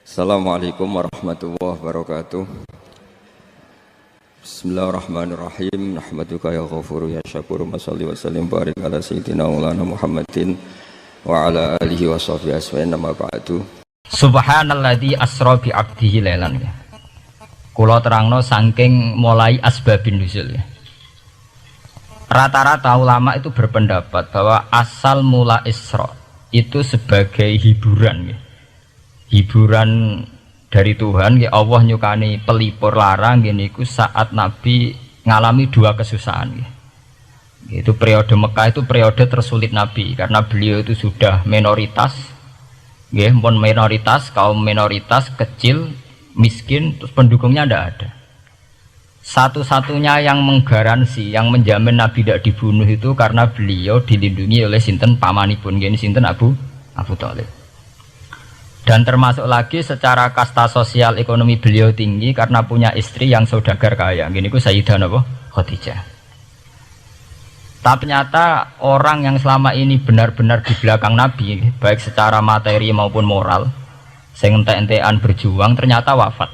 Assalamualaikum warahmatullahi wabarakatuh. Bismillahirrahmanirrahim. Nahmaduka ya ghafuru ya syakuru. Mashalli wa sallim barik ala sayyidina maulana Muhammadin wa ala alihi wa sahbihi asma'in nama ba'du. Subhanalladzi asra bi 'abdihi lailan. Kula terangno saking mulai asbabun nuzul. Rata-rata ulama itu berpendapat bahwa asal mula Isra itu sebagai hiburan. Hiburan dari Tuhan, ya Allah nyukani pelipur larang gini ku saat Nabi ngalami dua kesusahan. Itu periode Mekah itu periode tersulit Nabi karena beliau itu sudah minoritas, kaum minoritas kecil, miskin, terus pendukungnya tidak ada. Satu-satunya yang menggaransi, yang menjamin Nabi tidak dibunuh itu karena beliau dilindungi oleh sinten pamanipun, gini sinten Abu Thalib. Dan termasuk lagi secara kasta sosial ekonomi beliau tinggi karena punya istri yang saudagar kaya. Gini ku Sayyidah Khadijah. Tapi ternyata orang yang selama ini benar-benar di belakang Nabi, baik secara materi maupun moral, sing entek-entekan berjuang, ternyata wafat.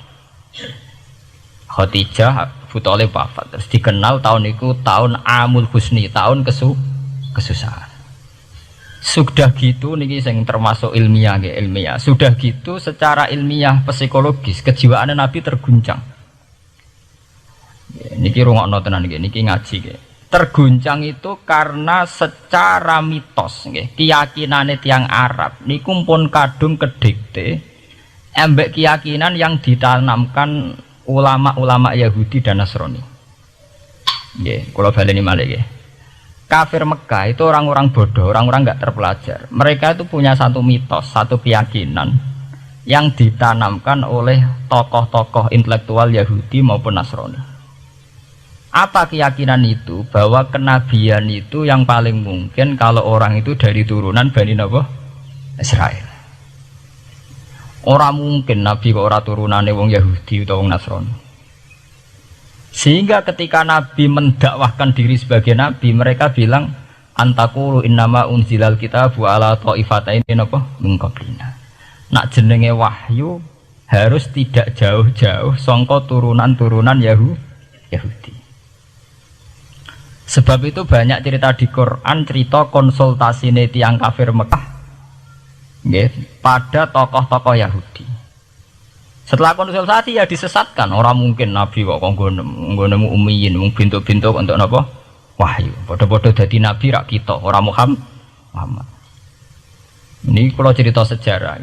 Khadijah Abu Thalib wafat. Terus dikenal tahun itu tahun Amul Husni, tahun kesusahan. Sudah gitu niki sing termasuk ilmiah. Sudah gitu secara ilmiah psikologis kejiwaan Nabi terguncang. Niki rungokno tenan niki ngaji. Terguncang itu karena secara mitos keyakinane tiang Arab niku pun kadung kedikte embek keyakinan yang ditanamkan ulama-ulama Yahudi dan Nasrani. Nggih, kula baleni malih nggih. Kafir Mekah itu orang-orang bodoh, orang-orang nggak terpelajar. Mereka itu punya satu mitos, satu keyakinan yang ditanamkan oleh tokoh-tokoh intelektual Yahudi maupun Nasrani. Apa keyakinan itu? Bahwa kenabian itu yang paling mungkin kalau orang itu dari turunan Bani Israel. Orang mungkin Nabi kok ora turunane wong Yahudi atau wong Nasrani. Sehingga ketika Nabi mendakwahkan diri sebagai Nabi, mereka bilang antakulu innama unzilal kitabu ala ta'ifataini min qablina. Nak jenenge wahyu harus tidak jauh-jauh sangka turunan-turunan Yahudi. Sebab itu banyak cerita di Quran, cerita konsultasi tiyang kafir Mekah pada tokoh-tokoh Yahudi. Setelah konsultasi ya disesatkan. Orang mungkin Nabi kok nemu ummiyin, mung bintuk-bintuk untuk napa? Wahyu. Padha-padha dadi nabi rak kita, orang Muhammad. Ini kalau cerita sejarah.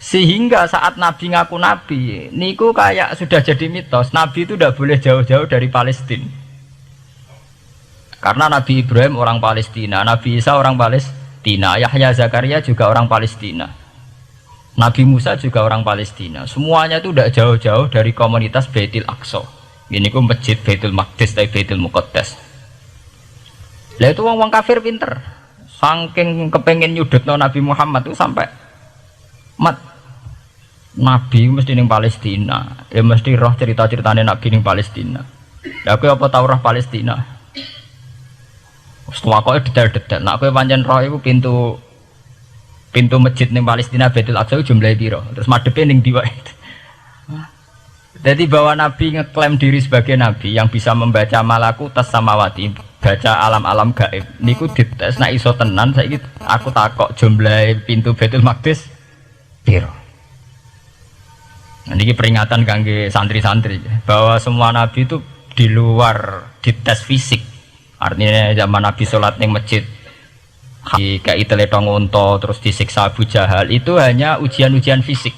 Sehingga saat Nabi ngaku nabi, niku kayak sudah jadi mitos. Nabi itu tidak boleh jauh-jauh dari Palestina. Karena Nabi Ibrahim orang Palestina, Nabi Isa orang Palestina, Yahya Zakaria juga orang Palestina. Nabi Musa juga orang Palestina. Semuanya itu tidak jauh-jauh dari komunitas Baitul Aqsa. Ini ku masjid Baitul Maqdis atau Baitul Muqaddas. Lah itu wong kafir pinter. Saking kepengen nyudutno Nabi Muhammad itu sampai Nabi mesti ning Palestina. Ya mesti roh cerita-ceritane Nabi ning Palestina. Lah kowe apa tau roh Palestina? Setelah kowe detail-detail. Nek kowe pancen roh iku pintu masjid ning Palestina Baitul Aqsa jumlahe piro? Terus madepe ning ndi wae. Jadi bahwa Nabi ngeklaim diri sebagai Nabi yang bisa membaca malakutas samawati, baca alam-alam gaib. Niku dites nek iso tenan saiki aku takok jumlahe pintu Baitul Maqdis piro. Nah, niki peringatan kangge santri-santri bahwa semua Nabi itu di luar dites fisik. Artinya zaman Nabi sholat ning masjid kayak teletong unta terus disiksa Abu Jahal itu hanya ujian-ujian fisik.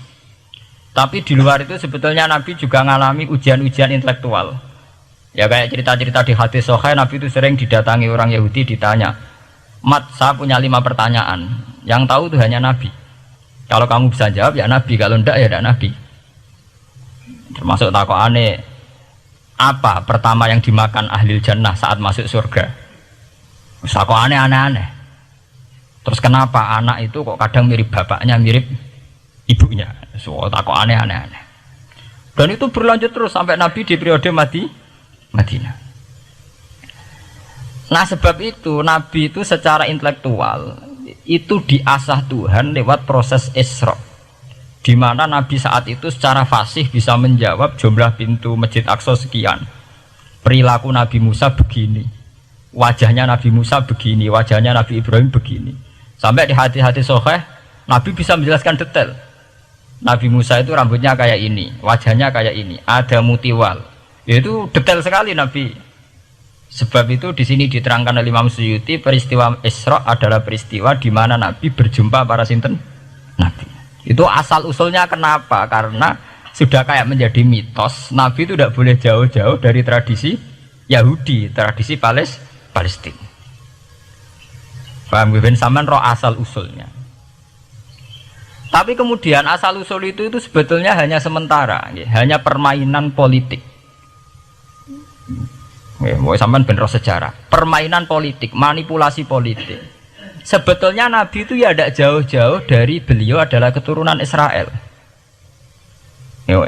Tapi di luar itu sebetulnya Nabi juga mengalami ujian-ujian intelektual. Ya kayak cerita-cerita di hadis Sahih, Nabi itu sering didatangi orang Yahudi ditanya, "Mat, saya punya 5 pertanyaan. Yang tahu itu hanya Nabi. Kalau kamu bisa jawab ya Nabi, kalau enggak ya tidak Nabi." Termasuk takokane, apa pertama yang dimakan ahli jannah saat masuk surga? Takokane aneh-aneh. Terus kenapa anak itu kok kadang mirip bapaknya, mirip ibunya? Soal takut aneh-aneh. Dan itu berlanjut terus sampai Nabi di periode Madinah. Nah sebab itu Nabi itu secara intelektual itu diasah Tuhan lewat proses Isra. di mana Nabi saat itu secara fasih bisa menjawab jumlah pintu Masjid Aqsa sekian. Perilaku Nabi Musa begini, wajahnya Nabi Musa begini, wajahnya Nabi Ibrahim begini. Sampai di hati-hati sahih Nabi bisa menjelaskan detail. Nabi Musa itu rambutnya kayak ini, wajahnya kayak ini, ada mutiwal. Itu detail sekali Nabi. Sebab itu di sini diterangkan oleh Imam Suyuti, peristiwa Isra adalah peristiwa di mana Nabi berjumpa para sinten Nabi. Itu asal usulnya kenapa? Karena sudah kayak menjadi mitos, Nabi itu tidak boleh jauh-jauh dari tradisi Yahudi, tradisi Palestina. Paham ben sampean roh asal usulnya. Tapi kemudian asal usul itu sebetulnya hanya sementara, hanya permainan politik. Mau sampean ben roh sejarah, permainan politik, manipulasi politik. Sebetulnya Nabi itu ya tidak jauh-jauh dari beliau adalah keturunan Israel.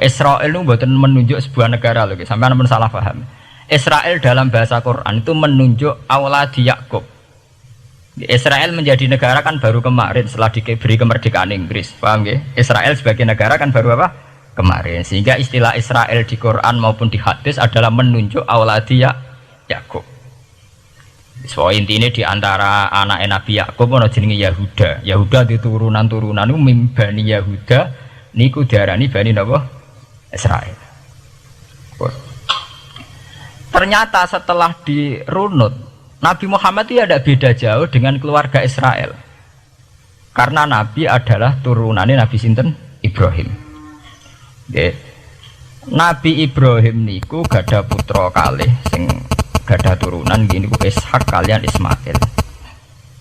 Israel itu bukan menunjuk sebuah negara loh, sampean pun salah paham. Israel dalam bahasa Quran itu menunjuk auladi Yakub. Israel menjadi negara kan baru kemarin setelah diberi kemerdekaan Inggris, paham ya? Israel sebagai negara kan baru apa? Kemarin. Sehingga istilah Israel di Quran maupun di hadis adalah menunjuk auladi Yakub. So intinya di antara anak Nabi Yakub ono jenenge Yahuda. Yahuda di turunan-turunan itu mimbani Yahuda niku diarani bani napa? Israel. Ternyata setelah dirunut Nabi Muhammad itu ada beda jauh dengan keluarga Israel. Karena Nabi adalah turunannya Nabi sinten Ibrahim. Nabi Ibrahim niku gada putra kalih sing gada turunan gini Ishak kalian Ismail.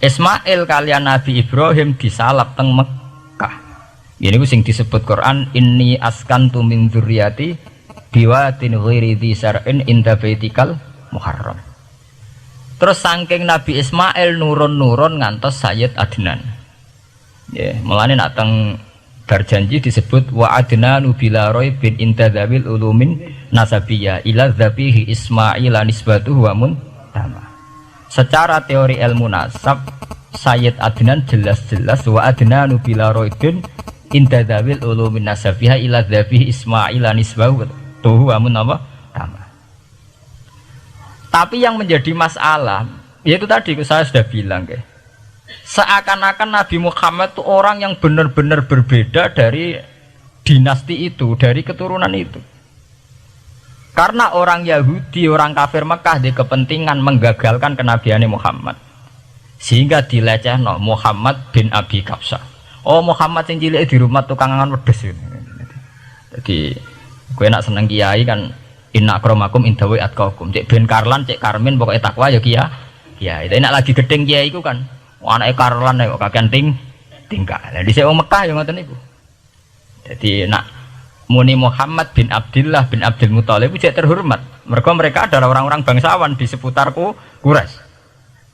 Ismail kalian Nabi Ibrahim disalap teng Mekah. Gini sing disebut Quran inni askantu min dzurriyyati biwatin ghairi dzi sar'in inda baitikal muharram. Terus saking Nabi Ismail nurun-nurun ngantos Sayyid Adnan. Ya, mulane nak teng berjanji disebut wa adnanu bila bin intadzabil ulumin nasabiyya ila dzabihi Ismail nisbatuhu wa muntama. Secara teori ilmu nasab Sayyid Adnan jelas-jelas wa adnanu bila bin intadzabil ulumin nasabiyya ila dzabihi Ismail nisbatuhu wa muntama. Tapi yang menjadi masalah, yaitu tadi saya sudah bilang, seakan-akan Nabi Muhammad itu orang yang benar-benar berbeda dari dinasti itu, dari keturunan itu. Karena orang Yahudi, orang kafir Mekah di kepentingan menggagalkan kenabian Muhammad, sehingga dilecehno Muhammad bin Abi Kabsah. Oh Muhammad yang cilik di rumah tukangan wedes. Jadi, gue nak seneng kiai kan. Inna akramakum indawi atqakum. Cek Ben Karlan, cek Karmin pokoknya takwa ya kia. Ya, itu enak lagi gedeng kiai iku kan. Anake Karlan kok kakean tingkah. Lah dhisik wong Mekah ya ngoten niku. Jadi nak muni Muhammad bin Abdullah bin Abdul Muthalib cek terhormat. Mereka adalah orang-orang bangsawan di seputar Quraisy.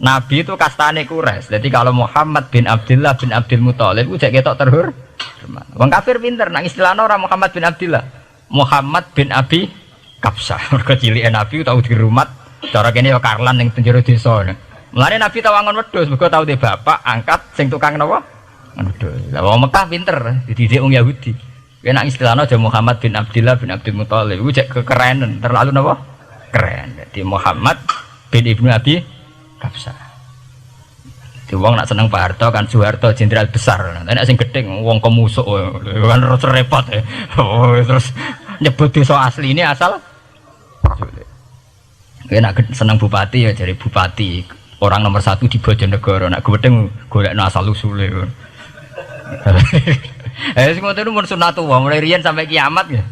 Nabi itu kastane Quraisy. Jadi kalau Muhammad bin Abdullah bin Abdul Muthalib cek ketok terhormat. Wong kafir pinter nang istilahna ora Muhammad bin Abdullah. Muhammad bin Abi Kabsah, mereka cilik Nabi tahu dirumat, cara kene ya Karlan yang penjara desa. Mulane Nabi tahu angon wedhus, mereka tahu de bapak angkat sing tukang napa? Wedhus. Lah wong Mekah pinter, dididik wong Yahudi. Nek istilahna aja Muhammad bin Abdullah bin Abdul Muthalib, iku cek kekerenan, terlalu napa? Keren. Jadi Muhammad bin Ibnu Abi Kabsah. Di wong nak seneng Pak Harto kan Soeharto jenderal besar. Nek sing gedeng wong kemusuk kan terus repot. Oh, terus nyebut desa asli ini asal nak seneng bupati ya jadi bupati orang nomor 1 di Bojonegoro nak gedeng golek asal usule sing ngoten mun sunatullah mulai riyen sampai kiamat ya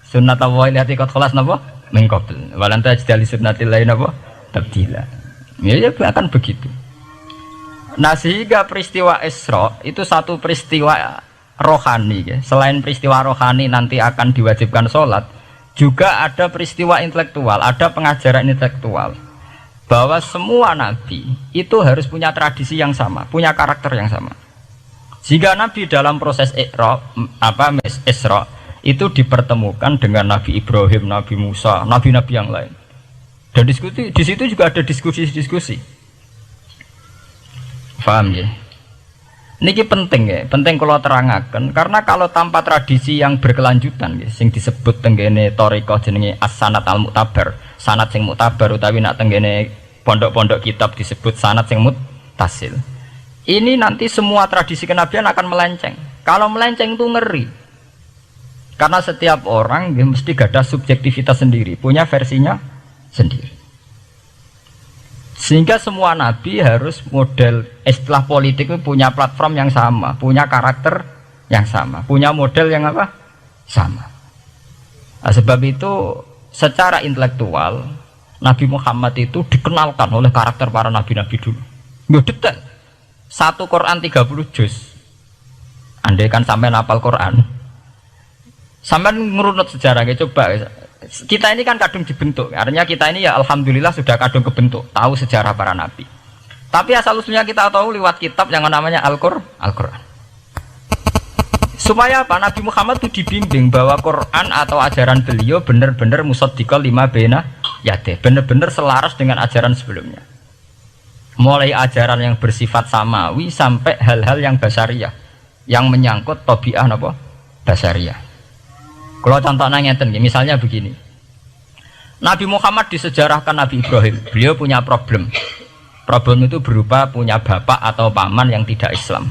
sunatullah ilati qad khalas napa mengkobel walanta jadi sunnatil lain napa tabdila ya akan begitu. Nah sehingga peristiwa Isra itu satu peristiwa rohani ya. Selain peristiwa rohani nanti akan diwajibkan sholat, juga ada peristiwa intelektual, ada pengajaran intelektual bahwa semua nabi itu harus punya tradisi yang sama, punya karakter yang sama. Jika nabi dalam proses Isra itu dipertemukan dengan Nabi Ibrahim, Nabi Musa, nabi-nabi yang lain. Dan diskusi di situ juga ada diskusi-diskusi. Paham ya? Niki penting ya, penting kalau terangaken karena kalau tanpa tradisi yang berkelanjutan ya, sing disebut tenggene thariqah jenenge as-sanad al-mu'tabar, sanad sing mu'tabar utawi nak tenggene pondok-pondok kitab disebut sanad sing muttasil. Ini nanti semua tradisi kenabian akan melenceng. Kalau melenceng itu ngeri. Karena setiap orang ya, mesti ada subjektivitas sendiri, punya versinya sendiri. Sehingga semua nabi harus model istilah politik itu punya platform yang sama, punya karakter yang sama, punya model yang apa? Sama. Nah, sebab itu secara intelektual Nabi Muhammad itu dikenalkan oleh karakter para nabi-nabi dulu. Nggak detail. Satu Quran 30 juz. Andai kan sampai hafal Quran. Sampai ngurunut sejarah, coba. Kita ini kan kadung dibentuk, artinya kita ini ya alhamdulillah sudah kadung kebentuk, tahu sejarah para nabi. Tapi asal usulnya kita tahu lewat kitab yang namanya Al-Quran. Supaya apa? Nabi Muhammad itu dibimbing bahwa Quran atau ajaran beliau benar-benar musaddiqal lima baina yadeh, benar-benar selaras dengan ajaran sebelumnya. Mulai ajaran yang bersifat samawi sampai hal-hal yang basariyah, yang menyangkut tabiah apa? Basariyah. Kalau contohnya ngeten, misalnya begini, Nabi Muhammad disejarahkan Nabi Ibrahim, beliau punya problem. Problem itu berupa punya bapak atau paman yang tidak Islam.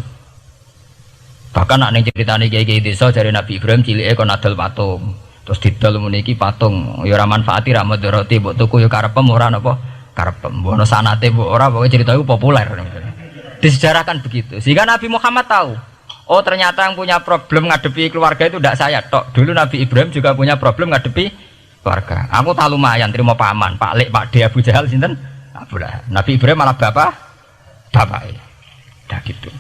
Bahkan nak ning ceritane kiai-kiai desa dari Nabi Ibrahim cilike kon adol patung, terus didol meniki patung, ya ora manfaati ra madharati, mbok tuku ya karepem ora napa karepem, mbok ana sanate mbok ora, pokoke cerita itu populer. Disejarahkan begitu, sehingga Nabi Muhammad tahu. Oh ternyata yang punya problem ngadepi keluarga itu tidak saya tok. Dulu Nabi Ibrahim juga punya problem ngadepi keluarga. Aku tak lumayan terima paman, Pak Lek, Pak D, Abu Jahal sinten? Nabi Ibrahim malah bapak. Dah gitu.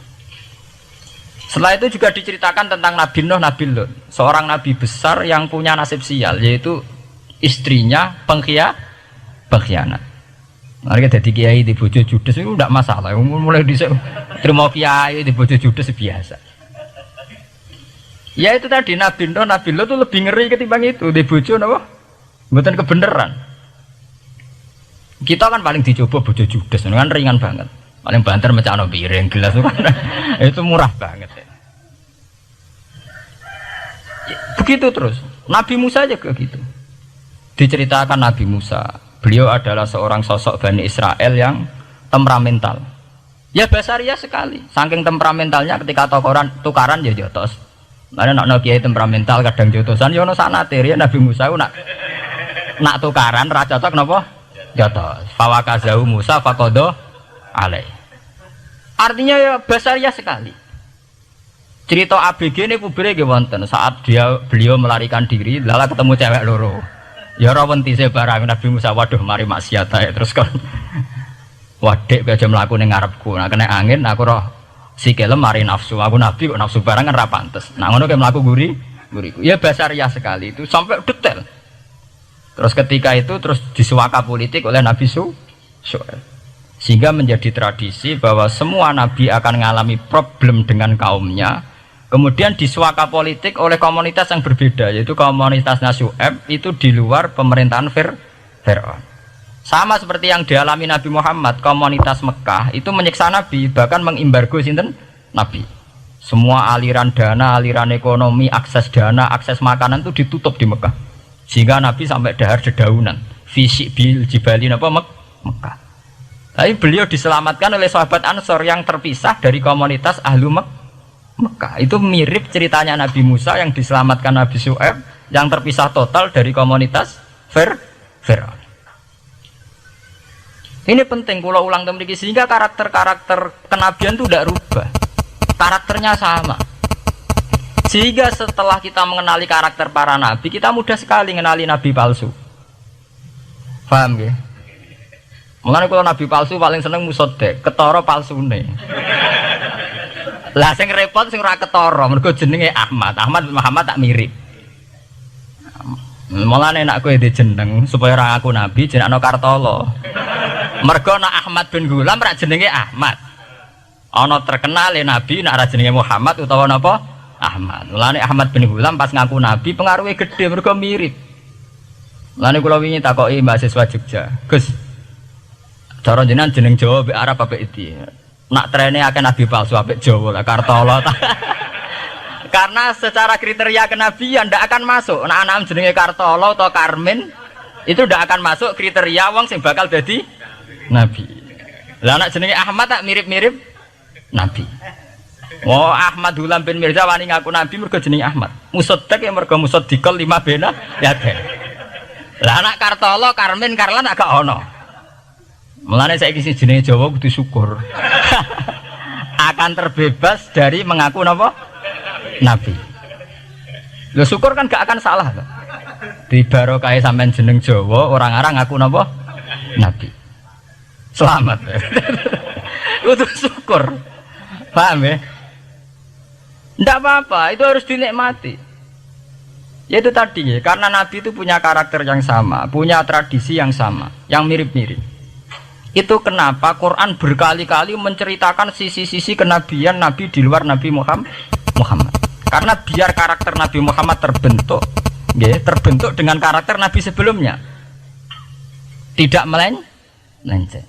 Setelah itu juga diceritakan tentang Nabi Nuh, Nabi Lut, seorang nabi besar yang punya nasib sial, yaitu istrinya pengkhianat. Mereka jadi kiai di bojo judes itu tidak masalah. Mulai terima kiai di bojo judes biasa. Ya itu tadi Nabi Nuh, Nabi Lut itu lebih ngeri ketimbang itu di bojo napa? Mboten kebenaran. Kita kan paling dicoba bojo judes kan ringan banget. Paling banter mecano piring gelas itu kan itu murah banget ya. Begitu terus. Nabi Musa juga gitu. Diceritakan Nabi Musa, beliau adalah seorang sosok Bani Israel yang temperamental. Ya basariah sekali. Saking temperamentalnya ketika tukaran ya jotos. Karena nak kiai temperamental kadang jotosan ya ono sanate ya Nabi Musa nak tukaran ra cocok napa? Jotos. Fawakazahu Musa faqada alai. Artinya ya basariah sekali. Cerita ABG ini pubere nggih wonten saat beliau melarikan diri lala ketemu cewek loro. Ya ora wenti se barang Nabi Musa, waduh mari maksiat ae terus kon. Wadek aja mlaku ning ngarepku. Nah kena angin aku roh sikile mari nafsu. Aku nabi kok nafsu barang kan ra pantes. Nah ngono ke mlaku guriku. Ya basariah sekali itu sampai detail. Terus ketika itu terus disuaka politik oleh Nabi Syuaib. Sehingga menjadi tradisi bahwa semua nabi akan mengalami problem dengan kaumnya. Kemudian disuaka politik oleh komunitas yang berbeda, yaitu komunitas Syuaib itu di luar pemerintahan Fir'aun. Sama seperti yang dialami Nabi Muhammad, komunitas Mekah itu menyiksa Nabi, bahkan mengimbargo sinten Nabi. Semua aliran dana, aliran ekonomi, akses dana, akses makanan itu ditutup di Mekah. Sehingga Nabi sampai dahar dedaunan, fisik bil jibalin apa Mekah. Tapi beliau diselamatkan oleh sahabat Ansor yang terpisah dari komunitas Ahlu Mekah. Itu mirip ceritanya Nabi Musa yang diselamatkan Nabi Syuaib yang terpisah total dari komunitas Fir'aun. Ini penting kalau ulang temriki sehingga karakter-karakter kenabian itu tidak rubah. Karakternya sama. Sehingga setelah kita mengenali karakter para nabi, kita mudah sekali mengenali nabi palsu. Paham ya? Mengenai kalau nabi palsu paling seneng musodek, ketara palsune. Lah sing repot sing ora ketara, mergo jenenge Ahmad. Ahmad Muhammad tak mirip. Mulane nek kowe jeneng supaya ora ngaku nabi jenengno Kartolo. Mergo nek Ahmad bin Gulam ora jenenge Ahmad. Ana terkenal nabi nek ora jenenge Muhammad utawa napa? Ahmad. Mulane Ahmad bin Gulam pas ngaku nabi pengaruhnya gede mergo mirip. Mulane kula wingi takoki mahasiswa Jogja, "Gus, cara jenengan jeneng Jawa mbek Arab apa iki?" nak trennya akan nabi palsu apik Jawa lah Kartolo. Karena secara kriteria kenabian ndak akan masuk. Nah anak jenenge Kartolo atau Karmin itu ndak akan masuk kriteria wong sing bakal jadi nabi. Lah anak jenenge Ahmad tak mirip-mirip nabi. Oh Ahmad Hulam bin Mirza wani ngaku nabi mergo jenenge Ahmad. Musaddiq ya mergo musaddiqal lima bena ya teh. Lah anak Kartolo, Karmin, Karlan agak ono. Mulane saiki sing jenenge Jawa kudu syukur. Akan terbebas dari mengaku napa? Nabi. Lho syukur kan gak akan salah kan? Di barokah sampean jeneng Jawa orang-orang ngaku napa? Nabi. Selamat. Kudu syukur. Paham ya? Ndak apa-apa, itu harus dinikmati. Ya itu tadi ya, karena Nabi itu punya karakter yang sama, punya tradisi yang sama, yang mirip-mirip. Itu kenapa Quran berkali-kali menceritakan sisi-sisi kenabian Nabi di luar Nabi Muhammad. Karena biar karakter Nabi Muhammad terbentuk, ya, terbentuk dengan karakter Nabi sebelumnya, tidak melenceng.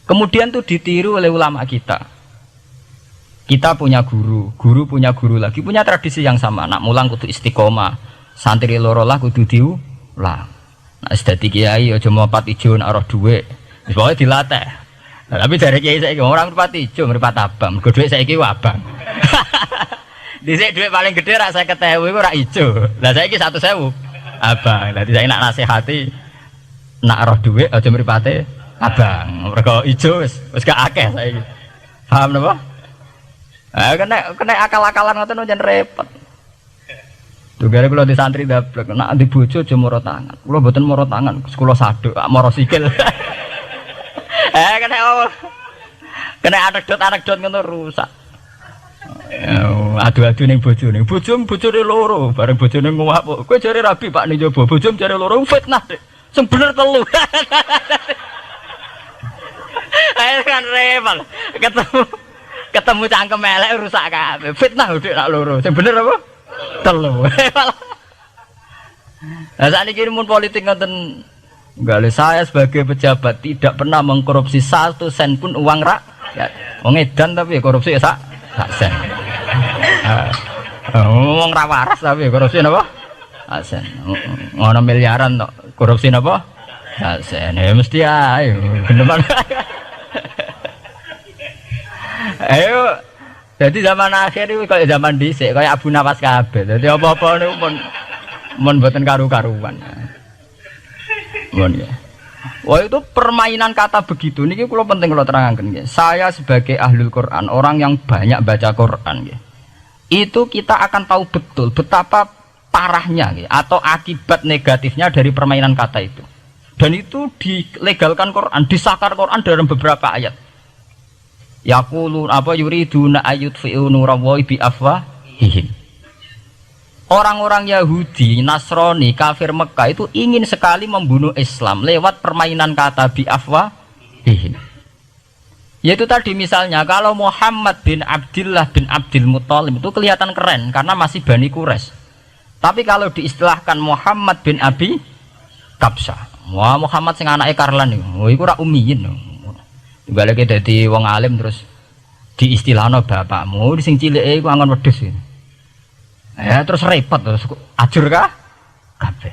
Kemudian tuh ditiru oleh ulama kita. Kita punya guru, guru punya guru lagi, punya tradisi yang sama. Nak mulang kudu istiqomah, santri loro lah kudu diulang. Nah, sedadi kiai aja mripat ijo nak roh dhuwit. Wis pokoke dilatih. Nah, tapi dari kiai saiki orang mripat ijo, mripat abang. Mergo dhuwit saiki abang. Dhisik dhuwit paling gedhe rak 50.000 iku rak ijo. Lah saiki 100.000 abang. Lah saiki nak nasihati nak roh dhuwit aja mripate abang. Mergo ijo wis gak akeh saiki. Paham napa? Kena akal-akalan ngoten jan repot. Tugare kula di santri dablek, nek di bojo aja moro tangan. Kula mboten moro tangan, kula saduk, moro sikil. Kena anekdot ngono rusak. Adu-adu ning bojone. Bojone loro, bareng bojone nguwak. Kowe jare rabi Pak ning njaba, bojone jare loro fitnah. Sing bener telu. Ayo kan repot. Ketemu cangkem elek rusak kabeh. Fitnah udah nak loro. Sing bener apa? Telu. Lah sakniki mun politik ngoten enggak, saya sebagai pejabat tidak pernah mengkorupsi 1 sen pun uang rakyat. Wong edan tapi korupsi ya sak sen. Wong ra waras tapi korupsi napa? Sak sen. Ngono miliaran tok korupsi napa? Sak sen. Ya mesti ae. Geneman. Ayo, jadi zaman akhir itu kayak zaman dhisik, kayak Abu Nawas kabeh. Jadi apa-apa niku mun mboten karu-karuan. Mon ya. Wah itu permainan kata begitu niki kula penting kula terangaken nggih. Saya sebagai ahlul Quran, orang yang banyak baca Quran nggih. Itu kita akan tahu betul betapa parahnya nggih atau akibat negatifnya dari permainan kata itu. Dan itu dilegalkan Quran, disahkan Quran dalam beberapa ayat. Yaqulun apa yuriduna ayutfi'u nurallahi bi afwahihim. Orang-orang Yahudi, Nasrani, kafir Mekah itu ingin sekali membunuh Islam lewat permainan kata bi afwahihim. Yaitu tadi misalnya kalau Muhammad bin Abdullah bin Abdul Muthalib itu kelihatan keren karena masih Bani Quraisy. Tapi kalau diistilahkan Muhammad bin Abi Kabsah, wah Muhammad sing anake Karlan iku ora ummiyin. Balik dadi wong alim terus diistilahno bapakmu sing cilike iku angon wedhus. Ya terus repot terus ajur kah? Kabeh.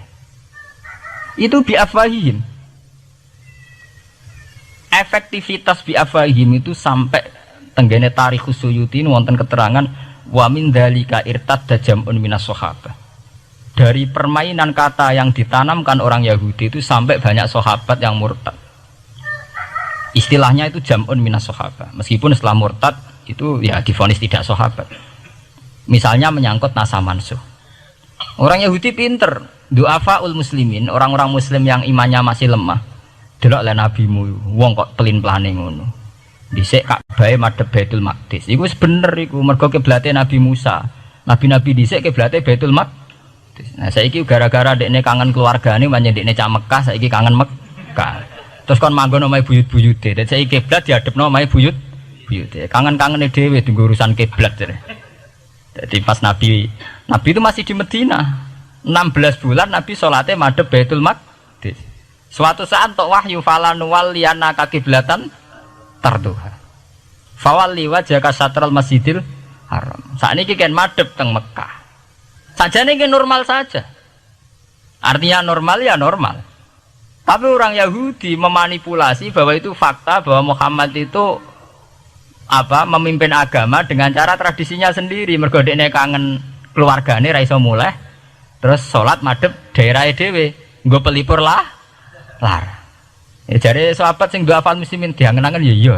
Itu bi afwahihim. Efektivitas bi afwahihim itu sampai tenggene Tarikhus Suyuti wonten keterangan wa min dzalika irtadda jam'un minas sahabah. Dari permainan kata yang ditanamkan orang Yahudi itu sampai banyak sahabat yang murtad. Istilahnya itu jam'un minas sahabah. Meskipun setelah murtad itu ya divonis tidak sahabat. Misalnya menyangkut nasa mansuh. Orang Yahudi pinter, du'afaul muslimin, orang-orang muslim yang imannya masih lemah. Delok le nabimu, wong kok pelin-pelane ngono. Dhisik Ka'bah madhep Baitul Maqdis. Iku wis bener iku, mergo kiblate Nabi Musa. Nabi-nabi dhisik kiblate Baitul Maqdis. Nah saiki gara-gara dekne kangen keluargane manjen dekne cak Mekah, saiki kangen Mekah. Terus kon manggon omahe buyut-buyute. Dan saya kiblat dihadapno omahe buyute. Kangen-kangene dhewe tunggu urusan kiblat. Jadi pas Nabi itu masih di Medina. 16 bulan Nabi salatnya madhep Baitul Maqdis. Suatu saat tok wahyu falan walliyana kiblatan tarduha. Fawalli wajhaka syatral Masjidil Haram. Sakniki kan madhep teng Mekah. Sajane iki normal saja. Artinya normal ya normal. Tapi orang Yahudi memanipulasi bahwa itu fakta bahwa Muhammad itu memimpin agama dengan cara tradisinya sendiri. Mergo dekne kangen keluargane ra iso muleh. Terus salat madhep daerahe dhewe, nggo pelipur lar. Ya jare sahabat sing duafal muslimin diangen-angen ya iya.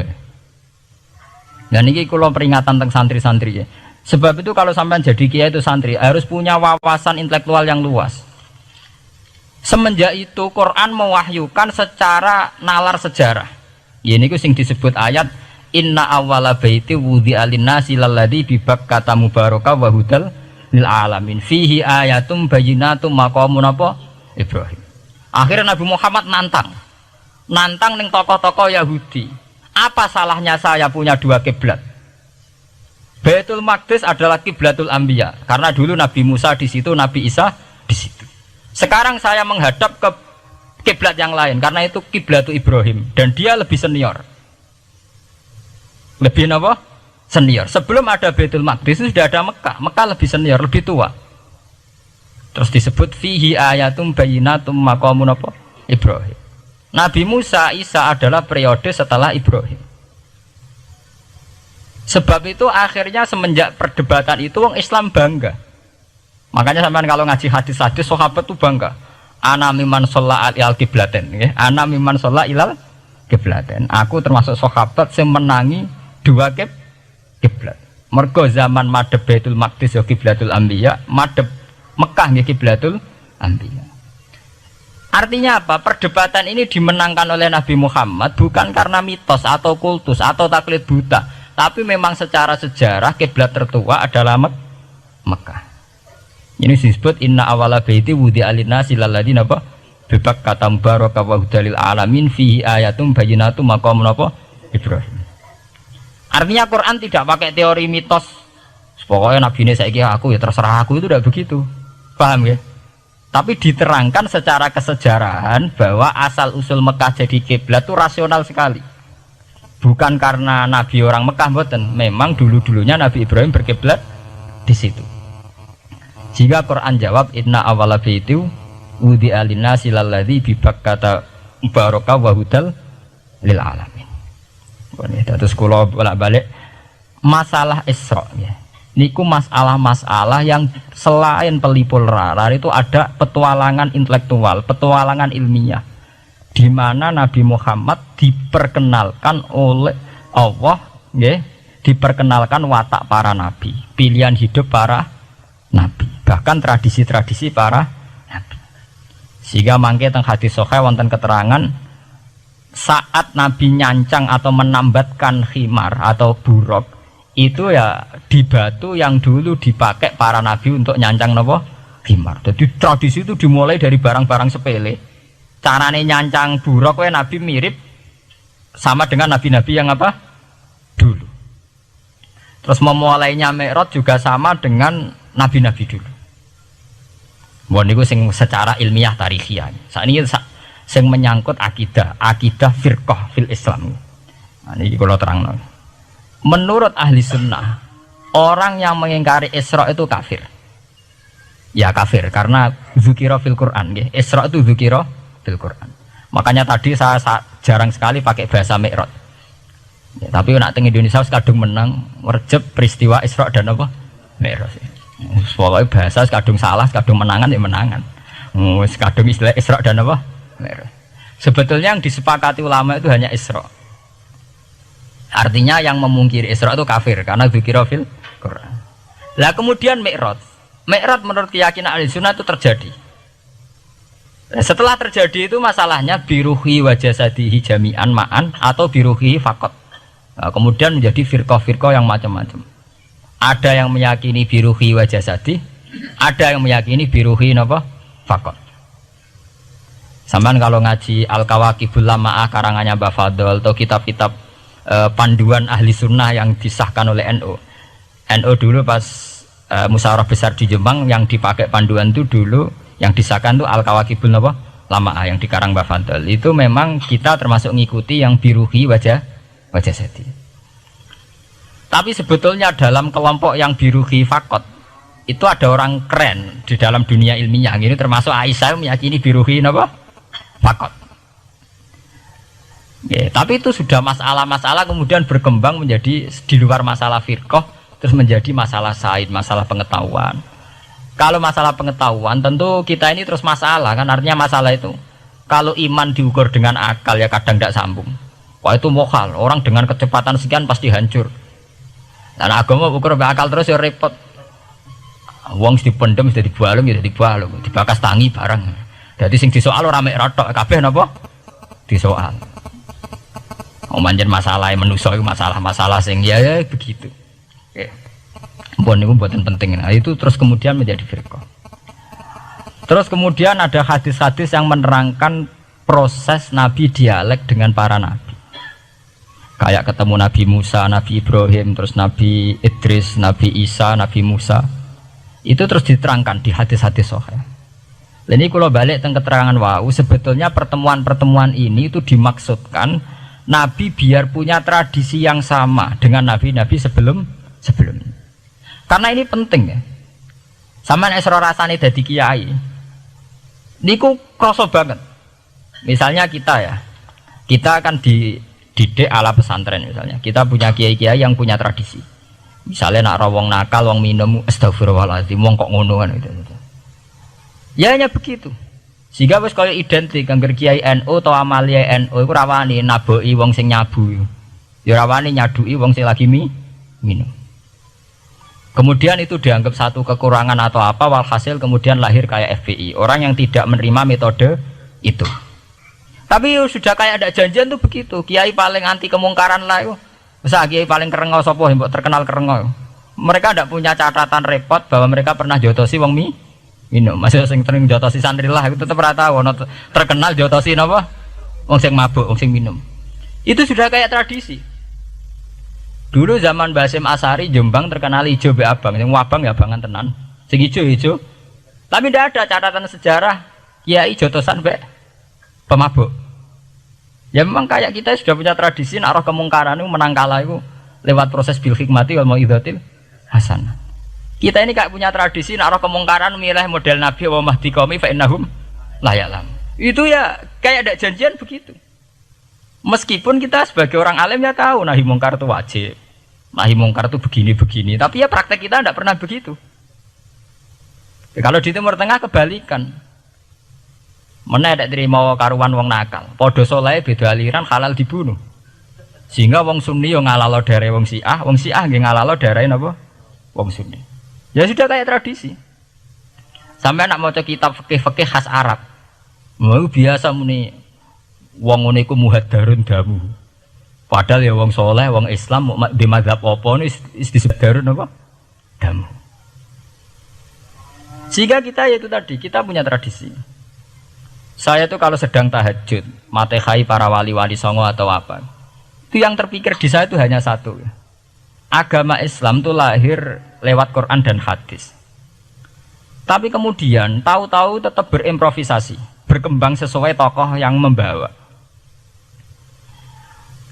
Dan ini kula peringatan tentang santri-santri ya. Sebab itu kalau sampean jadi kiai itu santri harus punya wawasan intelektual yang luas. Semenjak itu Quran mewahyukan secara nalar sejarah. Ya niku sing disebut ayat inna awwala baiti wudi'a lin-nasi lalladzi bi Bakkata mubaraka wa hudal lil alamin fihi ayatum bayyinatum maqamun Ibrahim. Akhirnya Nabi Muhammad nantang ning tokoh-tokoh Yahudi. Apa salahnya saya punya dua kiblat? Baitul Maqdis adalah kiblatul anbiya karena dulu Nabi Musa di situ, Nabi Isa di situ. Sekarang saya menghadap ke kiblat yang lain karena itu kiblatul Ibrahim dan dia lebih senior. Lebih apa? Senior. Sebelum ada Baitul Maqdis itu sudah ada Mekah. Mekah lebih senior, lebih tua. Terus disebut fihi ayatum bayyinatum maqamun Ibrahim. Nabi Musa, Isa adalah periode setelah Ibrahim. Sebab itu akhirnya semenjak perdebatan itu orang Islam bangga. Makanya sampean kalau ngaji hadis-hadis sahabat itu bangga. Ana mimman sholla ilal kiblaten, ya. Ana mimman sholla ilal kiblaten. Aku termasuk sahabat yang menangi dua kiblat. Mergo zaman madhep Baitul Maqdis ya kiblatul anbiya, madhep Mekah nggih kiblatul anbiya. Artinya apa? Perdebatan ini dimenangkan oleh Nabi Muhammad bukan karena mitos atau kultus atau taklid buta, tapi memang secara sejarah kiblat tertua adalah Mekah. Ini disebut inna awala baiti wudi'a lin-nasi lalladzi bi Bakkata mubaraka wa hudalil alamin fihi ayatum bayyinatum maqamun Ibrahim. Artinya Quran tidak pakai teori mitos. Pokoknya Nabi ini saiki aku ya terserah aku, itu tidak begitu. Paham ya? Tapi diterangkan secara kesejarahan bahwa asal usul Mekah jadi kiblat itu rasional sekali. Bukan karena Nabi orang Mekah mboten, memang dulu-dulunya Nabi Ibrahim berkiblat di situ. Jika Quran jawab inna awwala baiti wudi'a lin-nasi lalladzi bi Bakkata mubaraka wa hudal lil alamin. Terus kula bolak-balik masalah Isra ya. Niku masalah-masalah yang selain pelipur lara itu ada petualangan intelektual, petualangan ilmiah, di mana Nabi Muhammad diperkenalkan oleh Allah, ya, diperkenalkan watak para nabi, pilihan hidup para nabi, bahkan tradisi-tradisi para nabi. Sehingga mangke teng hadis sahih wonten keterangan saat Nabi nyancang atau menambatkan khimar atau buruk itu ya di batu yang dulu dipakai para nabi untuk nyancang nopo khimar. Jadi tradisi itu dimulai dari barang-barang sepele. Carane nyancang buruk we nabi mirip sama dengan nabi-nabi yang apa dulu. Terus memulainya Mi'raj juga sama dengan nabi-nabi dulu. Wah niku sing secara ilmiah tarikhiyah. Sakniki sing menyangkut akidah firqah fil Islam. Nah niki kula terangno. Menurut ahli sunnah, orang yang mengingkari Isra itu kafir. Ya kafir, karena dzukira fil Quran. Isra itu dzukira fil Quran. Makanya tadi saya jarang sekali pakai bahasa Mi'raj. Ya, tapi nak teng Indonesia kadung menang merjep peristiwa Isra dan apa Mi'raj. Pokoknya bahasa kadung salah, kadung menangan ya menangan. Kadung istilah Isra dan apa Mi'raj. Sebetulnya yang disepakati ulama itu hanya Isra. Artinya yang memungkiri Isra itu kafir karena dzikra fil Quran. Lah kemudian Mi'raj menurut keyakinan ahli sunnah itu terjadi. Setelah terjadi itu masalahnya biruhi wa jasadihi jami'an ma'an atau biruhi faqat. Nah, kemudian menjadi firqah-firqah yang macam-macam. Ada yang meyakini biruhi wa jasadi, ada yang meyakini biruhi napa faqat. Sampeyan kalau ngaji Al-Kawakibul Lama'ah karangannya Mbah Fadl atau kitab-kitab panduan ahli sunnah yang disahkan oleh NU dulu pas musyawarah besar di Jemang yang dipakai panduan itu dulu yang disahkan itu Al-Kawakibul Lama'ah yang dikarang Mbah Fadl itu memang kita termasuk ngikuti yang biruhi wajah sedih. Tapi sebetulnya dalam kelompok yang biruhi fakot itu ada orang keren di dalam dunia ilmiah. Ini termasuk Aisyah meyakini biruhi apa? Fakot. Ya, tapi itu sudah masalah-masalah kemudian berkembang menjadi di luar masalah firqah, terus menjadi masalah said, masalah pengetahuan. Kalau masalah pengetahuan tentu kita ini terus masalah kan, artinya masalah itu kalau iman diukur dengan akal ya kadang tidak sambung. Wah itu mohal, orang dengan kecepatan sekian pasti hancur. Dan agama ukur akal terus ya repot. Wong dipendem sudah dibalung ya dibalung, dibakas tangi barang. Jadi sing disoal ora mek rotok kabeh napa? Disoal. Manjen masalah manusia itu masalah-masalah sing ya begitu. Oke. Mpun niku mboten penting. Nah, itu terus kemudian menjadi firqah. Terus kemudian ada hadis-hadis yang menerangkan proses Nabi dialek dengan para nabi. Kayak ketemu Nabi Musa, Nabi Ibrahim, terus Nabi Idris, Nabi Isa, Nabi Musa. Itu terus diterangkan di hadis-hadis sahih. Ini kalau balik tentang keterangan wau, sebetulnya pertemuan-pertemuan ini itu dimaksudkan Nabi biar punya tradisi yang sama dengan nabi-nabi sebelumnya. Karena ini penting ya. Sama nek sira rasane dadi kiai. Niku krasa banget. Misalnya kita akan dididik ala pesantren misalnya. Kita punya kiai-kiai yang punya tradisi. Misalnya nak rawong nakal, wong minum astagfirullahaladzim, wong kok ngono kan gitu. Ya hanya begitu. Sehingga wis kaya identik angger kiai NU atau amalia NU iku rawani naboki wong sing nyabu. Ya rawani nyaduki wong sing lagi minum. Kemudian itu dianggap satu kekurangan atau apa, walhasil kemudian lahir kayak FPI, orang yang tidak menerima metode itu. Tapi sudah kayak ada janjian tuh begitu. Kiai paling anti kemungkaran lah itu. Masa kiai paling kerengo sapa mbok terkenal kerengo. Mereka tidak punya catatan repot bahwa mereka pernah jotosi wong minum. Masih sing sering jotosi santri lah itu tetap rata wono terkenal jotosi napa? Wong sing mabuk, wong sing minum. Itu sudah kayak tradisi. Dulu zaman Basim Asari Jombang terkenal ijo be abang, sing wabang ya abangan tenan. Sing ijo. Tapi tidak ada catatan sejarah kiai jotosan be pemabuk. Ya memang kayak kita sudah punya tradisi nak roh kemungkaran itu menang kalah itu lewat proses bil hikmati wal mau'izatil hasanah. Kita ini kayak punya tradisi nak roh kemungkaran milih model Nabi wa mahdi qaumi fa innahum la ya'lam. Itu ya kayak ada janjian begitu. Meskipun kita sebagai orang alim ya tahu nahi mungkar itu wajib. Nahi mungkar itu begini-begini, tapi ya praktek kita tidak pernah begitu. Ya, kalau di Timur Tengah kebalikan. Mana ada terima karuan wong nakal. Podo soleh beda aliran halal dibunuh. Sehingga wong Sunni yang ngalalo darai wong Syiah nggih ngalalo darai napa? Wong Sunni. Ya sudah kayak tradisi. Sampai nak maca kitab fikih khas Arab. Mau biasa muni wong ngene iku muhaddarun damu. Padahal ya wong soleh, wong Islam di mazhab apa ini disebut darun apa? Damu. Sehingga kita yaitu tadi, kita punya tradisi. Saya tuh kalau sedang tahajud, matehai para wali-wali songo atau apa, itu yang terpikir di saya itu hanya satu. Agama Islam itu lahir lewat Quran dan hadis. Tapi kemudian tahu-tahu tetap berimprovisasi, berkembang sesuai tokoh yang membawa.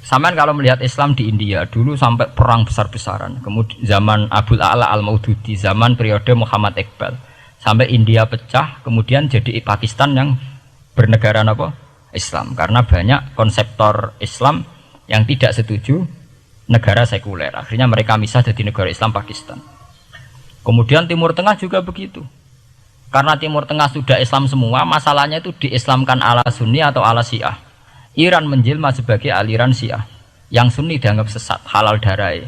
Samaan kalau melihat Islam di India dulu sampai perang besar-besaran, kemudian zaman Abul A'la Al-Maududi, zaman periode Muhammad Iqbal, sampai India pecah, kemudian jadi Pakistan yang bernegara apa? Islam, karena banyak konseptor Islam yang tidak setuju negara sekuler. Akhirnya mereka misah jadi negara Islam Pakistan. Kemudian Timur Tengah juga begitu. Karena Timur Tengah sudah Islam semua, masalahnya itu diislamkan ala Sunni atau ala Syiah. Iran menjelma sebagai aliran Syiah. Yang Sunni dianggap sesat, halal darai.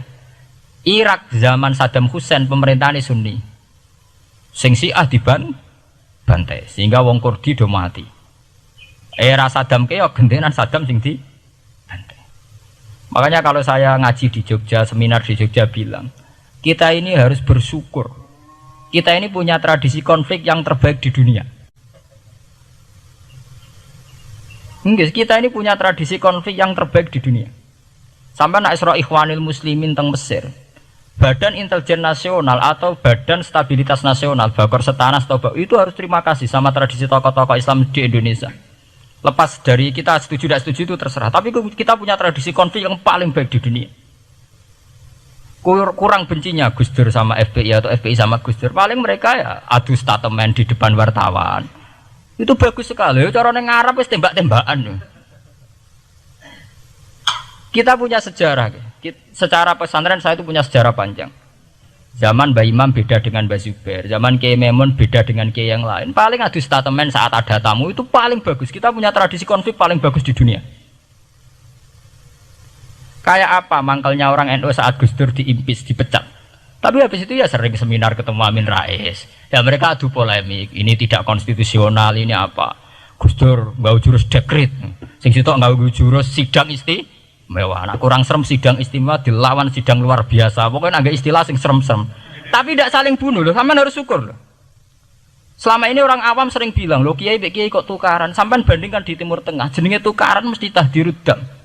Irak zaman Saddam Hussein pemerintahan Sunni. Sing Syiah dibantai, sehingga wong Kurdi do mati. Era Saddam keok gentenan Saddam sing dibantai. Makanya kalau saya ngaji di Jogja, seminar di Jogja bilang, kita ini harus bersyukur. Kita ini punya tradisi konflik yang terbaik di dunia. Enggak, kita ini punya tradisi konflik yang terbaik di dunia. Sampai nak Isra Ikhwanil Muslimin teng Mesir, Badan Intelijen Nasional atau Badan Stabilitas Nasional, Bakor Setanas atau itu harus terima kasih sama tradisi tokoh-tokoh Islam di Indonesia. Lepas dari kita setuju tidak setuju itu terserah. Tapi kita punya tradisi konflik yang paling baik di dunia. kurang bencinya Gus Dur sama FPI atau FPI sama Gus Dur, paling mereka ya adu statement di depan wartawan. Itu bagus sekali. Cara nang Arab wis tembak-tembakan. Kita punya sejarah. Secara pesantren saya itu punya sejarah panjang. Zaman Mbah Imam beda dengan Mbah Zubair, zaman Kiai Memun beda dengan Kiai yang lain. Paling adu statement saat ada tamu itu paling bagus. Kita punya tradisi konflik paling bagus di dunia. Kayak apa mangkalnya orang NU saat Gus Dur diimpis, dipecat. Tapi habis itu ya sering seminar ketemu Amin Rais. Ya mereka adu polemik, ini tidak konstitusional, ini apa. Gus Dur nggak jurus dekret. Sing sitok nggak jurus sidang istimewa. Nah, kurang serem sidang istimewa dilawan sidang luar biasa. Pokoknya agak istilah sing serem-serem. Tapi tidak saling bunuh loh, sampean harus syukur loh. Selama ini orang awam sering bilang, loh kiai kok tukaran. Sampean bandingkan di Timur Tengah, jenenge tukaran mesti tahdirudam.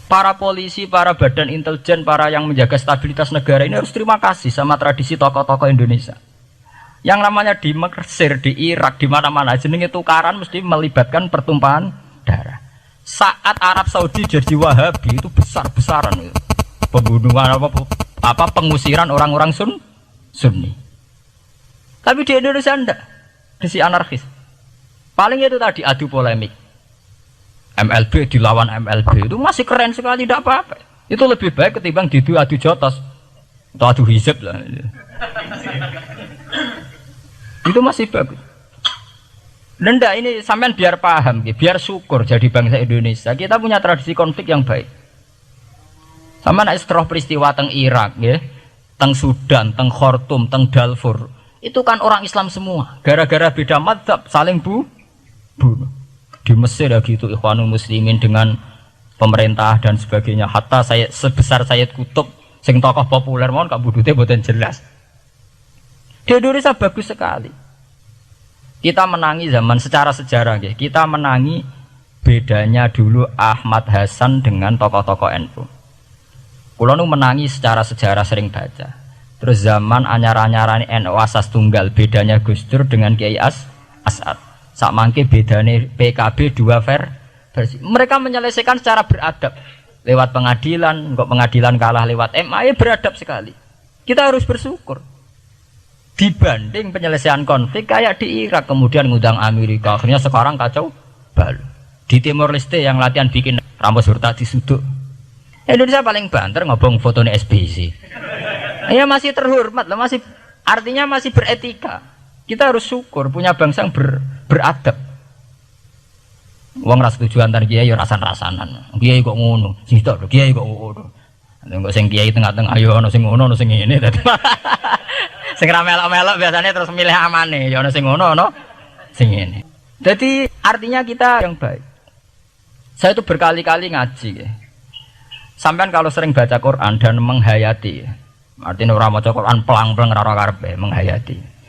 Para polisi, para badan intelijen, para yang menjaga stabilitas negara ini harus terima kasih sama tradisi tokoh-tokoh Indonesia. Yang namanya di Mesir, di Irak, di mana-mana jenenge tukaran mesti melibatkan pertumpahan darah. Saat Arab Saudi jadi Wahabi itu besar-besaran itu. Pembunuhan apa pengusiran orang-orang Sunni. Tapi di Indonesia enggak. Di anarkis. Paling itu tadi adu polemik. MLB dilawan MLB itu masih keren sekali, tidak apa-apa. Itu lebih baik ketimbang adu jotos atau adu hizib lah. Itu masih bagus. Nenda ini sampean biar paham, biar syukur jadi bangsa Indonesia. Kita punya tradisi konflik yang baik. Sama nak setelah peristiwa teng Irak, ya, teng Sudan, teng Khartoum, teng Darfur, itu kan orang Islam semua. Gara-gara beda madzhab saling bunuh. Di Mesir ya gitu, Ikhwanul Muslimin dengan pemerintah dan sebagainya. Hatta saya sebesar Sayyid Qutb, sing tokoh populer mohon kak budutnya boten jelas. Di Indonesia bagus sekali. Kita menangi zaman secara sejarah, ya. Kita menangi bedanya dulu Ahmad Hasan dengan tokoh-tokoh NU. Kulo nu menangi secara sejarah sering baca. Terus zaman anyar-anyarane NU asas tunggal, bedanya Gus Dur dengan Kiai As'ad. Sak mangke bedane PKB dua versi. Mereka menyelesaikan secara beradab. Lewat pengadilan, kok pengadilan kalah lewat MA, beradab sekali. Kita harus bersyukur. Dibanding penyelesaian konflik kayak di Irak, kemudian ngundang Amerika, akhirnya sekarang kacau balau. Di Timor Leste yang latihan bikin Ramos Hurta disuduk. Indonesia paling banter ngobong fotonya SBC. Ya masih terhormat lah, masih artinya masih beretika. Kita harus syukur punya bangsa yang beradab. Wong ras setuju antar kiai ya rasan-rasanan. Kiai kok ngono, sing tok kiai kok ngono. Engko sing kiai tengah-tengah ayo ana sing ngono, ana sing ngene dadi. Sing ra melok-melok biasanya terus milih amane, ya ana sing ngono, ana sing ngene. Jadi artinya kita yang baik. Saya itu berkali-kali ngaji ya. Sampean kalau sering baca Quran dan menghayati ya. Artinya ora maca Quran pelang-pelang ora karepe, menghayati.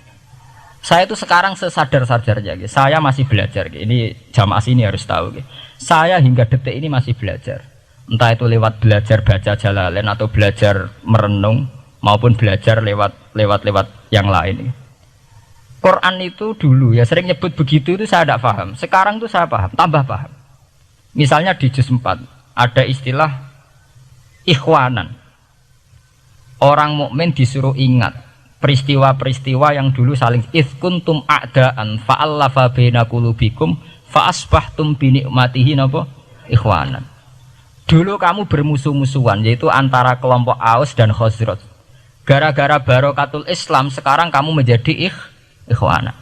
Saya itu sekarang sesadar-sadarnya, saya masih belajar. Ini jamaah sini harus tahu. Saya hingga detik ini masih belajar. Entah itu lewat belajar baca Jalalain atau belajar merenung maupun belajar lewat yang lain. Quran itu dulu ya sering nyebut begitu itu saya tidak paham. Sekarang itu saya paham, tambah paham. Misalnya di juz 4 ada istilah ikhwanan. Orang mukmin disuruh ingat peristiwa-peristiwa yang dulu saling kuntum a'daan fa'allafa baina qulubikum fa'asbahtum bi ni'matihi napa ikhwanan. Dulu kamu bermusuh-musuhan yaitu antara kelompok Aus dan Khazraj. Gara-gara barokatul Islam sekarang kamu menjadi ikhwanan.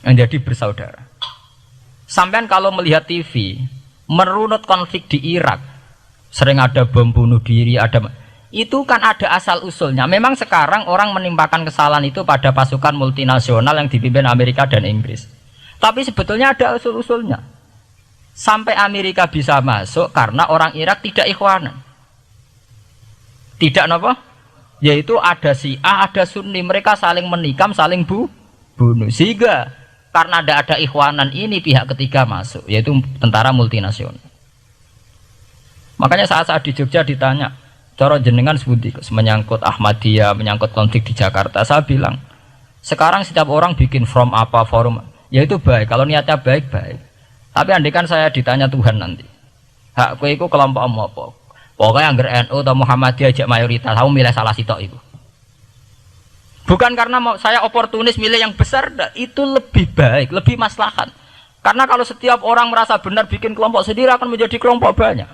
Menjadi bersaudara. Sampean kalau melihat TV merunut konflik di Irak, sering ada bom bunuh diri, itu kan ada asal usulnya. Memang sekarang orang menimpakan kesalahan itu pada pasukan multinasional yang dipimpin Amerika dan Inggris. Tapi sebetulnya ada usul-usulnya. Sampai Amerika bisa masuk karena orang Irak tidak ikhwanan. Tidak apa? Yaitu ada Syiah, ada Sunni, mereka saling menikam, saling bunuh. Sehingga karena ada ikhwanan ini pihak ketiga masuk, yaitu tentara multinasional. Makanya saat di Jogja ditanya, cara jenengan sebuti menyangkut Ahmadiyah, menyangkut konflik di Jakarta, saya bilang sekarang setiap orang bikin from apa forum, ya itu baik kalau niatnya baik-baik. Tapi andaikan saya ditanya Tuhan nanti, hak kowe iku kelompok apa? Pokoknya angger NU atau Muhammadiyah ajak mayoritas, aku milih salah sitok itu. Bukan karena mau saya oportunis milih yang besar, itu lebih baik, lebih maslahat. Karena kalau setiap orang merasa benar bikin kelompok sendiri akan menjadi kelompok banyak.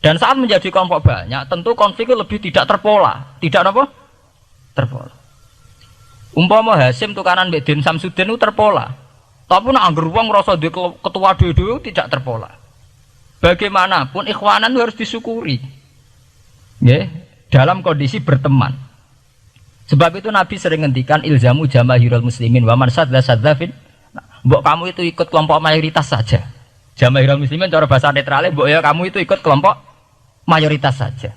Dan saat menjadi kelompok banyak, tentu konflik lebih tidak terpola. Tidak apa? Terpola. Umpama Hasim tukaran Mbak Din Samsudin itu terpola. Tapi nak angger wong ngrasa di ketua dhewe tidak terpola. Bagaimanapun ikhwanan itu harus disyukuri. Nggih, dalam kondisi berteman. Sebab itu Nabi sering ngendikan ilzamu jamaahirul muslimin wa man sadza sadzafin. Mbok kamu itu ikut kelompok mayoritas saja. Jamaahirul muslimin cara bahasa netralnya mbok ya kamu itu ikut kelompok mayoritas saja.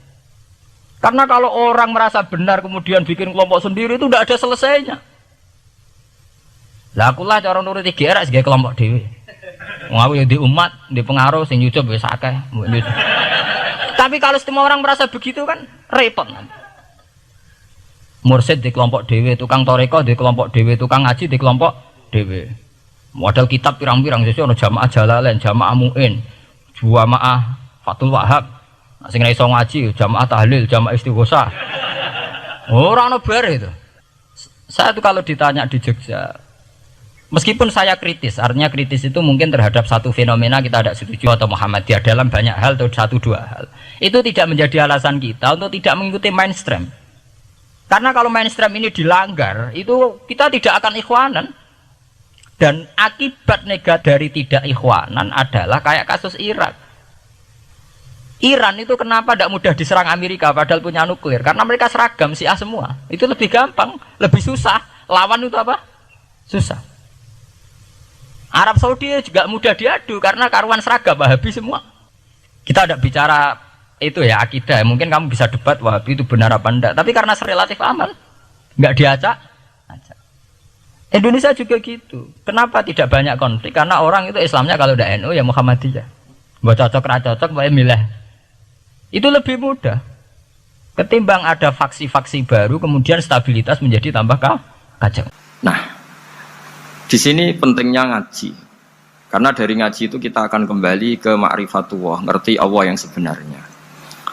Karena kalau orang merasa benar kemudian bikin kelompok sendiri itu tidak ada selesainya. Lah akulah cara nuruti GR sebagai kelompok dhewe. Wong aku ya di umat, di pengaruh sing nyucup wis akeh. Tapi kalau semua orang merasa begitu kan repot nanti. Mursyid di kelompok dhewe, tukang toreko di kelompok dhewe, tukang ngaji di kelompok dhewe. Modal kitab pirang-pirang sesuk ana jamaah Jalalain, jamaah Muin, jamaah Fathul Wahab. Sing ora iso ngaji jamaah tahlil, jamaah istighosah. Ora ono bare itu. Saya tuh kalau ditanya di Jogja, meskipun saya kritis, artinya kritis itu mungkin terhadap satu fenomena kita tidak setuju atau Muhammadiyah dalam banyak hal atau satu dua hal. Itu tidak menjadi alasan kita untuk tidak mengikuti mainstream. Karena kalau mainstream ini dilanggar, itu kita tidak akan ikhwanan. Dan akibat negatif dari tidak ikhwanan adalah kayak kasus Irak. Iran itu kenapa tidak mudah diserang Amerika padahal punya nuklir? Karena mereka seragam Syiah semua. Itu lebih gampang, lebih susah. Lawan itu apa? Susah. Arab Saudi juga mudah diadu karena karuan seragam Wahabi semua. Kita tidak bicara itu ya akidah, mungkin kamu bisa debat Wahabi itu benar apa enggak, tapi karena relatif aman enggak diacak. Indonesia juga gitu. Kenapa tidak banyak konflik? Karena orang itu Islamnya kalau udah NU ya Muhammadiyah. Buat cocok ra cocok bae milih. Itu lebih mudah ketimbang ada faksi-faksi baru kemudian stabilitas menjadi tambah kacau. Nah, di sini pentingnya ngaji. Karena dari ngaji itu kita akan kembali ke ma'rifatullah, ngerti Allah yang sebenarnya.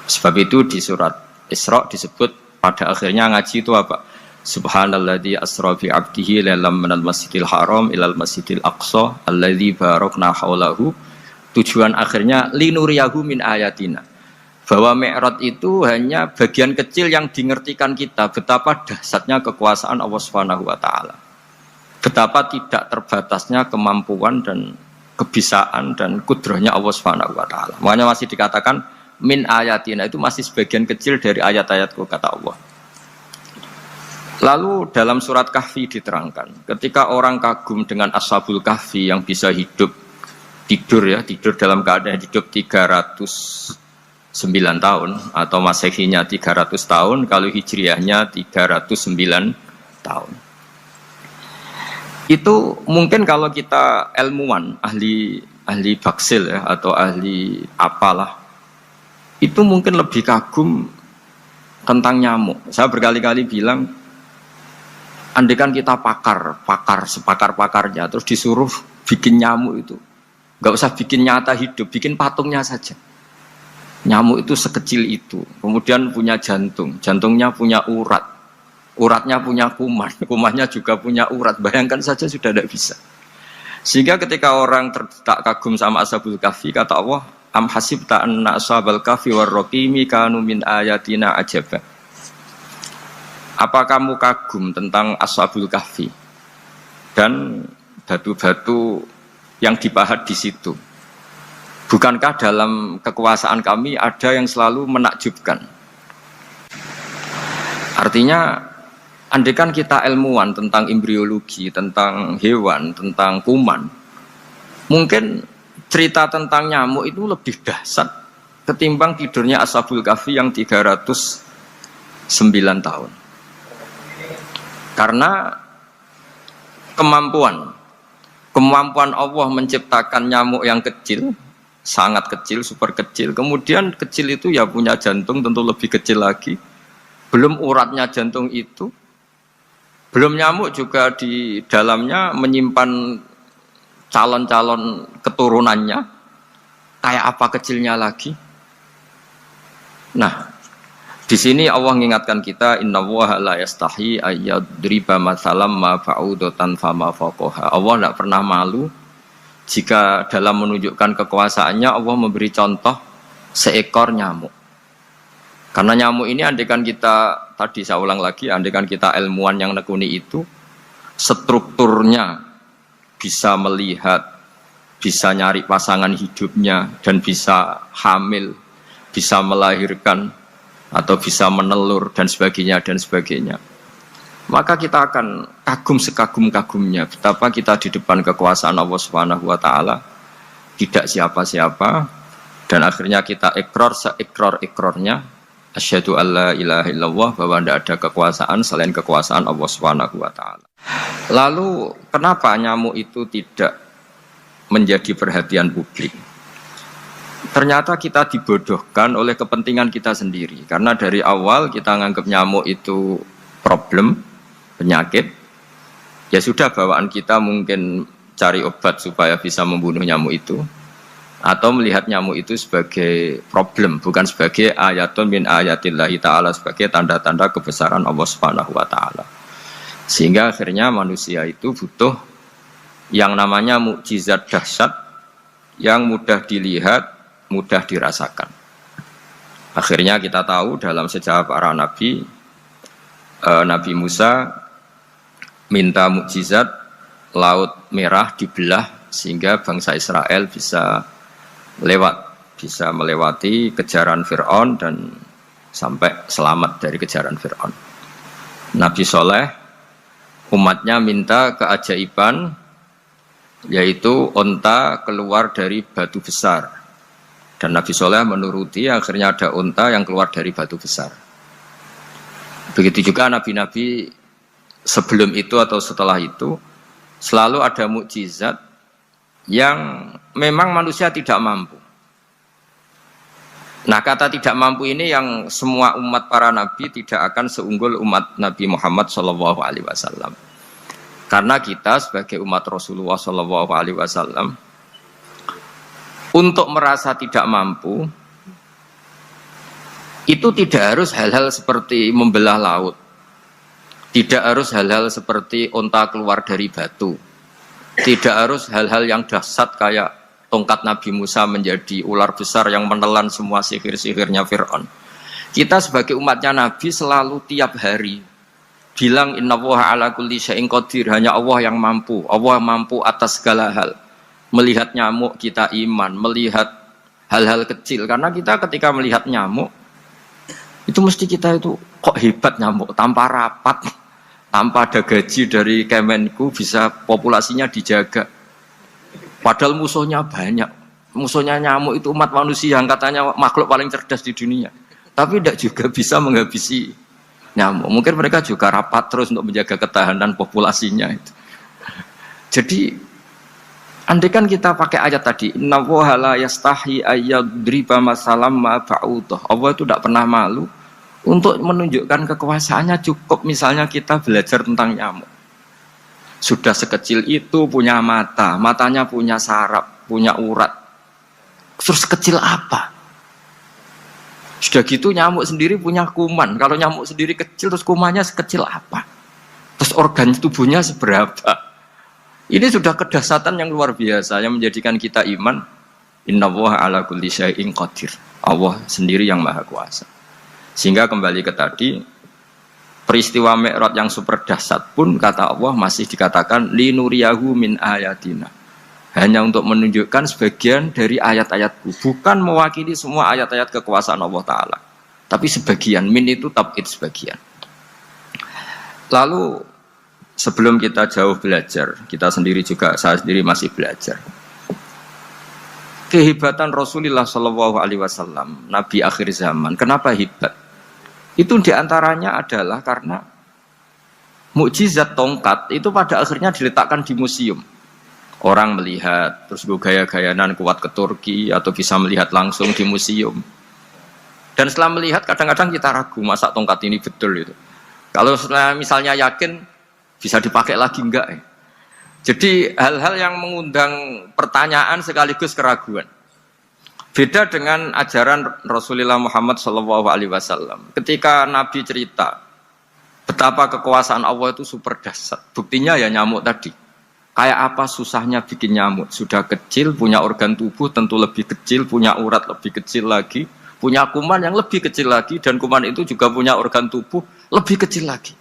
Sebab itu di surat Isra disebut pada akhirnya ngaji itu apa? Subhanalladzi asra bi 'abdihi lailam minal masjidil haram ilal masjidil aqsa alladzi barakna haulahu. Tujuan akhirnya linuriyahu min ayatina. Bahwa Mi'raj itu hanya bagian kecil yang dingertikan kita betapa dahsyatnya kekuasaan Allah Subhanahu wa taala. Betapa tidak terbatasnya kemampuan dan kebisaan dan kudrahnya Allah Subhanahu wa taala. Makanya masih dikatakan min ayatina, itu masih sebagian kecil dari ayat-ayatku kata Allah. Lalu dalam surat Kahfi diterangkan, ketika orang kagum dengan Ashabul Kahfi yang bisa hidup tidur dalam keadaan hidup 309 tahun atau Masehinya 300 tahun, kalau Hijriahnya 309 tahun. Itu mungkin kalau kita ilmuwan, ahli baksil ya, atau ahli apalah, itu mungkin lebih kagum tentang nyamuk. Saya berkali-kali bilang, andaikan kita sepakar-pakarnya, terus disuruh bikin nyamuk itu, nggak usah bikin nyata hidup, bikin patungnya saja. Nyamuk itu sekecil itu, kemudian punya jantung, jantungnya punya urat, uratnya punya kuman, kumannya juga punya urat. Bayangkan saja sudah tidak bisa. Sehingga ketika orang tak kagum sama Ashabul Kahfi, kata Allah, am hasibta anna ashabal kahfi warraqimi kanu min ayatina ajaba. Apa kamu kagum tentang Ashabul Kahfi dan batu-batu yang dipahat di situ? Bukankah dalam kekuasaan kami ada yang selalu menakjubkan? Artinya, andaikan kita ilmuwan tentang embriologi, tentang hewan, tentang kuman, mungkin cerita tentang nyamuk itu lebih dahsyat ketimbang tidurnya Ashabul Kahfi yang 309 tahun. Karena kemampuan Allah menciptakan nyamuk yang kecil, sangat kecil, super kecil. Kemudian kecil itu ya punya jantung tentu lebih kecil lagi. Belum uratnya jantung itu, belum nyamuk juga di dalamnya menyimpan calon-calon keturunannya. Kayak apa kecilnya lagi? Nah, di sini Allah mengingatkan kita innallaha la yastahi ayyadriba matsalam ma ba'udatan fama faqaha. Allah tidak pernah malu jika dalam menunjukkan kekuasaannya Allah memberi contoh seekor nyamuk. Karena nyamuk ini andaikan kita, tadi saya ulang lagi, andaikan kita ilmuwan yang nekuni itu, strukturnya bisa melihat, bisa nyari pasangan hidupnya, dan bisa hamil, bisa melahirkan, atau bisa menelur, dan sebagainya, dan sebagainya. Maka kita akan kagum sekagum-kagumnya betapa kita di depan kekuasaan Allah Subhanahu wa taala tidak siapa-siapa, dan akhirnya kita ikrar seikrar-ikrarnya asyhadu alla ilaha illallah, bahwa tidak ada kekuasaan selain kekuasaan Allah Subhanahu wa taala. Lalu kenapa nyamuk itu tidak menjadi perhatian publik? Ternyata kita dibodohkan oleh kepentingan kita sendiri. Karena dari awal kita menganggap nyamuk itu problem, penyakit. Ya sudah, bawaan kita mungkin cari obat supaya bisa membunuh nyamuk itu, atau melihat nyamuk itu sebagai problem, bukan sebagai ayatun min ayatillahi ta'ala, sebagai tanda-tanda kebesaran Allah Subhanahu wa ta'ala. Sehingga akhirnya manusia itu butuh yang namanya mukjizat dahsyat yang mudah dilihat, mudah dirasakan. Akhirnya kita tahu dalam sejarah para nabi, Nabi Musa minta mukjizat Laut Merah dibelah sehingga bangsa Israel bisa melewati kejaran Fir'aun dan sampai selamat dari kejaran Fir'aun. Nabi Soleh umatnya minta keajaiban, yaitu onta keluar dari batu besar, dan Nabi Soleh menuruti, akhirnya ada onta yang keluar dari batu besar. Begitu juga nabi-nabi sebelum itu atau setelah itu selalu ada mukjizat yang memang manusia tidak mampu. Nah, kata tidak mampu ini yang semua umat para nabi tidak akan seunggul umat Nabi Muhammad SAW. Karena kita sebagai umat Rasulullah SAW untuk merasa tidak mampu itu tidak harus hal-hal seperti membelah laut, tidak harus hal-hal seperti onta keluar dari batu, tidak harus hal-hal yang dahsyat kayak tongkat Nabi Musa menjadi ular besar yang menelan semua sihir-sihirnya Fir'aun. Kita sebagai umatnya Nabi selalu tiap hari bilang innallaha ala kulli syai'in qadir, hanya Allah yang mampu. Allah mampu atas segala hal. Melihat nyamuk kita iman, melihat hal-hal kecil. Karena kita ketika melihat nyamuk itu mesti kita itu kok hebat nyamuk, tanpa rapat, tanpa ada gaji dari Kemenku bisa populasinya dijaga. Padahal musuhnya banyak. Musuhnya nyamuk itu umat manusia yang katanya makhluk paling cerdas di dunia. Tapi tidak juga bisa menghabisi nyamuk. Mungkin mereka juga rapat terus untuk menjaga ketahanan populasinya itu. Jadi andaikan kita pakai ayat tadi, innallaha la yastahi ayyadriba masalam ma ba'udah. Allah itu tidak pernah malu untuk menunjukkan kekuasaannya. Cukup misalnya kita belajar tentang nyamuk. Sudah sekecil itu punya mata, matanya punya saraf, punya urat. Terus kecil apa? Sudah gitu nyamuk sendiri punya kuman. Kalau nyamuk sendiri kecil, terus kumannya sekecil apa? Terus organ tubuhnya seberapa? Ini sudah kedahsyatan yang luar biasa yang menjadikan kita iman. Innallaha ala kulli syai'in qadir. Allah sendiri yang maha kuasa. Sehingga kembali ke tadi, peristiwa Mi'raj yang super dahsyat pun kata Allah masih dikatakan linuriyahu min ayatina. Hanya untuk menunjukkan sebagian dari ayat-ayatku, bukan mewakili semua ayat-ayat kekuasaan Allah Ta'ala, tapi sebagian, min itu tab'id sebagian. Lalu sebelum kita jauh belajar, kita sendiri juga, saya sendiri masih belajar, kehebatan Rasulullah SAW, Nabi akhir zaman. Kenapa hebat? Itu diantaranya adalah karena mukjizat tongkat itu pada akhirnya diletakkan di museum. Orang melihat, terus gaya-gayanan kuat ke Turki, atau bisa melihat langsung di museum. Dan setelah melihat, kadang-kadang kita ragu, masa tongkat ini betul itu. Kalau misalnya yakin, bisa dipakai lagi enggak? Jadi hal-hal yang mengundang pertanyaan sekaligus keraguan. Beda dengan ajaran Rasulullah Muhammad SAW. Ketika Nabi cerita betapa kekuasaan Allah itu super dahsyat. Buktinya ya nyamuk tadi. Kayak apa susahnya bikin nyamuk. Sudah kecil, punya organ tubuh tentu lebih kecil, punya urat lebih kecil lagi, punya kuman yang lebih kecil lagi, dan kuman itu juga punya organ tubuh lebih kecil lagi.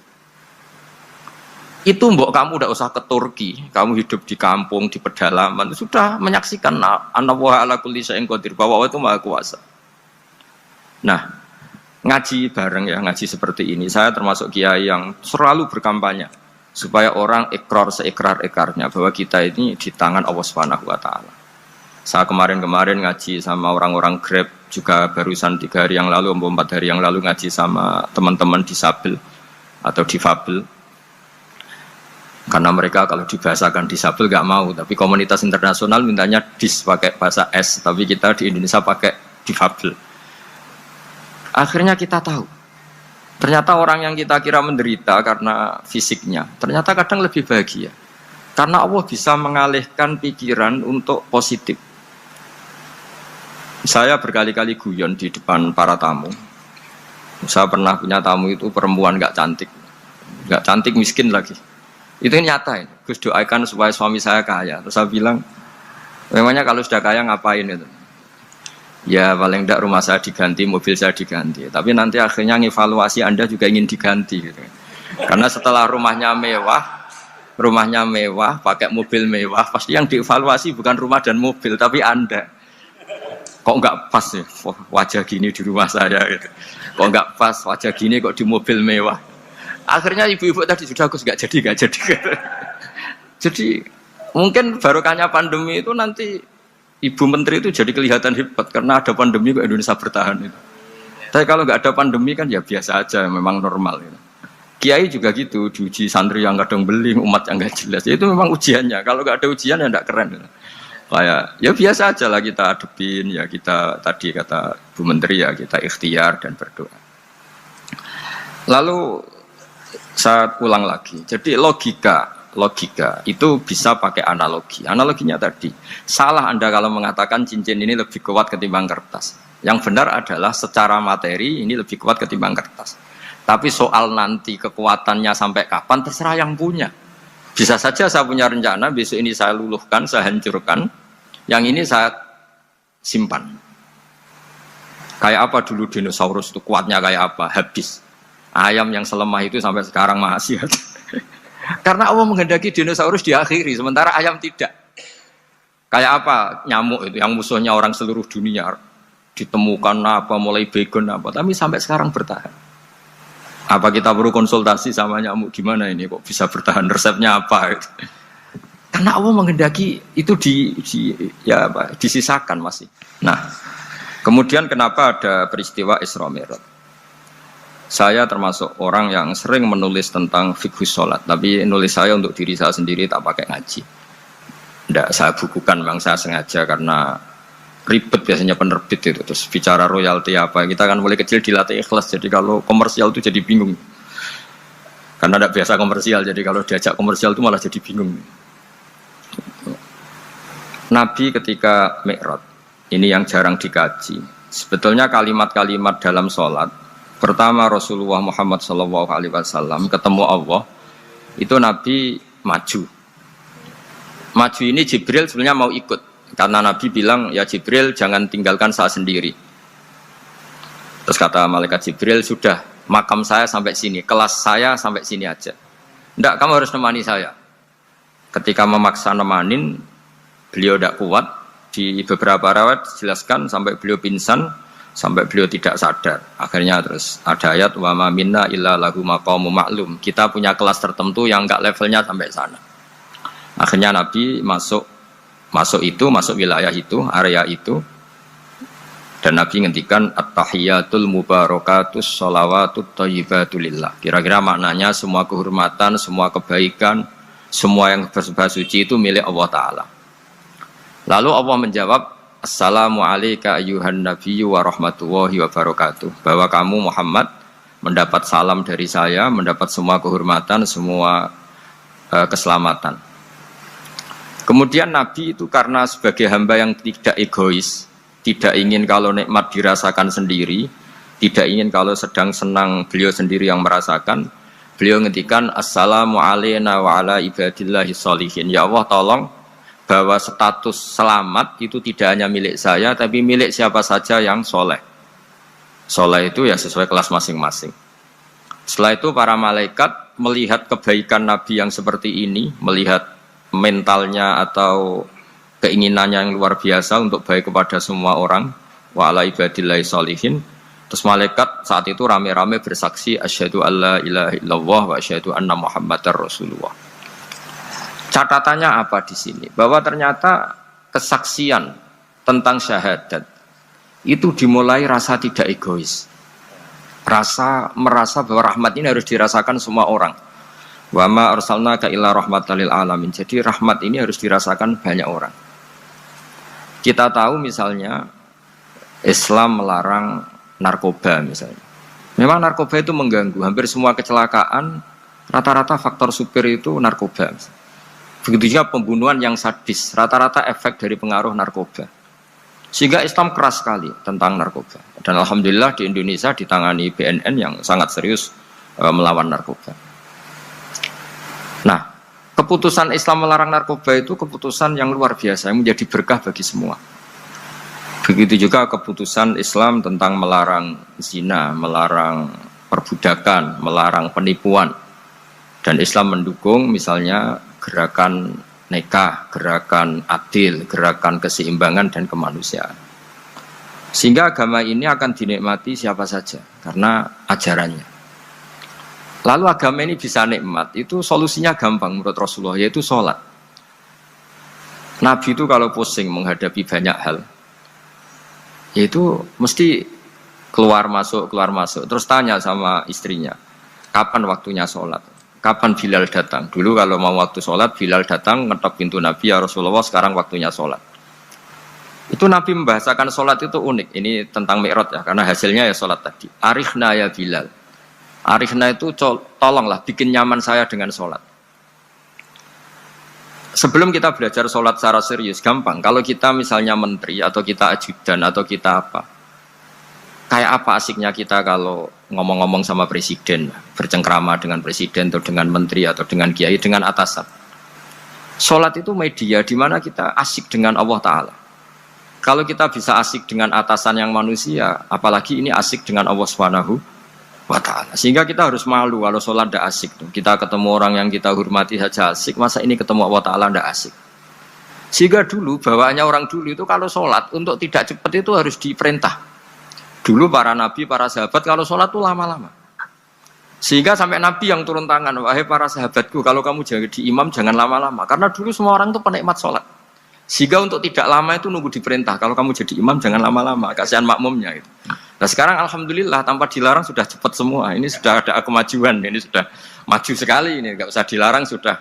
Itu mbok kamu udah usah ke Turki, kamu hidup di kampung, di pedalaman, sudah menyaksikan anallaha ala kulli syai'in qadir, bahwa Allah itu maha kuasa. Nah, ngaji bareng ya, ngaji seperti ini. Saya termasuk kiai yang selalu berkampanye supaya orang ikrar seikrar-ikrarnya bahwa kita ini di tangan Allah Subhanahu wa taala. Saya kemarin-kemarin ngaji sama orang-orang Grab, juga barusan 3 hari yang lalu, 4 hari yang lalu ngaji sama teman-teman disabel atau difabel. Karena mereka kalau dibahasakan disabel gak mau, tapi komunitas internasional mintanya dis pakai bahasa S, tapi kita di Indonesia pakai difabel. Akhirnya kita tahu, ternyata orang yang kita kira menderita karena fisiknya, ternyata kadang lebih bahagia. Karena Allah bisa mengalihkan pikiran untuk positif. Saya berkali-kali guyon di depan para tamu. Saya pernah punya tamu itu perempuan gak cantik miskin lagi. Itu nyata ini. Gus doakan supaya suami saya kaya. Terus saya bilang, memangnya kalau sudah kaya ngapain itu? Ya paling tidak rumah saya diganti, mobil saya diganti. Tapi nanti akhirnya ngevaluasi Anda juga ingin diganti. Gitu. Karena setelah rumahnya mewah, pakai mobil mewah, pasti yang dievaluasi bukan rumah dan mobil, tapi Anda. Kok enggak pas ya wajah gini di rumah saya? Gitu. Kok enggak pas wajah gini kok di mobil mewah? Akhirnya ibu-ibu tadi sudah aku nggak jadi. Jadi mungkin barokahnya pandemi itu nanti ibu menteri itu jadi kelihatan hebat karena ada pandemi kok Indonesia bertahan itu. Tapi kalau nggak ada pandemi kan ya biasa aja, memang normal. Gitu. Kiai juga gitu, diuji santri yang kadang beling, umat yang nggak jelas. Itu memang ujiannya. Kalau nggak ada ujian ya nggak keren. Gitu. Kayak ya biasa aja lah kita hadepin, ya kita tadi kata Bu Menteri ya kita ikhtiar dan berdoa. Lalu saya ulang lagi. Jadi logika itu bisa pakai analogi. Analoginya tadi, salah Anda kalau mengatakan cincin ini lebih kuat ketimbang kertas. Yang benar adalah secara materi ini lebih kuat ketimbang kertas. Tapi soal nanti kekuatannya sampai kapan terserah yang punya. Bisa saja saya punya rencana besok ini saya luluhkan, saya hancurkan. Yang ini saya simpan. Kayak apa dulu dinosaurus itu kuatnya kayak apa? Habis. Ayam yang selemah itu sampai sekarang masih ada. Karena Allah menghendaki dinosaurus diakhiri, sementara ayam tidak. Kayak apa nyamuk itu yang musuhnya orang seluruh dunia, ditemukan apa, mulai begon apa, tapi sampai sekarang bertahan. Apa kita perlu konsultasi sama nyamuk gimana ini kok bisa bertahan, resepnya apa? Karena Allah menghendaki itu disisakan masih. Nah, kemudian kenapa ada peristiwa Isra Mi'raj? Saya termasuk orang yang sering menulis tentang fikih sholat, tapi nulis saya untuk diri saya sendiri tak pakai ngaji. Tidak saya bukukan, memang saya sengaja karena ribet biasanya penerbit itu. Terus bicara royalti apa, kita kan mulai kecil dilatih ikhlas, jadi kalau komersial itu jadi bingung. Karena tidak biasa komersial, jadi kalau diajak komersial itu malah jadi bingung. Nabi ketika Mi'raj, ini yang jarang dikaji. Sebetulnya kalimat-kalimat dalam sholat, pertama Rasulullah Muhammad SAW ketemu Allah, itu Nabi maju. Maju ini Jibril sebenarnya mau ikut, karena Nabi bilang, ya Jibril jangan tinggalkan saya sendiri. Terus kata malaikat Jibril, sudah makam saya sampai sini, kelas saya sampai sini aja. Enggak, kamu harus nemani saya. Ketika memaksa nemanin, beliau tidak kuat. Di beberapa riwayat dijelaskan sampai beliau pingsan, sampai beliau tidak sadar. Akhirnya terus ada ayat wa ma minna illa lahu maqamun ma'lum. Kita punya kelas tertentu yang enggak levelnya sampai sana. Akhirnya Nabi masuk wilayah itu, area itu. Dan Nabi ngendikan at-tahiyatul mubarakatus sholawatut thayyibatulillah. Kira-kira maknanya semua kehormatan, semua kebaikan, semua yang bersembah suci itu milik Allah Ta'ala. Lalu Allah menjawab, Assalamu alayka ayyuhan nabiyyu wa rahmatullahi wa barakatuh. Bahwa kamu Muhammad mendapat salam dari saya, mendapat semua kehormatan, semua keselamatan. Kemudian Nabi itu karena sebagai hamba yang tidak egois, tidak ingin kalau nikmat dirasakan sendiri, tidak ingin kalau sedang senang beliau sendiri yang merasakan. Beliau ngendikan assalamu alayna wa ala ibadillahi sholihin. Ya Allah tolong bahwa status selamat itu tidak hanya milik saya tapi milik siapa saja yang soleh. Soleh itu ya sesuai kelas masing-masing. Setelah itu para malaikat melihat kebaikan Nabi yang seperti ini, melihat mentalnya atau keinginannya yang luar biasa untuk baik kepada semua orang, wa ala ibadillahi sholihin. Terus malaikat saat itu rame-rame bersaksi asyhadu alla ilaha illallah wa asyhadu anna muhammadar rasulullah. Catatannya apa di sini? Bahwa ternyata kesaksian tentang syahadat itu dimulai rasa tidak egois. Merasa bahwa rahmat ini harus dirasakan semua orang. Wa ma arsalnaka illa rahmatan lil alamin. Jadi rahmat ini harus dirasakan banyak orang. Kita tahu misalnya Islam melarang narkoba misalnya. Memang narkoba itu mengganggu. Hampir semua kecelakaan rata-rata faktor supir itu narkoba. Begitu juga pembunuhan yang sadis, rata-rata efek dari pengaruh narkoba. Sehingga Islam keras sekali tentang narkoba. Dan alhamdulillah di Indonesia ditangani BNN yang sangat serius melawan narkoba. Nah, keputusan Islam melarang narkoba itu keputusan yang luar biasa, yang menjadi berkah bagi semua. Begitu juga keputusan Islam tentang melarang zina, melarang perbudakan, melarang penipuan. Dan Islam mendukung misalnya gerakan nikah, gerakan adil, gerakan keseimbangan dan kemanusiaan. Sehingga agama ini akan dinikmati siapa saja karena ajarannya. Lalu agama ini bisa nikmat, itu solusinya gampang menurut Rasulullah, yaitu sholat. Nabi itu kalau pusing menghadapi banyak hal, yaitu mesti keluar masuk, terus tanya sama istrinya, kapan waktunya sholat, kapan Bilal datang. Dulu kalau mau waktu sholat, Bilal datang ngetok pintu Nabi, ya Rasulullah sekarang waktunya sholat. Itu Nabi membahasakan sholat itu unik. Ini tentang Mi'raj ya, karena hasilnya ya sholat tadi. Arikhna ya Bilal. Arikhna itu tolonglah bikin nyaman saya dengan sholat. Sebelum kita belajar sholat secara serius, gampang. Kalau kita misalnya menteri, atau kita ajudan, atau kita apa. Kayak apa asiknya kita kalau ngomong-ngomong sama presiden, bercengkrama dengan presiden, atau dengan menteri, atau dengan kiai, dengan atasan. Sholat itu media di mana kita asik dengan Allah Ta'ala. Kalau kita bisa asik dengan atasan yang manusia, apalagi ini asik dengan Allah Subhanahu wa ta'ala. Sehingga kita harus malu kalau sholat tidak asik. Kita ketemu orang yang kita hormati saja asik, masa ini ketemu Allah Ta'ala tidak asik. Sehingga dulu, bawaannya orang dulu itu kalau sholat, untuk tidak cepat itu harus diperintah. Dulu para nabi, para sahabat, kalau sholat itu lama-lama. Sehingga sampai nabi yang turun tangan, wahai para sahabatku, kalau kamu jadi imam jangan lama-lama. Karena dulu semua orang itu penikmat sholat. Sehingga untuk tidak lama itu nunggu diperintah. Kalau kamu jadi imam jangan lama-lama, kasihan makmumnya itu. Nah sekarang alhamdulillah tanpa dilarang sudah cepat semua. Ini sudah ada kemajuan, ini sudah maju sekali ini, nggak usah dilarang sudah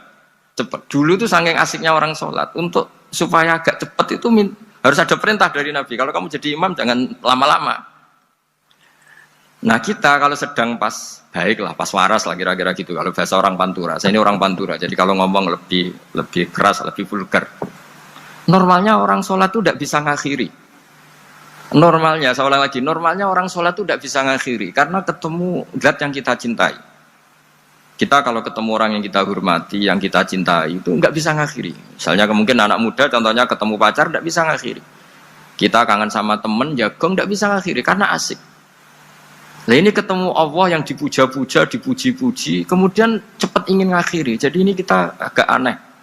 cepat. Dulu itu saking asiknya orang sholat, untuk supaya agak cepat itu harus ada perintah dari Nabi. Kalau kamu jadi imam jangan lama-lama. Nah kita kalau sedang pas baik lah, pas waras lah kira-kira gitu. Kalau bahasa orang Pantura, saya ini orang Pantura, jadi kalau ngomong lebih keras, lebih vulgar. Normalnya orang sholat itu tidak bisa ngakhiri. Normalnya, saya ulang lagi, normalnya orang sholat itu tidak bisa ngakhiri karena ketemu zat yang kita cintai. Kita kalau ketemu orang yang kita hormati, yang kita cintai itu nggak bisa ngakhiri. Misalnya mungkin anak muda, contohnya ketemu pacar tidak bisa ngakhiri. Kita kangen sama temen, jagung tidak bisa ngakhiri karena asik. Nah ini ketemu Allah yang dipuja-puja, dipuji-puji, kemudian cepat ingin ngakhiri. Jadi ini kita agak aneh.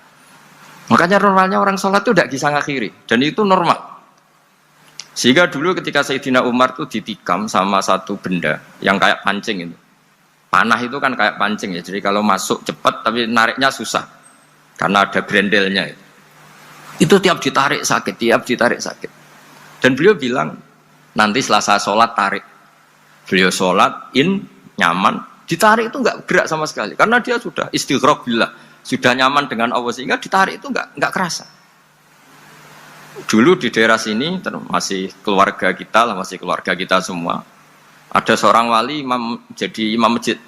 Makanya normalnya orang sholat itu tidak bisa ngakhiri, dan itu normal. Sehingga dulu ketika Sayyidina Umar itu ditikam sama satu benda yang kayak pancing itu. Panah itu kan kayak pancing ya, jadi kalau masuk cepat tapi nariknya susah karena ada grendelnya. Itu tiap ditarik sakit. Dan beliau bilang, nanti setelah saya sholat tarik. Beliau sholat, nyaman, ditarik itu nggak gerak sama sekali karena dia sudah istighraq billah, sudah nyaman dengan Allah sehingga ditarik itu nggak kerasa. Dulu di daerah sini masih keluarga kita lah, masih keluarga kita semua. Ada seorang wali jadi imam masjid.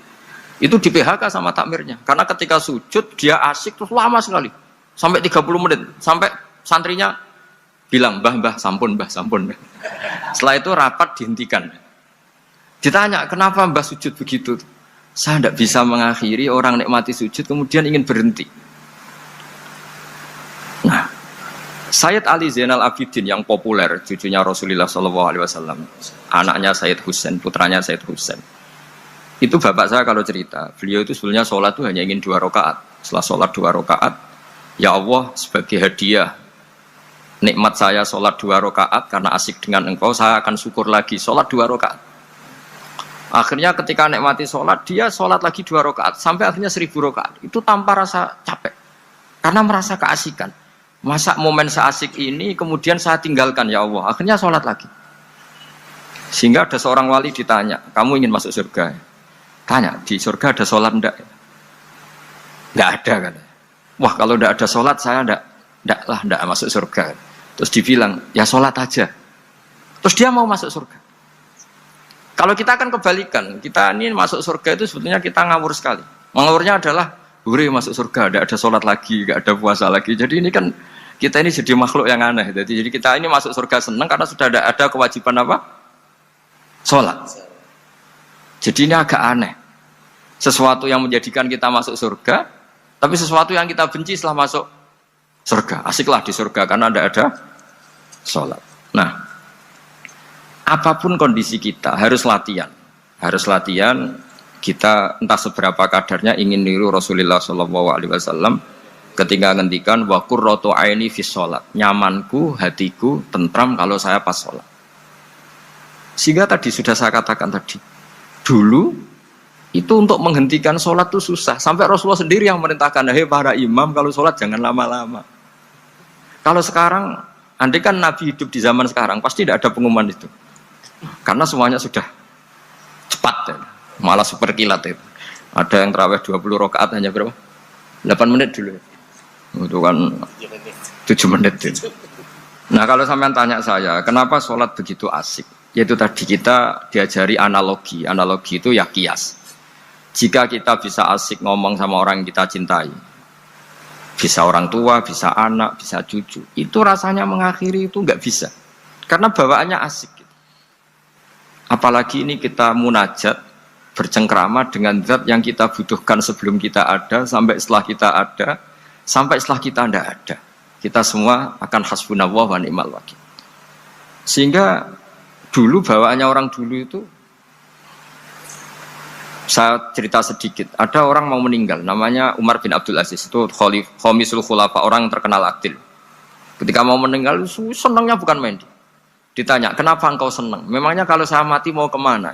Itu di PHK sama takmirnya. Karena ketika sujud dia asik terus lama sekali. Sampai 30 menit. Sampai santrinya bilang, mbah, sampun, mbah, sampun. Setelah itu rapat dihentikan. Ditanya, kenapa mbah sujud begitu? Saya tidak bisa mengakhiri orang nikmati sujud kemudian ingin berhenti. Nah, Sayyid Ali Zainal Abidin yang populer, cucunya Rasulullah SAW, anaknya Sayyid Husain, putranya Sayyid Husain. Itu bapak saya kalau cerita, beliau itu sebetulnya sholat itu hanya ingin 2 rakaat. Setelah sholat 2 rakaat, ya Allah sebagai hadiah nikmat saya sholat 2 rakaat karena asik dengan engkau, saya akan syukur lagi sholat 2 rakaat. Akhirnya ketika nikmati sholat, dia sholat lagi 2 rakaat sampai akhirnya 1000 rakaat. Itu tanpa rasa capek, karena merasa keasikan. Masa momen seasik ini kemudian saya tinggalkan ya Allah. Akhirnya sholat lagi. Sehingga ada seorang wali ditanya, kamu ingin masuk surga? Tanya, di surga ada sholat enggak? Enggak ada kan? Wah kalau enggak ada sholat saya enggak masuk surga. Terus dibilang, ya sholat aja. Terus dia mau masuk surga. Kalau kita akan kebalikan, kita ini masuk surga itu sebetulnya kita ngawur sekali. Ngawurnya adalah, hore masuk surga, enggak ada sholat lagi, enggak ada puasa lagi. Jadi ini kan kita ini jadi makhluk yang aneh. Jadi kita ini masuk surga senang karena sudah ada kewajiban apa? Sholat. Jadi ini agak aneh. Sesuatu yang menjadikan kita masuk surga, tapi sesuatu yang kita benci setelah masuk surga. Asiklah di surga karena tidak ada sholat. Nah, apapun kondisi kita harus latihan. Harus latihan. Kita entah seberapa kadarnya ingin niru Rasulullah SAW ketika ngendikan wa qurratu aini fi sholat. Nyamanku, hatiku tentram kalau saya pas sholat. Sehingga tadi sudah saya katakan tadi, dulu itu untuk menghentikan sholat itu susah. Sampai Rasulullah sendiri yang merintahkan, hei para imam kalau sholat jangan lama-lama. Kalau sekarang, andai kan Nabi hidup di zaman sekarang, pasti tidak ada pengumuman itu. Karena semuanya sudah cepat, ya. Malah super kilat itu. Ada yang terawih 20 rakaat hanya berapa? 8 menit dulu. Itu kan 7 menit itu. Nah kalau sampean tanya saya, kenapa sholat begitu asik? Yaitu tadi kita diajari analogi. Analogi itu ya kias. Jika kita bisa asik ngomong sama orang yang kita cintai, bisa orang tua, bisa anak, bisa cucu, itu rasanya mengakhiri itu nggak bisa. Karena bawaannya asik. Apalagi ini kita munajat, bercengkrama dengan zat yang kita butuhkan sebelum kita ada, sampai setelah kita ada, sampai setelah kita tidak ada. Kita semua akan hasbunallah wa ni'mal wakil. Sehingga dulu bawaannya orang dulu itu, saya cerita sedikit, ada orang mau meninggal, namanya Umar bin Abdul Aziz, itu Khomisul Khulafa, orang yang terkenal adil. Ketika mau meninggal, senangnya bukan main. Ditanya, kenapa engkau senang? Memangnya kalau saya mati mau kemana?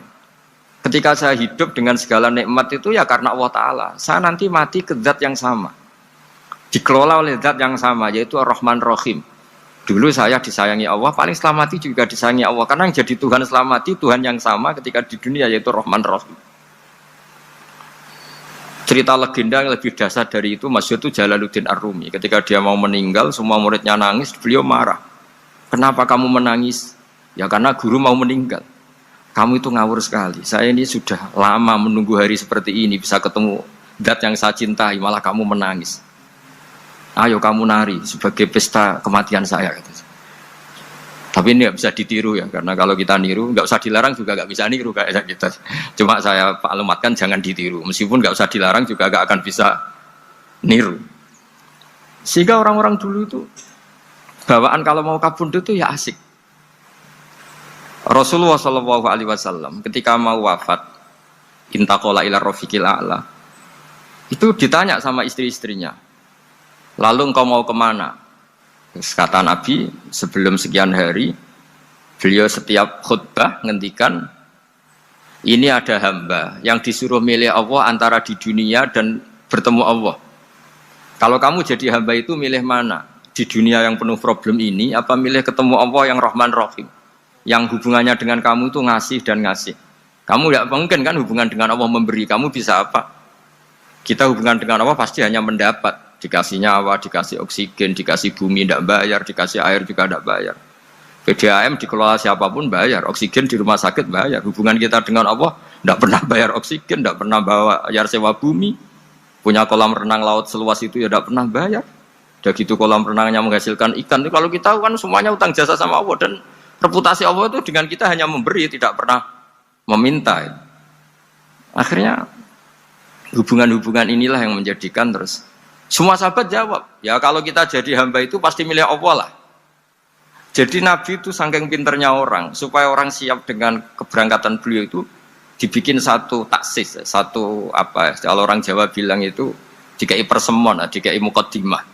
Ketika saya hidup dengan segala nikmat itu ya karena Allah Ta'ala. Saya nanti mati ke zat yang sama, dikelola oleh zat yang sama, yaitu Ar-Rahman Rahim. Dulu saya disayangi Allah, paling selamati juga disayangi Allah. Karena yang jadi Tuhan selamati, Tuhan yang sama ketika di dunia, yaitu Rahman Rahim. Cerita legenda yang lebih dasar dari itu, masyhur itu Jalaluddin Ar-Rumi. Ketika dia mau meninggal, semua muridnya nangis, beliau marah. Kenapa kamu menangis? Ya karena guru mau meninggal. Kamu itu ngawur sekali. Saya ini sudah lama menunggu hari seperti ini, bisa ketemu zat yang saya cintai, malah kamu menangis. Ayo kamu nari sebagai pesta kematian saya. Tapi ini nggak bisa ditiru ya, karena kalau kita niru, nggak usah dilarang juga nggak bisa niru kayak kita. Cuma saya maklumatkan jangan ditiru, meskipun nggak usah dilarang juga nggak akan bisa niru. Sehingga orang-orang dulu itu bawaan kalau mau kabundut itu ya asik. Rasulullah SAW ketika mau wafat, intaqala ila rafiqil a'la, itu ditanya sama istri-istrinya, lalu engkau mau kemana? Kata Nabi, sebelum sekian hari, beliau setiap khutbah ngendikan, ini ada hamba yang disuruh milih Allah antara di dunia dan bertemu Allah. Kalau kamu jadi hamba itu milih mana? Di dunia yang penuh problem ini, apa milih ketemu Allah yang Rahman Rahim? Yang hubungannya dengan kamu itu ngasih dan ngasih. Kamu tidak mungkin kan hubungan dengan Allah memberi, kamu bisa apa? Kita hubungan dengan Allah pasti hanya mendapat. Dikasih nyawa, dikasih oksigen, dikasih bumi tidak bayar, dikasih air juga tidak bayar. PDAM dikelola siapapun bayar, oksigen di rumah sakit bayar. Hubungan kita dengan Allah tidak pernah bayar oksigen, tidak pernah bayar sewa bumi, punya kolam renang laut seluas itu ya tidak pernah bayar. Udah gitu kolam renangnya menghasilkan ikan. Itu kalau kita kan semuanya utang jasa sama Allah, dan reputasi Allah itu dengan kita hanya memberi, tidak pernah meminta. Akhirnya hubungan-hubungan inilah yang menjadikan terus semua sahabat jawab, ya kalau kita jadi hamba itu pasti milik Allah lah. Jadi Nabi itu saking pinternya orang, supaya orang siap dengan keberangkatan beliau itu dibikin satu taksis, satu apa? Kalau orang Jawa bilang itu dikai persemon, dikai mukaddimah,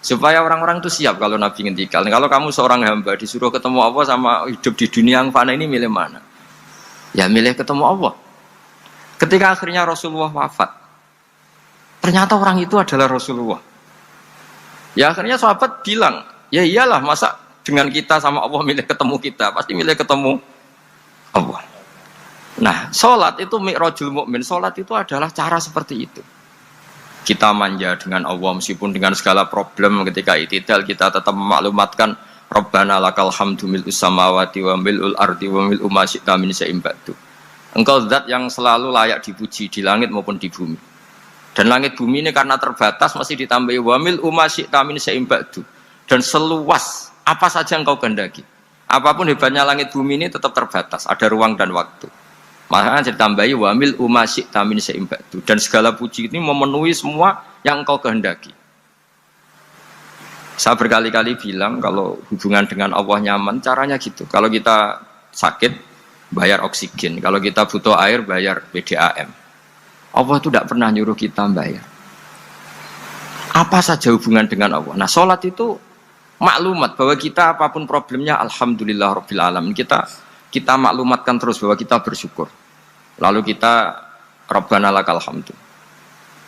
supaya orang-orang itu siap kalau Nabi ngendikan. Kalau kamu seorang hamba disuruh ketemu Allah sama hidup di dunia yang fana ini, milih mana? Ya milih ketemu Allah. Ketika akhirnya Rasulullah wafat, ternyata orang itu adalah Rasulullah. Ya akhirnya sahabat bilang, ya iyalah, masa dengan kita sama Allah milih ketemu kita, pasti milih ketemu Allah. Nah, sholat itu mi'rajul mukmin. Sholat itu adalah cara seperti itu. Kita manja dengan Allah meskipun dengan segala problem. Ketika itidal kita tetap memaklumatkan Rabbana lakal hamdu mil'us samawati wa mil'ul ardi wa mil'u ma syi'ta min syai'in ba'du. Engkau zat yang selalu layak dipuji di langit maupun di bumi. Dan langit bumi ini karena terbatas masih ditambahi wa mil'u ma syi'ta min syai'in ba'du. Dan seluas apa saja engkau kehendaki. Apapun hebatnya langit bumi ini tetap terbatas, ada ruang dan waktu. Makanya ditambahi wa mil'u ma syi'ta min syai'in ba'du. Dan segala puji ini memenuhi semua yang engkau kehendaki. Saya berkali-kali bilang kalau hubungan dengan Allah nyaman, caranya gitu. Kalau kita sakit, bayar oksigen. Kalau kita butuh air, bayar PDAM. Allah itu tidak pernah nyuruh kita bayar. Apa saja hubungan dengan Allah. Nah, sholat itu maklumat bahwa kita apapun problemnya, alhamdulillah rabbil alamin. Kita maklumatkan terus bahwa kita bersyukur. Lalu kita Rabbana lakal hamdu.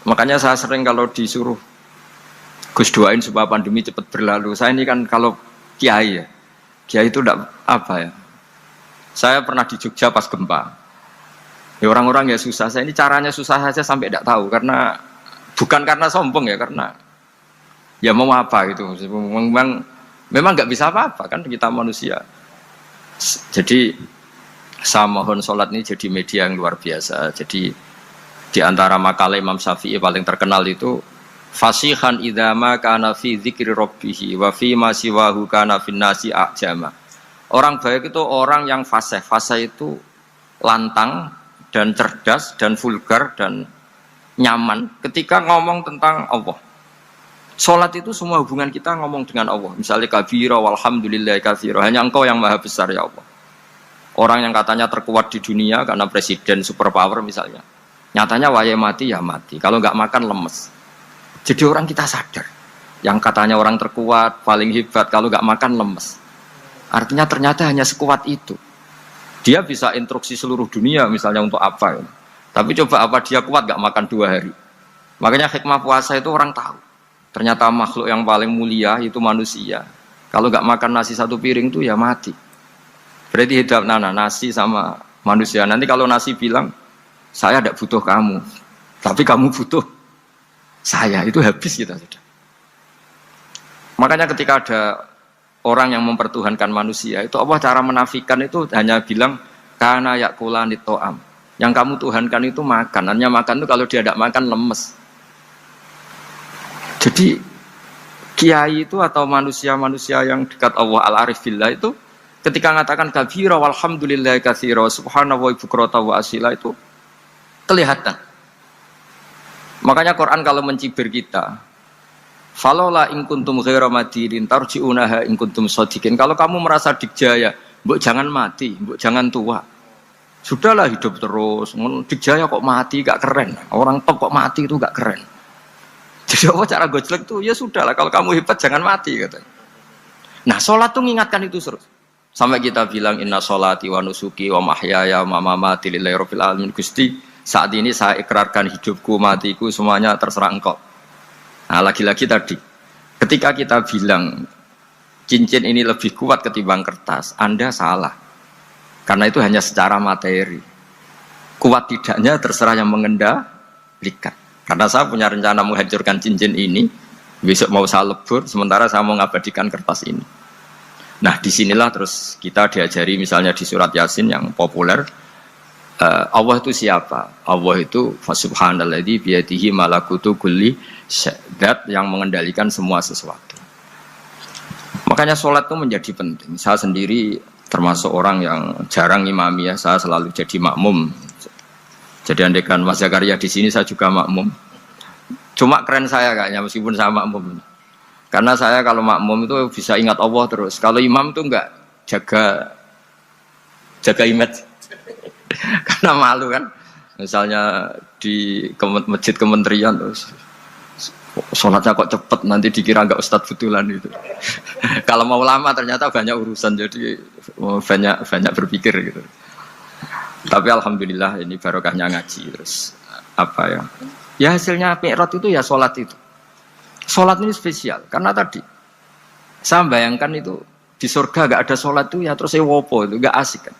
Makanya saya sering kalau disuruh Gus doain supaya pandemi cepat berlalu. Saya ini kan kalau kiai ya, kiai itu tidak apa ya. Saya pernah di Jogja pas gempa. Ya orang-orang ya susah. Saya ini caranya susah saja sampai tidak tahu, karena bukan karena sombong ya, karena ya mau apa gitu. Memang nggak bisa apa-apa kan, kita manusia. Jadi saya mohon sholat ini jadi media yang luar biasa. Jadi di antara makalah Imam Syafi'i paling terkenal itu fasihan idama kana fi dzikri rabbih wa fi ma siwahu kana fin nasi ajama. Orang baik itu orang yang fasih. Fasih itu lantang dan cerdas dan vulgar dan nyaman ketika ngomong tentang Allah. Salat itu semua hubungan kita ngomong dengan Allah. Misalnya kabira walhamdulillah katsira, hanya Engkau yang maha besar ya Allah. Orang yang katanya terkuat di dunia karena presiden superpower misalnya, nyatanya waya mati ya mati. Kalau nggak makan lemes. Jadi orang kita sadar, yang katanya orang terkuat paling hebat, kalau nggak makan lemes. Artinya ternyata hanya sekuat itu. Dia bisa instruksi seluruh dunia misalnya untuk apa ya. Tapi coba apa dia kuat nggak makan 2 hari. Makanya hikmah puasa itu orang tahu. Ternyata makhluk yang paling mulia itu manusia. Kalau nggak makan nasi 1 piring itu ya mati. Berarti hidup nasi sama manusia. Nanti kalau nasi bilang, saya tidak butuh kamu, tapi kamu butuh saya, itu habis kita sudah. Makanya ketika ada orang yang mempertuhankan manusia, itu Allah cara menafikan itu hanya bilang kana yakulani to'am. Yang kamu tuhankan itu makan. Hanya makan itu kalau dia tidak makan lemes. Jadi kiai itu atau manusia-manusia yang dekat Allah al-arif billah itu ketika mengatakan kabira walhamdulillah katsira subhanallahi bukrata wa asila itu kelihatan. Makanya Quran kalau mencibir kita, falola in kuntum ghaira madinin tarji'unaha in kuntum shadiqin. Kalau kamu merasa dikjaya, mbok jangan mati, mbok jangan tua. Sudahlah hidup terus. Dikjaya kok mati gak keren. Orang top kok mati itu gak keren. Jadi apa cara gojlek tuh? Ya sudahlah, kalau kamu hebat jangan mati katanya. Nah, sholat tuh mengingatkan itu terus. Sampai kita bilang inna sholati wa nusuki wa mahyaya wa mamati lillahi rabbil alamin. Gusti, saat ini saya ikrarkan hidupku, matiku semuanya terserah Engkau. Nah, lagi-lagi tadi ketika kita bilang cincin ini lebih kuat ketimbang kertas, Anda salah. Karena itu hanya secara materi. Kuat tidaknya terserah yang mengendalikan. Karena saya punya rencana menghancurkan cincin ini, besok mau saya lebur, sementara saya mau mengabadikan kertas ini. Nah, disinilah terus kita diajari misalnya di surat Yasin yang populer, Allah itu siapa? Allah itu subhanalladzi biyadihi malakutu kulli syai', yang mengendalikan semua sesuatu. Makanya sholat itu menjadi penting. Saya sendiri termasuk orang yang jarang imami ya, saya selalu jadi makmum. Jadi andaikan Mas Zakaria di sini saya juga makmum. Cuma keren saya kayaknya meskipun saya makmum. Karena saya kalau makmum itu bisa ingat Allah terus. Kalau imam itu enggak jaga image. Karena malu kan. Misalnya di masjid kementerian terus sholatnya kok cepet nanti dikira enggak ustadz betulan itu. Kalau mau lama ternyata banyak urusan jadi banyak berpikir gitu. Tapi alhamdulillah ini barokahnya ngaji terus apa ya? Ya hasilnya mi'raj itu ya sholat itu. Sholat ini spesial karena tadi saya bayangkan itu di surga gak ada sholat itu ya terus wopo itu gak asik kan.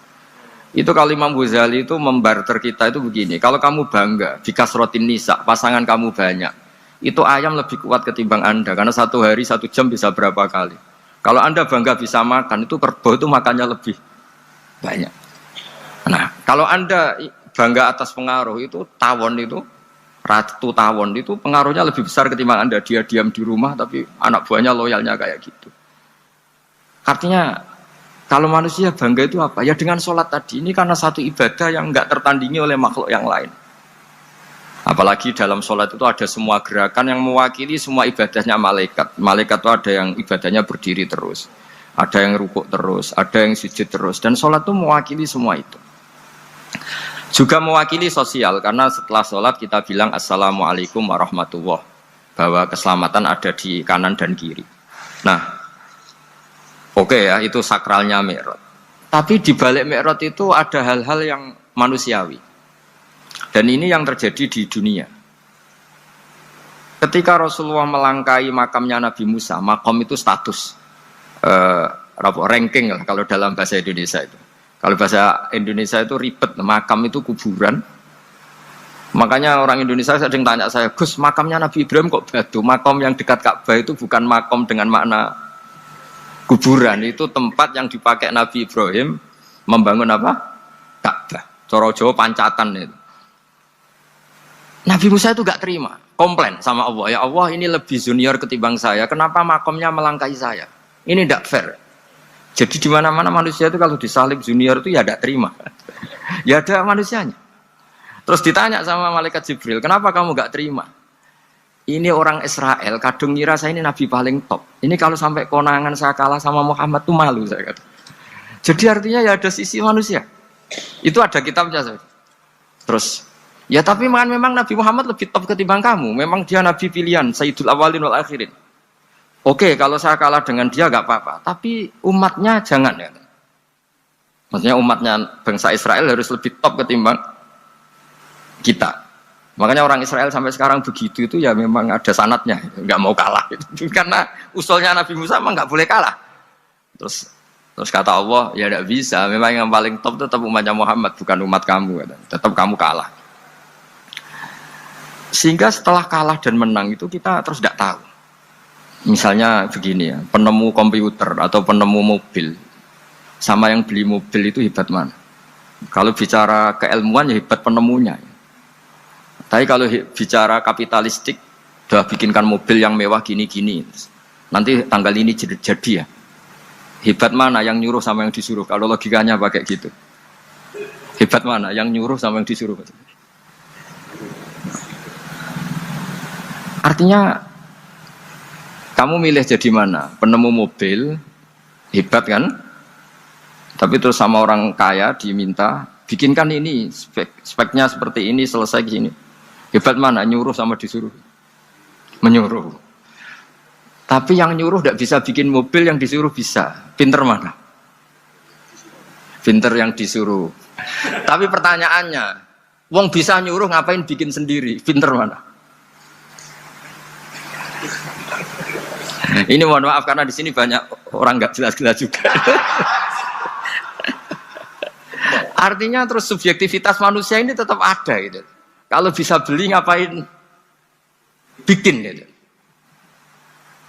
Itu kalau Imam Ghazali itu membarter kita itu begini. Kalau kamu bangga di kasrotin nisa pasangan kamu banyak, itu ayam lebih kuat ketimbang Anda karena satu hari 1 jam bisa berapa kali. Kalau Anda bangga bisa makan itu kerbau itu makannya lebih banyak. Nah kalau Anda bangga atas pengaruh itu tawon itu ratu tawon itu pengaruhnya lebih besar ketimbang Anda. Dia diam di rumah tapi anak buahnya loyalnya kayak gitu. Artinya kalau manusia bangga itu apa? Ya dengan sholat tadi. Ini karena satu ibadah yang enggak tertandingi oleh makhluk yang lain. Apalagi dalam sholat itu ada semua gerakan yang mewakili semua ibadahnya malaikat. Malaikat itu ada yang ibadahnya berdiri terus, ada yang rukuk terus, ada yang sujud terus. Dan sholat itu mewakili semua itu. Juga mewakili sosial, karena setelah sholat kita bilang Assalamualaikum warahmatullahi wabarakatuh, bahwa keselamatan ada di kanan dan kiri. Nah, oke ya, itu sakralnya mi'raj. Tapi di balik mi'raj itu ada hal-hal yang manusiawi. Dan ini yang terjadi di dunia. Ketika Rasulullah melangkai makamnya Nabi Musa, makam itu status ranking lah kalau dalam bahasa Indonesia itu. Kalau bahasa Indonesia itu ribet, makam itu kuburan. Makanya orang Indonesia sering tanya saya, Gus, makamnya Nabi Ibrahim kok batu? Makam yang dekat Ka'bah itu bukan makam dengan makna kuburan, itu tempat yang dipakai Nabi Ibrahim membangun apa? Ka'bah. Coro Jawa pancatan itu. Nabi Musa itu gak terima, komplain sama Allah. Ya Allah, ini lebih junior ketimbang saya. Kenapa makamnya melangkai saya? Ini tidak fair. Jadi di mana-mana manusia itu kalau disalib junior itu ya tidak terima. Ya ada manusianya. Terus ditanya sama malaikat Jibril, kenapa kamu gak terima? Ini orang Israel, kadung ngira saya ini nabi paling top. Ini kalau sampai konangan saya kalah sama Muhammad tuh malu saya kata. Jadi artinya ya ada sisi manusia. Itu ada kitabnya saya. Terus, ya tapi memang Nabi Muhammad lebih top ketimbang kamu. Memang dia nabi pilihan, Sayyidul Awalin wal Akhirin. Oke, kalau saya kalah dengan dia gak apa-apa. Tapi umatnya jangan ya. Maksudnya umatnya bangsa Israel harus lebih top ketimbang kita. Makanya orang Israel sampai sekarang begitu itu ya memang ada sanatnya, nggak mau kalah gitu. Karena usulnya Nabi Musa memang nggak boleh kalah. Terus kata Allah, ya tidak bisa. Memang yang paling top tetap umatnya Muhammad, bukan umat kamu. Tetap kamu kalah. Sehingga setelah kalah dan menang itu kita terus tidak tahu. Misalnya begini ya, penemu komputer atau penemu mobil sama yang beli mobil itu hebat mana? Kalau bicara keilmuan ya hebat penemunya. Tapi kalau bicara kapitalistik, udah bikinkan mobil yang mewah gini-gini. Nanti tanggal ini jadi ya. Hebat mana yang nyuruh sama yang disuruh? Kalau logikanya pakai gitu. Hebat mana yang nyuruh sama yang disuruh? Artinya kamu milih jadi mana? Penemu mobil, hebat kan? Tapi terus sama orang kaya diminta, bikinkan ini, speknya seperti ini, selesai gini. Hebat mana? Nyuruh sama disuruh? Menyuruh. Tapi yang nyuruh tidak bisa bikin mobil, yang disuruh bisa. Pinter mana? Pinter yang disuruh. Tapi pertanyaannya, wong bisa nyuruh ngapain bikin sendiri? Pinter mana? Ini mohon maaf karena di sini banyak orang nggak jelas-jelas juga. Artinya terus subjektivitas manusia ini tetap ada gitu. Kalau bisa beli ngapain bikin gitu.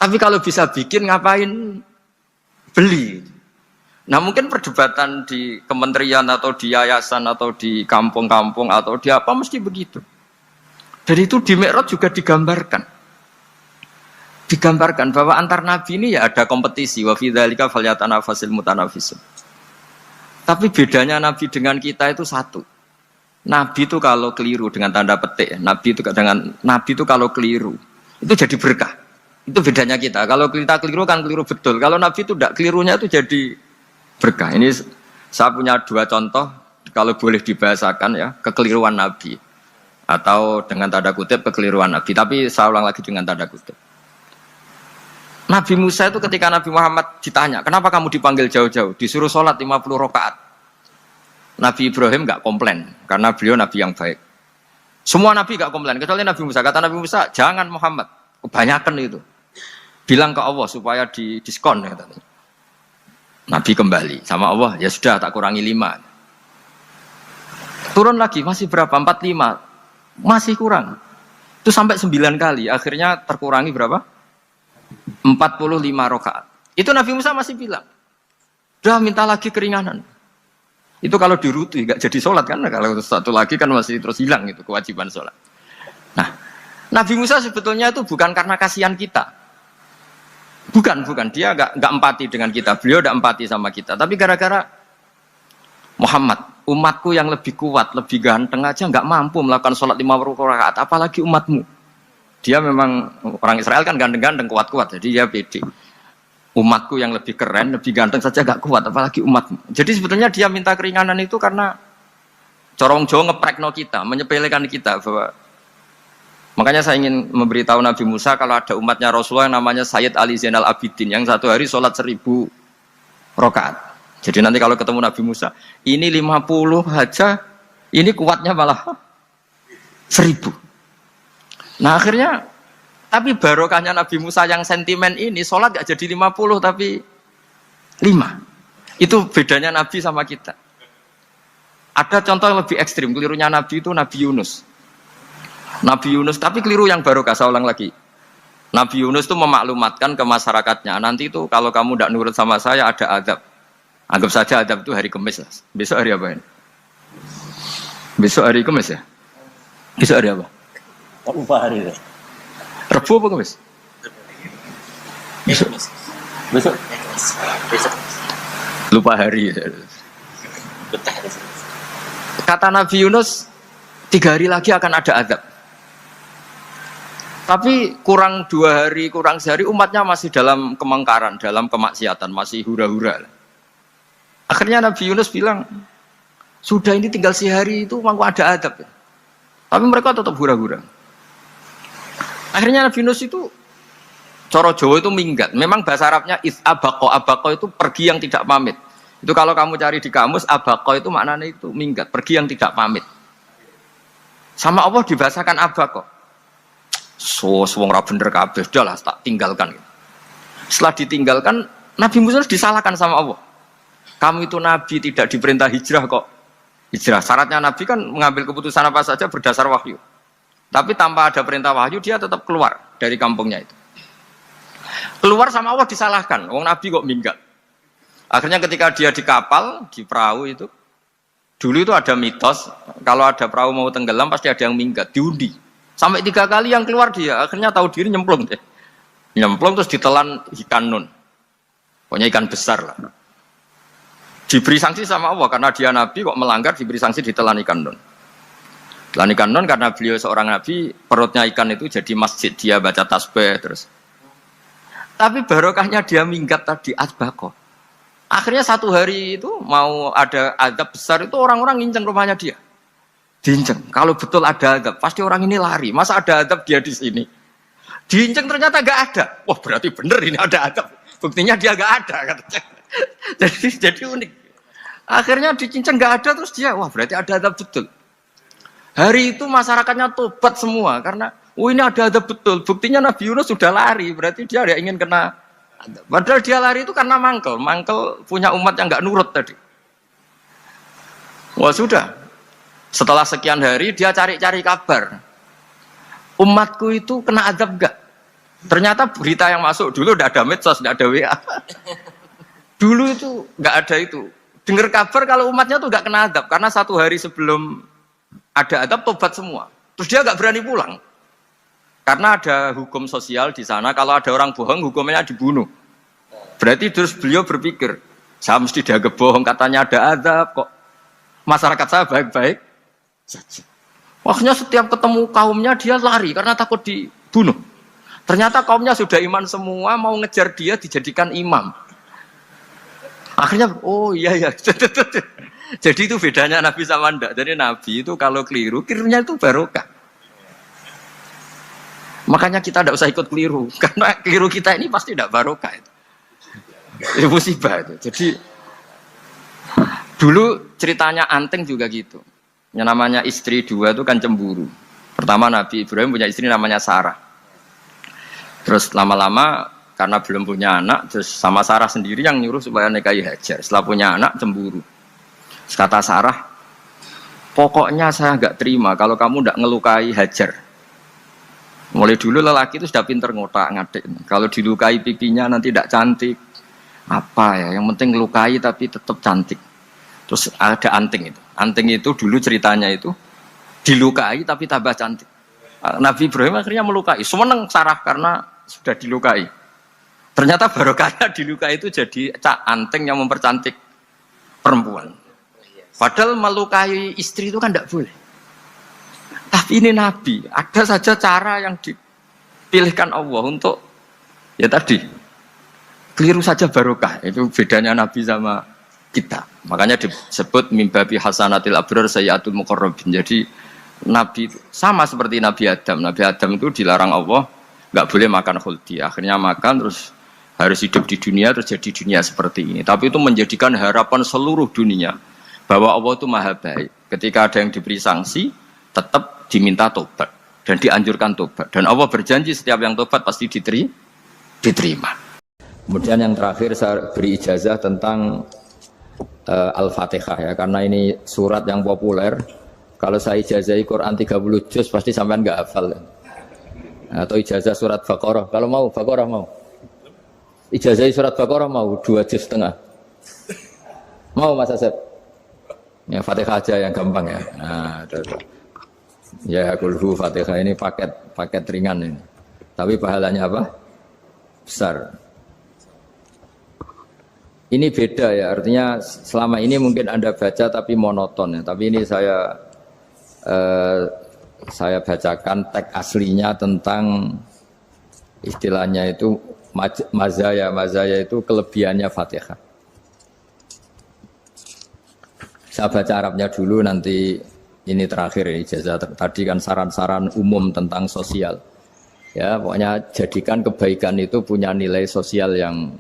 Tapi kalau bisa bikin ngapain beli. Nah mungkin perdebatan di kementerian atau di yayasan atau di kampung-kampung atau di apa mesti begitu. Dan itu di Mi'raj juga digambarkan bahwa antar nabi ini ya ada kompetisi, wa fi dzalika falyatanafasil mutanafisun. Tapi bedanya nabi dengan kita itu satu. Nabi itu kalau keliru dengan tanda petik, nabi itu kalau keliru itu jadi berkah. Itu bedanya kita. Kalau kita keliru kan keliru betul. Kalau nabi itu tidak, kelirunya itu jadi berkah. Ini saya punya dua contoh kalau boleh dibahasakan ya, kekeliruan nabi atau dengan tanda kutip kekeliruan nabi. Tapi saya ulang lagi dengan tanda kutip. Nabi Musa itu ketika Nabi Muhammad ditanya, kenapa kamu dipanggil jauh-jauh? Disuruh sholat 50 rakaat. Nabi Ibrahim nggak komplain, karena beliau Nabi yang baik. Semua Nabi nggak komplain, kecuali Nabi Musa. Kata Nabi Musa, jangan Muhammad, kebanyakan itu. Bilang ke Allah supaya diskon. Katanya. Nabi kembali sama Allah, ya sudah tak kurangi 5. Turun lagi, masih berapa? 45. Masih kurang. Itu sampai 9 kali, akhirnya terkurangi berapa? 45 rakaat. Itu Nabi Musa masih bilang, udah minta lagi keringanan. Itu kalau dirutu nggak jadi sholat kan? Kalau satu lagi kan masih terus hilang itu kewajiban sholat. Nah, Nabi Musa sebetulnya itu bukan karena kasihan kita, bukan. Dia nggak empati dengan kita. Beliau nggak empati sama kita. Tapi gara-gara Muhammad, umatku yang lebih kuat, lebih ganteng aja nggak mampu melakukan sholat 50 rakaat, apalagi umatmu. Dia memang orang Israel kan ganteng-ganteng, kuat-kuat, jadi dia pede. Umatku yang lebih keren, lebih ganteng saja gak kuat, apalagi umatmu. Jadi sebetulnya dia minta keringanan itu karena corong Jawa ngeprekno kita, menyepelekan kita bahwa. Makanya saya ingin memberitahu Nabi Musa kalau ada umatnya Rasulullah yang namanya Sayyid Ali Zainal Abidin yang satu hari sholat 1000 rakaat. Jadi nanti kalau ketemu Nabi Musa, ini 50 aja, ini kuatnya malah 1000. Nah akhirnya, tapi barokahnya Nabi Musa yang sentimen ini, sholat gak jadi 50 tapi 5. Itu bedanya Nabi sama kita. Ada contoh yang lebih ekstrim, kelirunya Nabi itu Nabi Yunus. Nabi Yunus, tapi keliru yang barokah, saya ulang lagi. Nabi Yunus itu memaklumatkan ke masyarakatnya, nanti itu kalau kamu tidak nurut sama saya ada azab. Anggap saja azab itu hari Kamis. Besok hari apa ini? Besok hari Kamis ya? Besok hari apa? Lupa hari itu. Rebu apa Kamis? Besok. Lupa hari. Kata Nabi Yunus, 3 hari lagi akan ada azab. Tapi kurang 2 hari, kurang sehari umatnya masih dalam kemungkaran, dalam kemaksiatan, masih hura-hura. Akhirnya Nabi Yunus bilang, sudah ini tinggal sehari itu mau ada azab. Tapi mereka tetap hura-hura. Akhirnya Nabi Yunus itu coro Jawa itu minggat. Memang bahasa Arabnya abaqo. Abaqo itu pergi yang tidak pamit. Itu kalau kamu cari di kamus, abaqo itu maknanya itu minggat, pergi yang tidak pamit. Sama Allah dibahasakan abaqo. Wong ra bener kabeh, udahlah tak tinggalkan. Setelah ditinggalkan, Nabi Musa disalahkan sama Allah. Kamu itu nabi tidak diperintah hijrah kok. Hijrah. Syaratnya nabi kan mengambil keputusan apa saja berdasar wahyu. Tapi tanpa ada perintah wahyu dia tetap keluar dari kampungnya itu. Keluar sama Allah disalahkan. Wong Nabi kok minggat. Akhirnya ketika dia di kapal, di perahu itu, dulu itu ada mitos kalau ada perahu mau tenggelam pasti ada yang minggat, diundi. Sampai 3 kali yang keluar dia, akhirnya tahu diri nyemplung deh. Nyemplung terus ditelan ikan nun. Pokoknya ikan besar lah. Diberi sanksi sama Allah karena dia Nabi kok melanggar, diberi sanksi ditelan ikan nun. Telan ikan nun karena beliau seorang nabi, perutnya ikan itu jadi masjid, dia baca tasbih terus. Tapi barokahnya dia minggat tadi asbaqo. Akhirnya 1 hari itu mau ada azab besar itu orang-orang nginceng rumahnya dia. Diinceng. Kalau betul ada azab, pasti orang ini lari. Masa ada azab dia di sini? Diinceng ternyata gak ada. Wah berarti bener ini ada azab. Buktinya dia gak ada. Katanya. jadi unik. Akhirnya dicinceng gak ada terus dia, wah berarti ada azab betul. Hari itu masyarakatnya tobat semua karena ini ada betul. Buktinya Nabi Yunus sudah lari, berarti dia ada ingin kena. Padahal dia lari itu karena mangkel punya umat yang nggak nurut tadi. Wah sudah. Setelah sekian hari dia cari-cari kabar. Umatku itu kena azab enggak? Ternyata berita yang masuk dulu udah ada medsos, udah ada WA. Dulu itu nggak ada itu. Dengar kabar kalau umatnya tuh nggak kena adab karena satu hari sebelum ada adab tobat semua. Terus dia nggak berani pulang karena ada hukum sosial di sana. Kalau ada orang bohong hukumnya dibunuh. Berarti terus beliau berpikir, saya mesti dianggap bohong, katanya ada adab kok. Masyarakat saya baik-baik saja. Makanya setiap ketemu kaumnya dia lari karena takut dibunuh. Ternyata kaumnya sudah iman semua, mau ngejar dia dijadikan imam. Akhirnya, oh iya. Jadi itu bedanya Nabi sama ndak. Jadi Nabi itu kalau keliru, kelirunya itu barokah. Makanya kita tidak usah ikut keliru. Karena keliru kita ini pasti tidak barokah. Itu musibah itu. Jadi, dulu ceritanya Anting juga gitu. Yang namanya istri dua itu kan cemburu. Pertama Nabi Ibrahim punya istri namanya Sarah. Terus lama-lama karena belum punya anak, terus sama Sarah sendiri yang nyuruh supaya nikahi Hajar. Setelah punya anak, cemburu. Terus kata Sarah, pokoknya saya nggak terima kalau kamu nggak ngelukai Hajar. Mulai dulu lelaki itu sudah pinter ngotak-ngatik. Kalau dilukai pipinya nanti tidak cantik. Apa ya, yang penting ngelukai tapi tetap cantik. Terus ada Anting itu. Anting itu dulu ceritanya itu, dilukai tapi tambah cantik. Nabi Ibrahim akhirnya melukai. Seneng Sarah karena sudah dilukai. Ternyata barokahnya dilukai itu jadi Anting yang mempercantik perempuan. Padahal melukai istri itu kan tidak boleh. Tapi ini Nabi, ada saja cara yang dipilihkan Allah untuk ya tadi keliru saja barokah. Itu bedanya Nabi sama kita. Makanya disebut mimbabi hasanatil abrar sayyatul muqarrabin. Jadi Nabi itu sama seperti Nabi Adam. Nabi Adam itu dilarang Allah nggak boleh makan khuldi. Akhirnya makan terus harus hidup di dunia, terjadi dunia seperti ini. Tapi itu menjadikan harapan seluruh dunia bahwa Allah itu maha baik. Ketika ada yang diberi sanksi, tetap diminta tobat dan dianjurkan tobat. Dan Allah berjanji setiap yang tobat pasti diterima. Kemudian yang terakhir saya beri ijazah tentang Al-Fatihah ya, karena ini surat yang populer. Kalau saya ijazahi Quran 30 juz pasti sampean nggak hafal. Atau ijazah surat Baqarah. Kalau mau Baqarah mau. Ijazah surat Baqarah mau 2,5 juz. Mau Mas Asep? Ya Fatihah aja yang gampang ya. Nah, ya kulhu Fatihah ini paket ringan ini. Tapi pahalanya apa? Besar. Ini beda ya, artinya selama ini mungkin Anda baca tapi monoton ya. Tapi ini saya bacakan teks aslinya tentang istilahnya itu mazaya itu kelebihannya Fatihah. Saya baca Arabnya dulu, nanti ini terakhir ya, ijazah tadi kan saran-saran umum tentang sosial. Ya, pokoknya jadikan kebaikan itu punya nilai sosial yang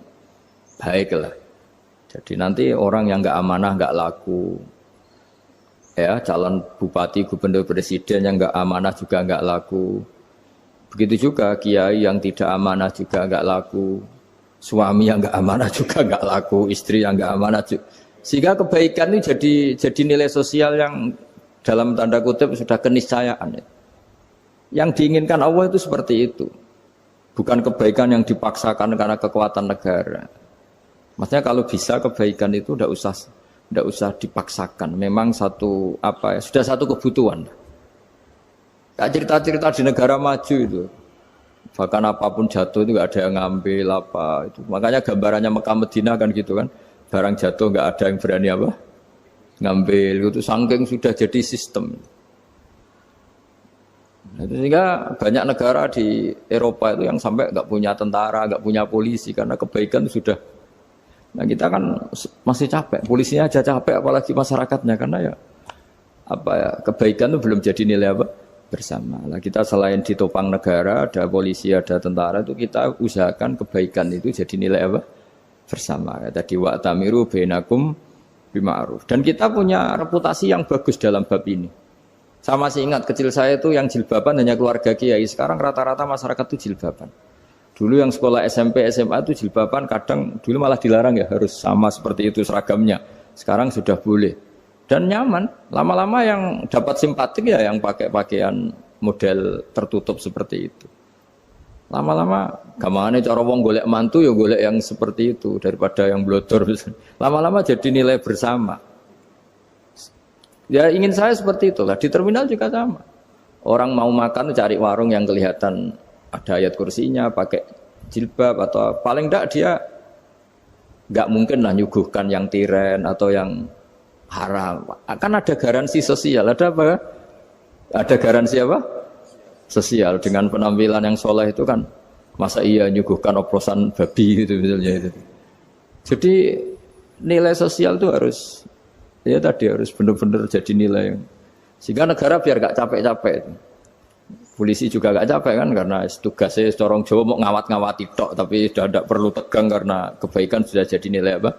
baik lah. Jadi nanti orang yang nggak amanah nggak laku. Ya, calon bupati, gubernur, presiden yang nggak amanah juga nggak laku. Begitu juga kiai yang tidak amanah juga nggak laku, suami yang nggak amanah juga nggak laku, istri yang nggak amanah juga. Sehingga kebaikan ini jadi nilai sosial yang dalam tanda kutip sudah keniscayaan. Yang diinginkan Allah itu seperti itu, bukan kebaikan yang dipaksakan karena kekuatan negara. Maksudnya kalau bisa kebaikan itu tidak usah dipaksakan. Memang sudah satu kebutuhan. Cerita-cerita di negara maju itu, bahkan apapun jatuh itu nggak ada yang ngambil apa itu. Makanya gambarannya Mekah Medina kan gitu kan, barang jatuh nggak ada yang berani apa ngambil. Itu saking sudah jadi sistem. Nah, sehingga banyak negara di Eropa itu yang sampai nggak punya tentara, nggak punya polisi karena kebaikan sudah. Nah kita kan masih capek, polisinya aja capek, apalagi masyarakatnya karena kebaikan itu belum jadi nilai apa bersama. Nah, kita selain ditopang negara, ada polisi, ada tentara, itu kita usahakan kebaikan itu jadi nilai apa bersama. Tadi wa'tamiru bainakum bima'ruf. Dan kita punya reputasi yang bagus dalam bab ini. Saya masih ingat kecil saya itu yang jilbaban hanya keluarga kiai. Sekarang rata-rata masyarakat itu jilbaban. Dulu yang sekolah SMP, SMA itu jilbaban kadang dulu malah dilarang ya, harus sama seperti itu seragamnya. Sekarang sudah boleh. Dan nyaman. Lama-lama yang dapat simpatik ya yang pakai pakaian model tertutup seperti itu. Lama-lama gamane cara wong golek mantu ya golek yang seperti itu daripada yang blodor. Lama-lama jadi nilai bersama. Ya ingin saya seperti itulah. Di terminal juga sama. Orang mau makan cari warung yang kelihatan ada ayat kursinya, pakai jilbab atau paling enggak dia enggak mungkin lah nyuguhkan yang tiren atau yang haram. Kan ada garansi sosial. Ada apa? Ada garansi apa? Sosial dengan penampilan yang soleh itu kan masa iya nyuguhkan oplosan babi gitu misalnya itu. Jadi nilai sosial itu harus ya tadi harus benar-benar jadi nilai sehingga negara biar gak capek-capek. Polisi juga gak capek kan karena tugasnya corong Jawa mau ngawat-ngawati tok tapi sudah tidak perlu tegang karena kebaikan sudah jadi nilai apa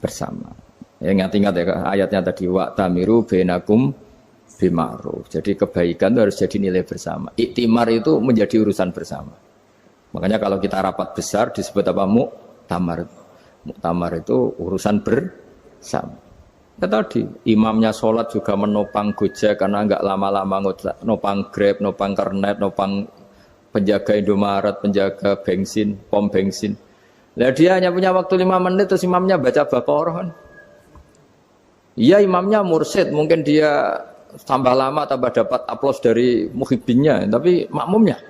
bersama. Ya ingat-ingat ya ayatnya tadi wa tamiru bainakum bima'ruf. Jadi kebaikan itu harus jadi nilai bersama. Iktimar itu menjadi urusan bersama. Makanya kalau kita rapat besar disebut apa? Muktamar. Muktamar itu urusan bersama. Ya tadi imamnya sholat juga menopang Gojek karena enggak lama-lama nopang Grab, nopang Kernet, nopang penjaga Indomaret, penjaga bensin, pom bensin. Lah dia hanya punya waktu 5 menit terus imamnya baca Baqarah kan. Iya imamnya mursyid, mungkin dia tambah lama tambah dapat aplaus dari muhibbinnya, tapi makmumnya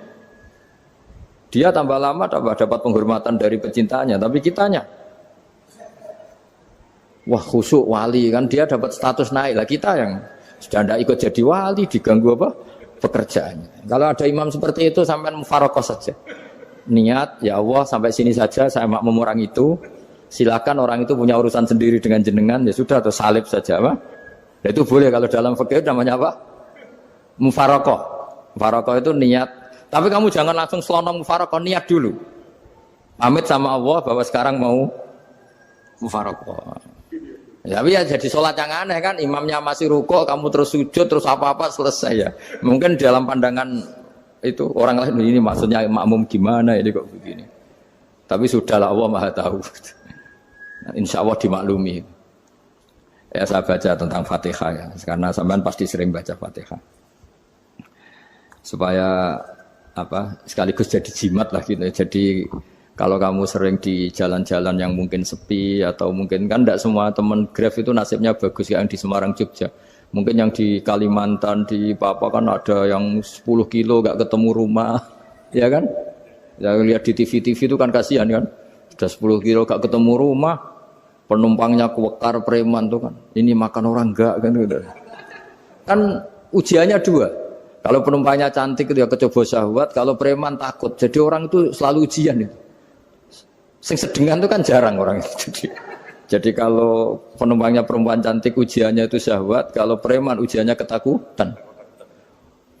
dia tambah lama tambah dapat penghormatan dari pecintanya, tapi kitanya wah khusyuk wali kan dia dapat status naik lah, kita yang sudah tidak ikut jadi wali diganggu apa pekerjaannya. Kalau ada imam seperti itu sampai mufarokoh saja niat ya Allah sampai sini saja saya makmum orang itu, silakan orang itu punya urusan sendiri dengan jenengan ya sudah atau salib saja apa. Nah, itu boleh kalau dalam fikih namanya apa? Mufarokoh. Mufarokoh itu niat. Tapi kamu jangan langsung selonong mufarokoh, niat dulu. Pamit sama Allah bahwa sekarang mau mufarokoh. Ya, tapi ya jadi sholat yang aneh kan, imamnya masih rukuk, kamu terus sujud, terus apa-apa selesai ya. Mungkin dalam pandangan itu orang lain ini maksudnya makmum gimana ini kok begini. Tapi sudahlah Allah Maha tahu. Insya Allah dimaklumi. Ya saya baca tentang Fatihah ya, karena sampean pasti sering baca Fatihah. Supaya apa? Sekaligus jadi jimat lah gitu. Jadi kalau kamu sering di jalan-jalan yang mungkin sepi atau mungkin kan tidak semua teman Grab itu nasibnya bagus yang di Semarang Jogja. Mungkin yang di Kalimantan di Papua kan ada yang 10 kilo gak ketemu rumah, ya kan? Ya lihat di TV-TV itu kan kasihan kan. Sudah 10 kilo gak ketemu rumah. Penumpangnya kuwekar preman tuh kan, ini makan orang enggak kan gitu. Kan ujiannya dua. Kalau penumpangnya cantik itu ya kecoba syahwat, kalau preman takut. Jadi orang itu selalu ujian itu. Sing sedengan itu kan jarang orang itu. Jadi kalau penumpangnya perempuan cantik ujiannya itu syahwat, kalau preman ujiannya ketakutan.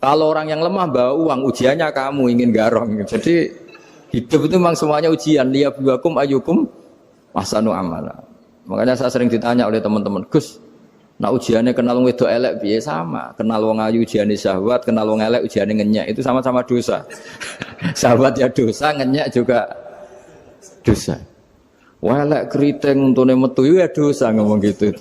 Kalau orang yang lemah bawa uang ujiannya kamu ingin garong. Jadi hidup itu memang semuanya ujian. Liyabluwakum ayyukum ahsanu amala. Makanya saya sering ditanya oleh teman-teman, Gus, nak ujiannya kenal wong wedok elek piye sama, kenal wong ayu ujiannya syahwat, kenal wong elek ujiannya ngenyek, itu sama-sama dosa. Syahwat ya dosa, ngenyek juga dosa. Wah elek keriting untune metu ya dosa ngomong gitu.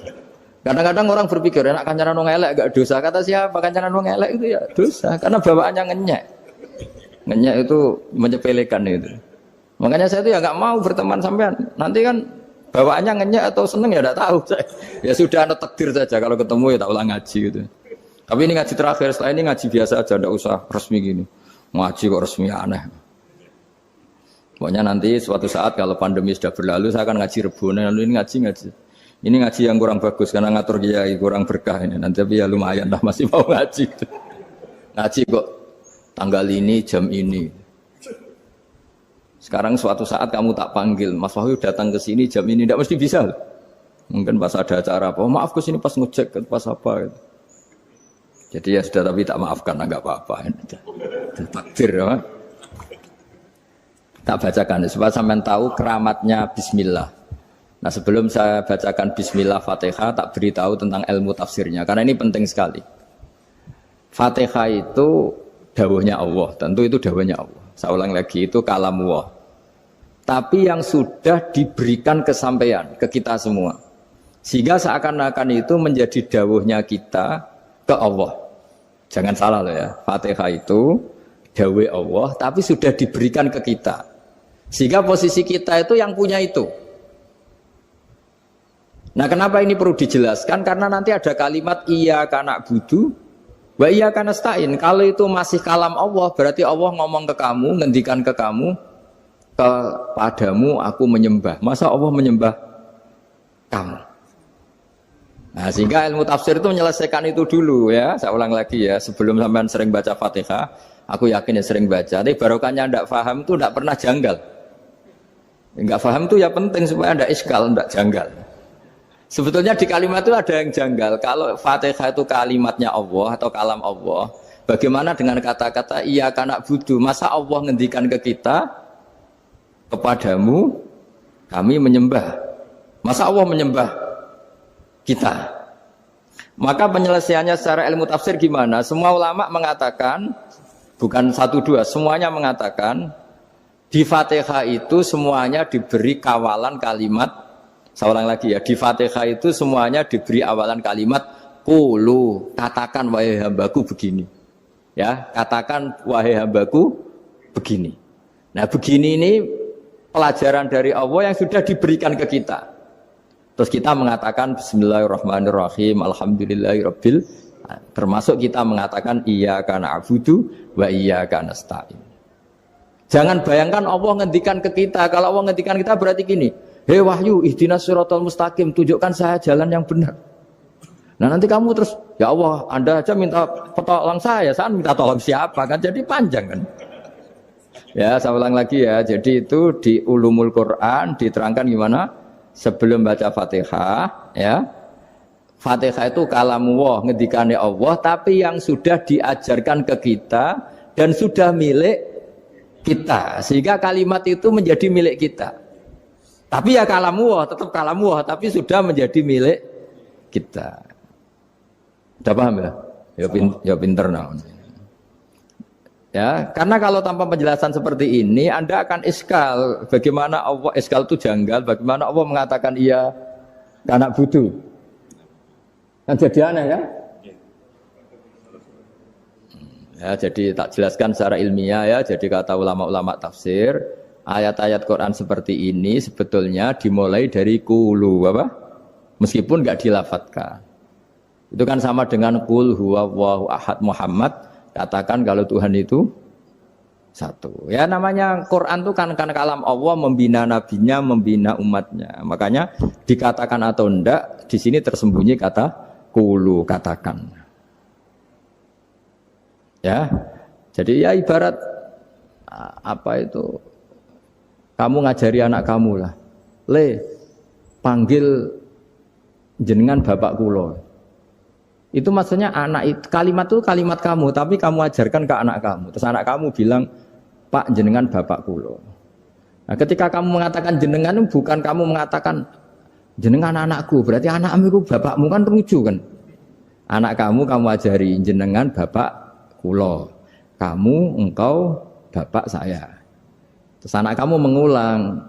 Kadang-kadang orang berpikir enak kancanan wong elek gak dosa, kata siapa kancanan wong elek itu ya dosa, karena bawaannya ngenyek. Ngenyek itu menyepelekan itu. Makanya saya itu ya nggak mau berteman sampean. Nanti kan bawaannya ngenyek atau seneng ya tidak tahu. Ya sudah ada takdir saja kalau ketemu ya tak ulang ngaji gitu. Tapi ini ngaji terakhir, setelah ini ngaji biasa aja, tidak usah resmi gini. Ngaji kok resmi aneh. Pokoknya nanti suatu saat kalau pandemi sudah berlalu saya akan ngaji Rebona, lalu ini ngaji. Ini ngaji yang kurang bagus karena ngatur kiai kurang berkah ini. Nanti tapi ya lumayan lah masih mau ngaji. Ngaji kok tanggal ini jam ini. Sekarang suatu saat kamu tak panggil, Mas Wahyu datang ke sini jam ini, tidak mesti bisa. Mungkin pas ada acara apa, oh, maaf ke sini pas ngecek, pas apa. Gitu. Jadi ya sudah tapi tak maafkan, enggak apa-apa. Takdir ya. Tak bacakan supaya sampean tahu keramatnya Bismillah. Nah sebelum saya bacakan Bismillah Fatihah, tak beritahu tentang ilmu tafsirnya, karena ini penting sekali. Fatihah itu dawuhnya Allah, tentu itu dawuhnya Allah. Saya ulang lagi, itu kalamullah. Tapi yang sudah diberikan kesampaian ke kita semua. Sehingga seakan-akan itu menjadi dawuhnya kita ke Allah. Jangan salah loh ya, Fatihah itu dawe Allah, tapi sudah diberikan ke kita. Sehingga posisi kita itu yang punya itu. Nah, kenapa ini perlu dijelaskan? Karena nanti ada kalimat iyyaka na'budu wa iyyaka nasta'in. Kalau itu masih kalam Allah, berarti Allah ngomong ke kamu, ngendikan ke kamu, kepadamu aku menyembah. Masa Allah menyembah kamu? Nah, sehingga ilmu tafsir itu menyelesaikan itu dulu ya. Saya ulang lagi ya, sebelum sampean sering baca Fatihah, aku yakin ya sering baca. Tapi barokahnya ndak paham itu ndak pernah janggal. Enggak paham itu ya penting supaya ndak iskal, ndak janggal. Sebetulnya di kalimat itu ada yang janggal. Kalau Fatihah itu kalimatnya Allah atau kalam Allah, bagaimana dengan kata-kata iyyaka na'budu? Masa Allah ngendikan ke kita, kepadamu kami menyembah. Masa Allah menyembah kita? Maka penyelesaiannya secara ilmu tafsir gimana? Semua ulama mengatakan, bukan satu dua, semuanya mengatakan di Fatihah itu semuanya diberi kawalan kalimat. Saya ulang lagi ya, di Fatihah itu semuanya diberi awalan kalimat qulu, katakan wahai hambaku begini. Ya, katakan wahai hambaku begini. Nah, begini ini pelajaran dari Allah yang sudah diberikan ke kita. Terus kita mengatakan bismillahirrahmanirrahim, alhamdulillahirabbil, termasuk kita mengatakan iyyaka na'budu wa iyyaka nasta'in. Jangan bayangkan Allah ngendikan ke kita. Kalau Allah ngendikan kita berarti gini, hei wahyu, ihdinas siratal mustaqim, tunjukkan saya jalan yang benar. Nah, nanti kamu terus, ya Allah, Anda aja minta tolong saya minta tolong siapa kan? Jadi panjang kan? Ya, saya ulang lagi ya. Jadi itu di Ulumul Quran diterangkan gimana? Sebelum baca Fatihah, ya. Fatihah itu kalamullah, ngendikane Allah, tapi yang sudah diajarkan ke kita dan sudah milik kita. Sehingga kalimat itu menjadi milik kita. Tapi ya kalamullah, tetap kalamullah, tapi sudah menjadi milik kita. Sudah paham ya? Ya pinter nah. Ya, karena kalau tanpa penjelasan seperti ini, Anda akan iskal. Bagaimana Allah, iskal itu janggal, bagaimana Allah mengatakan iya anak butuh. Kan jadi aneh ya? Ya, jadi tak jelaskan secara ilmiah ya, jadi kata ulama-ulama tafsir, ayat-ayat Quran seperti ini sebetulnya dimulai dari qulu apa? Meskipun enggak dilafatkan. Itu kan sama dengan qul huwallahu ahad Muhammad, katakan kalau Tuhan itu satu. Ya namanya Quran itu kan kalam Allah, membina nabinya, membina umatnya. Makanya dikatakan atau enggak di sini tersembunyi kata qulu, katakan. Ya. Jadi ya ibarat apa itu? Kamu ngajari anak kamu lah, panggil jenengan bapak kulo. Itu maksudnya anak itu, kalimat itu kalimat kamu, tapi kamu ajarkan ke anak kamu. Terus anak kamu bilang, Pak jenengan bapak kulo. Nah, ketika kamu mengatakan jenengan, bukan kamu mengatakan jenengan anakku, berarti anakmu bapakmu kan lucu kan? Anak kamu ajari jenengan bapak kulo. Kamu engkau bapak saya. Terus anak kamu mengulang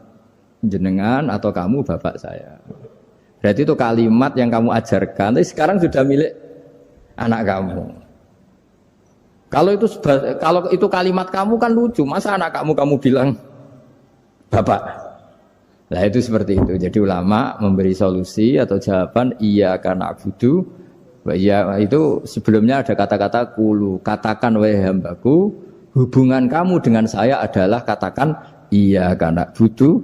jenengan atau kamu bapak saya. Berarti itu kalimat yang kamu ajarkan, tapi sekarang sudah milik anak kamu. Kalau itu kalimat kamu kan lucu, masa anak kamu bilang bapak. Nah itu seperti itu. Jadi ulama memberi solusi atau jawaban iyyaka na'budu wa iya, itu sebelumnya ada kata-kata qulu, katakan wahai hambaku, hubungan kamu dengan saya adalah katakan iyyaka na'budu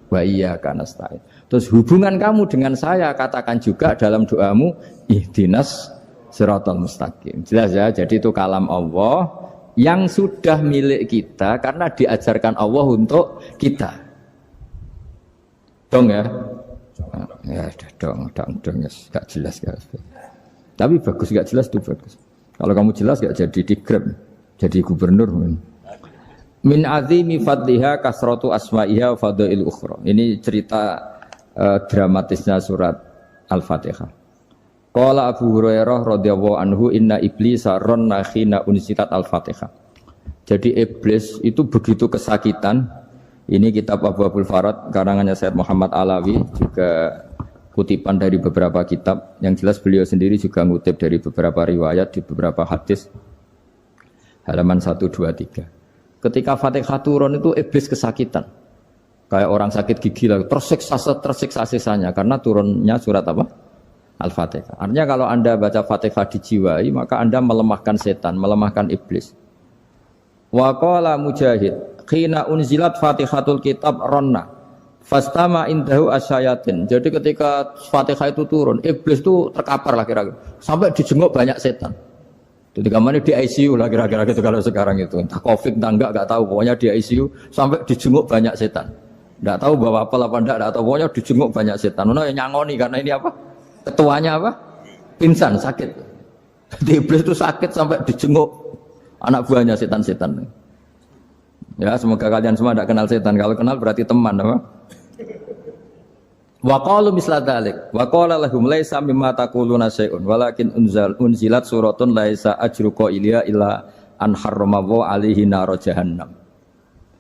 wa iyyaka nasta'in. Terus hubungan kamu dengan saya katakan juga dalam doamu ihdinas siratal mustaqim. Jelas ya, jadi itu kalam Allah yang sudah milik kita karena diajarkan Allah untuk kita. Dong ya? Ya dong ya, gak jelas gak. Tapi bagus gak jelas itu bagus. Kalau kamu jelas gak jadi digrab, jadi gubernur. Min azimi fadliha kasratu asma'iha wa fadail ukhra. Ini cerita dramatisnya surat Al-Fatihah. Qala Abu Hurairah radhiyallahu anhu inna iblisa ranna khina unsitat Al-Fatihah. Jadi iblis itu begitu kesakitan. Ini kitab Abwaabul Farad karangannya Sayyid Muhammad Alawi, juga kutipan dari beberapa kitab. Yang jelas beliau sendiri juga ngutip dari beberapa riwayat di beberapa hadis. halaman 123. Ketika Fatihah turun itu iblis kesakitan. Kayak orang sakit gigi lah, tersiksa sisanya karena turunnya surat apa? Al-Fatihah. Artinya kalau Anda baca Fatihah dijiwai, maka Anda melemahkan setan, melemahkan iblis. Wa qala Mujahid, khina unzilat Fatihatul Kitab ronna fastama indahu asyayatin. Jadi ketika Fatihah itu turun, iblis itu terkapar lah kira-kira. Sampai dijenguk banyak setan. Jadi kemana di ICU lah kira-kira gitu kalau sekarang itu. Entah COVID entah enggak tahu. Pokoknya di ICU sampai dijenguk banyak setan. Enggak tahu bawa apa enggak tahu. Pokoknya dijenguk banyak setan. Ono yang nyangoni karena ini apa? Ketuanya apa? Pingsan, sakit. Jadi iblis itu sakit sampai dijenguk anak buahnya setan-setan. Ya, semoga kalian semua tidak kenal setan. Kalau kenal berarti teman, apa? Wa qalu misla dzalik. Wa qala lahum laisa mimma taquluna syai'un walakin unzilat suratun laisa ajru qailiha illa an harrama alaihi nar jahannam.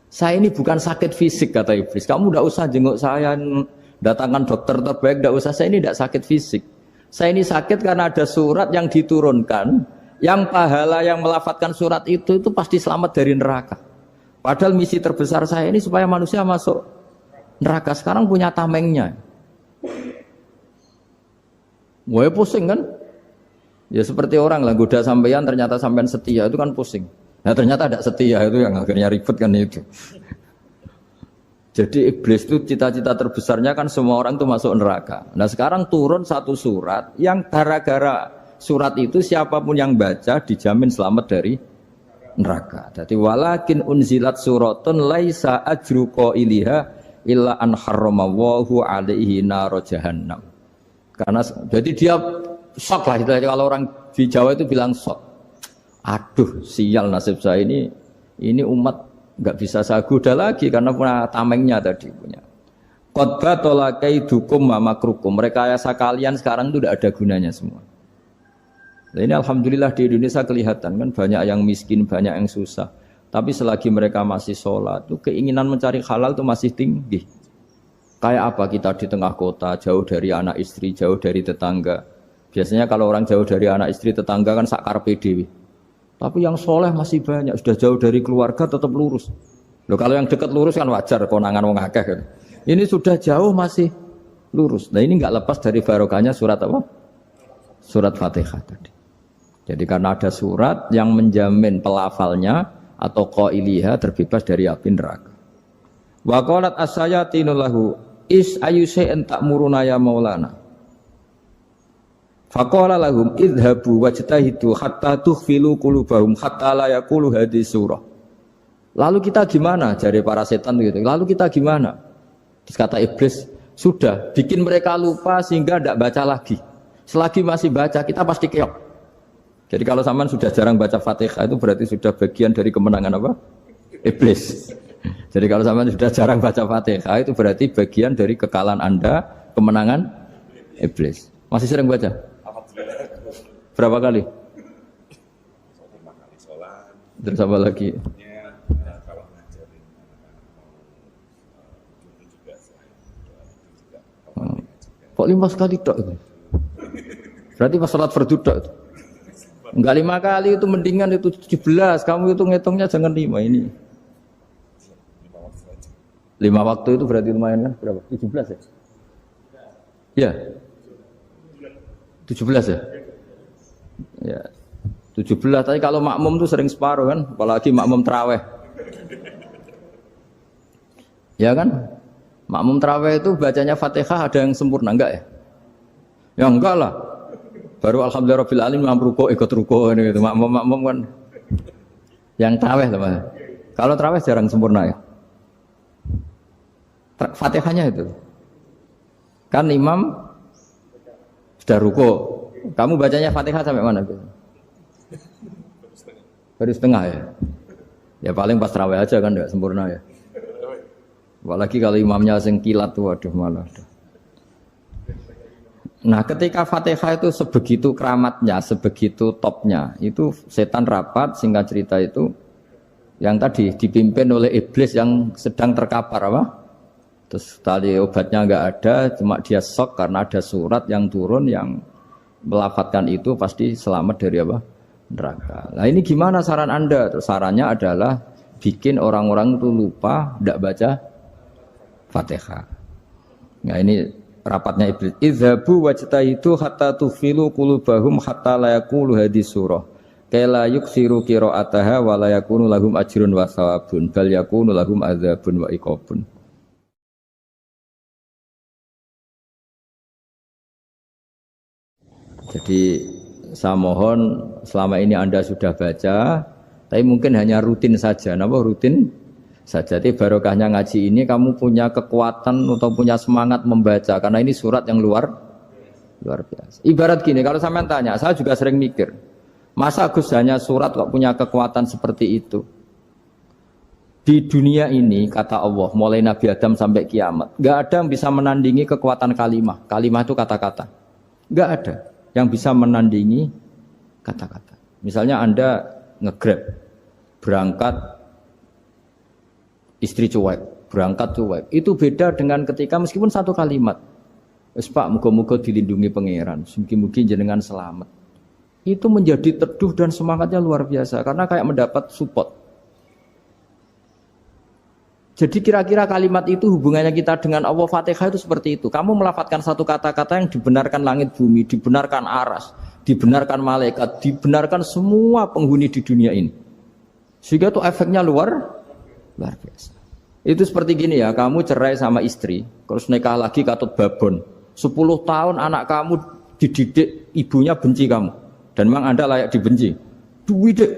Saya ini bukan sakit fisik kata iblis. Kamu tidak usah jenguk saya, datangkan dokter terbaik, tidak usah. Saya ini tidak sakit fisik. Saya ini sakit karena ada surat yang diturunkan, yang pahala yang melafatkan surat itu pasti selamat dari neraka. Padahal misi terbesar saya ini supaya manusia masuk neraka. Sekarang punya tamengnya. Wah pusing kan? Ya seperti orang lah goda sampean ternyata sampean setia itu kan pusing. Nah ternyata tidak setia itu yang akhirnya ribet kan itu. Jadi iblis itu cita-cita terbesarnya kan semua orang itu masuk neraka. Nah sekarang turun satu surat yang gara-gara surat itu siapapun yang baca dijamin selamat dari neraka. Jadi walakin unzilat suratun laisa ajru qailiha illa an harramallahu alaihi nar jahannam. Karena jadi dia shock lah kalau orang di Jawa itu bilang shock. Aduh sial nasib saya ini umat nggak bisa saya goda lagi karena punya tamengnya tadi punya. Qad tolakaidukum wa makrukum. Rekayasa kalian sekarang itu tidak ada gunanya semua. Nah, ini alhamdulillah di Indonesia kelihatan kan banyak yang miskin, banyak yang susah. Tapi selagi mereka masih sholat, tuh keinginan mencari halal itu masih tinggi. Kayak apa kita di tengah kota, jauh dari anak istri, jauh dari tetangga. Biasanya kalau orang jauh dari anak istri, tetangga kan sakar PDW. Tapi yang soleh masih banyak, sudah jauh dari keluarga tetap lurus. Loh, kalau yang dekat lurus kan wajar, konangan wong akeh kan. Ini sudah jauh masih lurus. Nah ini nggak lepas dari barokahnya surat apa? Surat Fatihah tadi. Jadi karena ada surat yang menjamin pelafalnya atau qailiha terbebas dari api neraka. Wa qalat as-sayatinu lahu is ayyusai'in ta'muruna ya maulana. Faqala lahum idhabu wajtahidu hatta tukhfilu qulubahum hatta la yaqulu hadhihi surah. Lalu kita gimana? Jari para setan gitu. Lalu kita gimana? Terus kata iblis, sudah bikin mereka lupa sehingga tidak baca lagi. Selagi masih baca kita pasti keok. Jadi kalau sampean sudah jarang baca Fatihah itu berarti sudah bagian dari kemenangan apa? Iblis. Jadi kalau sampean sudah jarang baca Fatihah itu berarti bagian dari kekalahan Anda, kemenangan iblis. Masih sering baca? Berapa kali? Terus apa lagi? Kok 5 kali tok itu? Berarti pas sholat fardu tok itu? Enggak 5 kali itu mendingan itu 17. Kamu itu ngitungnya jangan 5 ini. 5 waktu itu berarti lumayan kan? Berapa? 17 ya? Ya. 17 ya? Ya. 17, tapi kalau makmum tuh sering separuh kan, apalagi makmum tarawih. Ya kan? Makmum tarawih itu bacanya Fatihah ada yang sempurna enggak ya? Ya enggak lah. Baru alhamdulillah rabbil alamin ruku ikut ruku ini gitu. Makmum kan yang tarawih lah. Kalau tarawih jarang sempurna ya. Fatihahnya itu. Kan imam sudah ruku. Kamu bacanya Fatihah sampai mana? Baru setengah ya. Ya paling pas tarawih aja kan enggak sempurna ya. Apalagi kalau imamnya sing kilat tuh waduh malah. Nah, ketika Fatihah itu sebegitu keramatnya, sebegitu topnya, itu setan rapat singkat cerita itu yang tadi dipimpin oleh iblis yang sedang terkapar apa? Terus tali obatnya enggak ada, cuma dia shock karena ada surat yang turun yang melafatkan itu pasti selamat dari apa? neraka. Nah ini gimana saran Anda? Terus sarannya adalah bikin orang-orang itu lupa tidak baca Fatihah. Nah ini rapatnya Iblis. Idzabu wajtahidu hatta tufilu qulubahum hatta la yaqulu hadis surah. Kala yuksiru qira'ataha wa la yakunu lahum ajrun wa thawabun bal yakunu lahum adzabun wa iqabun. Jadi saya mohon selama ini Anda sudah baca, tapi mungkin hanya rutin saja. Napa rutin saja? Jadi barokahnya ngaji ini kamu punya kekuatan atau punya semangat membaca karena ini surat yang luar biasa. Ibarat gini, kalau sampean tanya, saya juga sering mikir, masa Gus hanya surat kok punya kekuatan seperti itu? Di dunia ini kata Allah, mulai Nabi Adam sampai kiamat, nggak ada yang bisa menandingi kekuatan kalimah. Kalimah itu kata-kata, nggak ada yang bisa menandingi kata-kata. Misalnya Anda nge-grab, berangkat istri cuek, berangkat cuek. Itu beda dengan ketika meskipun satu kalimat. Wes Pak, muga-muga dilindungi pangeran, mugi-mugi jenengan selamat. Itu menjadi teduh dan semangatnya luar biasa karena kayak mendapat support. Jadi kira-kira kalimat itu hubungannya kita dengan Allah, Fatihah itu seperti itu. Kamu melafadzkan satu kata-kata yang dibenarkan langit bumi, dibenarkan aras, dibenarkan malaikat, dibenarkan semua penghuni di dunia ini. Sehingga itu efeknya luar biasa. Itu seperti gini ya, kamu cerai sama istri, terus nikah lagi katut babon. 10 tahun anak kamu dididik, ibunya benci kamu. Dan memang Anda layak dibenci. Duwidek.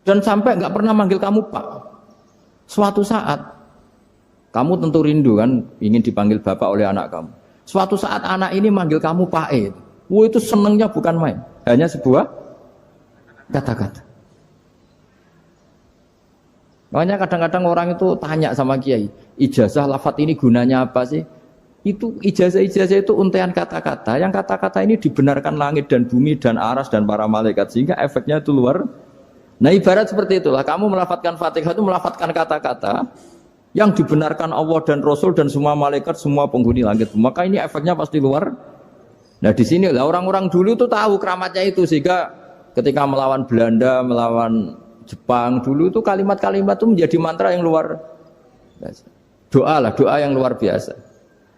Dan sampai nggak pernah manggil kamu Pak. Suatu saat, kamu tentu rindu kan, ingin dipanggil bapak oleh anak kamu. Suatu saat anak ini manggil kamu Pak E. Wah itu senengnya bukan main. Hanya sebuah kata-kata. Makanya kadang-kadang orang itu tanya sama kiai, ijazah lafadz ini gunanya apa sih? Itu ijazah-ijazah itu untaian kata-kata. Yang kata-kata ini dibenarkan langit dan bumi dan aras dan para malaikat. Sehingga efeknya itu luar. Nah ibarat seperti itulah. Kamu melafadzkan Fatihah itu melafadzkan kata-kata yang dibenarkan Allah dan Rasul dan semua malaikat, semua penghuni langit. Maka ini efeknya pasti luar. Nah di sini lah orang-orang dulu itu tahu keramatnya itu. Sehingga ketika melawan Belanda, melawan Jepang dulu itu kalimat-kalimat itu menjadi mantra yang luar biasa. Doa yang luar biasa.